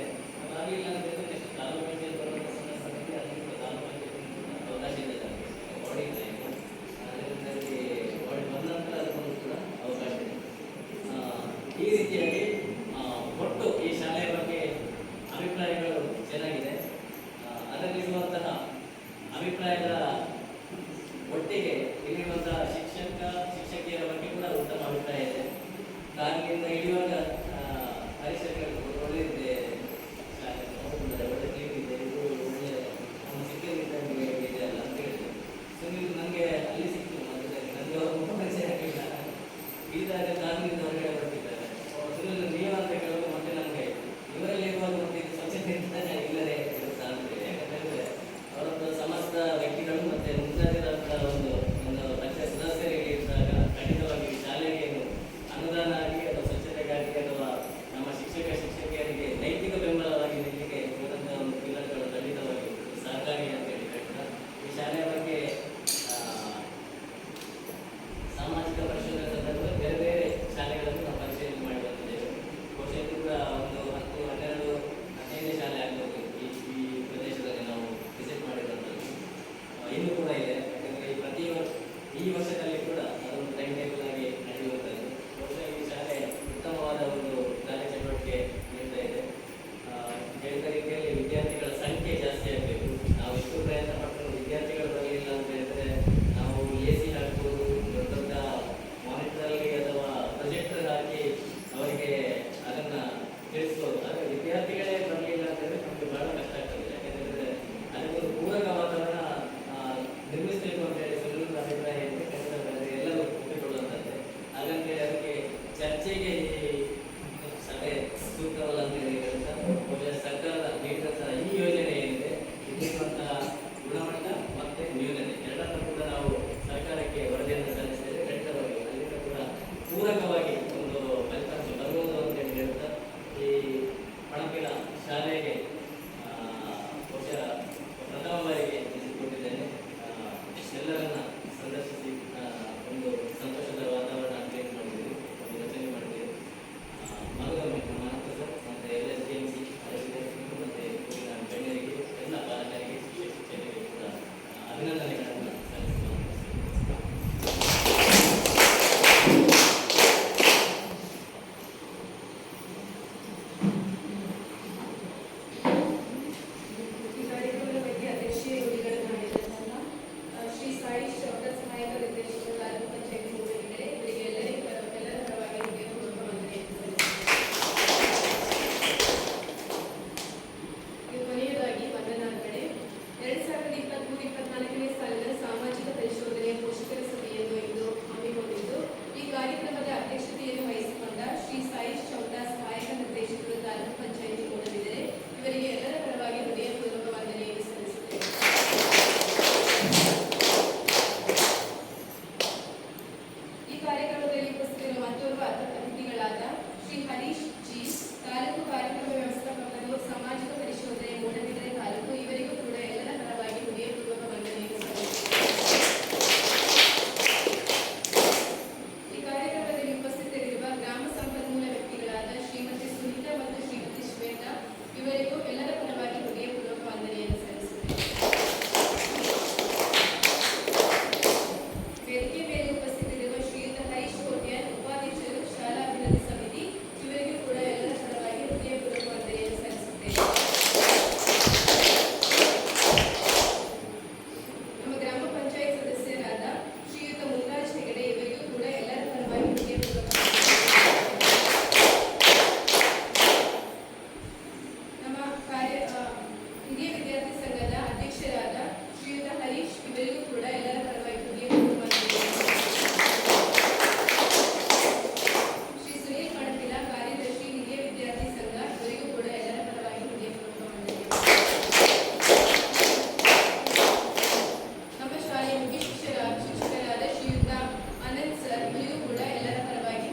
ಮಾಡುತ್ತೇನೆ. ನಮ್ಮ ಗ್ರಾಮ ಪಂಚಾಯತ್ ಸದಸ್ಯರಾದ ಶ್ರೀಯುತ ಮುನ್ರಾಜ್ ಹೆಗಡೆ ಇವರಿಗೂ ಕೂಡ ಎಲ್ಲರ ಪರವಾಗಿ ನಮ್ಮ ಹಿರಿಯ ವಿದ್ಯಾರ್ಥಿ ಸಂಘದ ಅಧ್ಯಕ್ಷರಾದ ಶ್ರೀಯುತ ಹರೀಶ್ ಇವರಿಗೂ ಕೂಡ ಎಲ್ಲರ ಪರವಾಗಿ ಶ್ರೀ ಸುನೀಲ್ ಕಣಪಿಲ ಕಾರ್ಯದರ್ಶಿ ಹಿರಿಯ ವಿದ್ಯಾರ್ಥಿ ಸಂಘ ಇವರಿಗೂ ಕೂಡ ಎಲ್ಲರ ಪರವಾಗಿ ನಮ್ಮ ಶಾಲೆಯ ಮುಖ್ಯ ಶಿಕ್ಷಕರಾದ ಶ್ರೀಯುತ ಆನಂದ್ ಸರ್ ಇವರಿಗೂ ಕೂಡ ಎಲ್ಲರ ಪರವಾಗಿ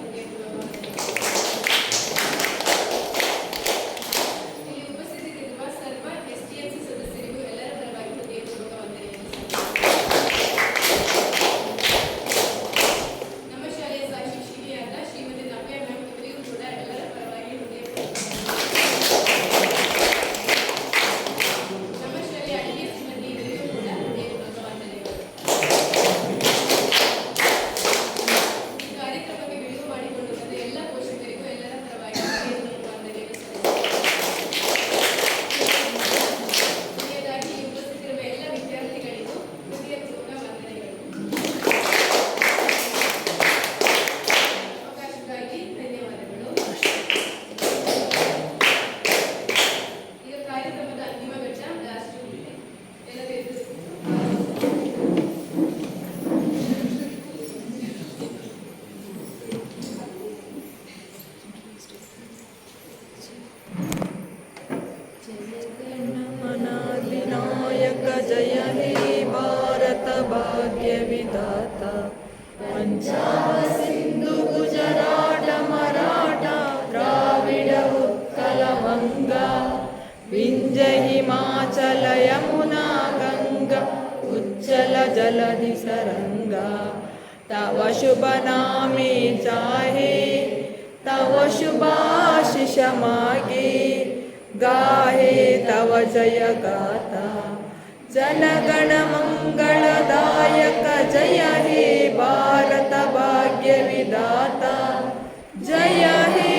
ಇಲ್ಲಿ ಉಪಸ್ಥಿತರಿರುವ ಸರ್ವ ಎಸ್ಡಿಎಂಸಿ ಸದಸ್ಯರಿಗೂ ಎಲ್ಲರ ಪರವಾಗಿ ಹೃದಯಪೂರ್ವಕ ವಂದನೆಯನ್ನು ನಮ್ಮ ಶಾಲೆಯ ಸಹ ಶಿಕ್ಷಕಿಯಾದ ಶ್ರೀಮತಿ ನವ್ಯ ಮ್ಯಾಮ್ ಇವರಿಗೂ ಕೂಡ ಎಲ್ಲರ ಪರವಾಗಿ ನಮ್ಮ ಶಾಲೆಯ ಅಡುಗೆ ಸಿಬ್ಬಂದಿ ಇವರಿಗೂ ಕೂಡ ಹೃದಯಪೂರ್ವಕ ವಂದನೆಗಳು. ಈ ಕಾರ್ಯಕ್ರಮಕ್ಕೆ ಬಿಡುವು ಮಾಡಿಕೊಂಡು ಬಂದ ಎಲ್ಲ ಪೋಷಕರಿಗೂ ಎಲ್ಲರ ಪರವಾಗಿ ಹೃದಯಪೂರ್ವಕ ವಂದನೆಗಳು ಕೊನೆಯದಾಗಿ ಈ ಉಪಸ್ಥಿತಿರುವ ಎಲ್ಲ ವಿದ್ಯಾರ್ಥಿಗಳಿಗೂ ಹೃದಯಪೂರ್ವಕ ವಂದನೆಗಳು. ಅವಕಾಶಕ್ಕಾಗಿ ಧನ್ಯವಾದಗಳು. ಈಗ ಕಾರ್ಯಕ್ರಮದ ಅಂತಿಮ ಘಟ್ಟ ಲಾಸ್ಟ್ ಇದೆ. ಎಲ್ಲರೂ ಎದ್ದು विनायक जय हे भारत भाग्य विधाता पंजाब सिंधु गुजरात मराठा द्राविड उत्कल गंगा विंध्य हिमाचल यमुना गंगा उज्जल जलधि सरंगा तव शुभ नामे चाहे तव शुभाशिष मागे गाहे तव जय गाथा जनगण मंगलदायक जय हे भारत भाग्य विधाता जय हे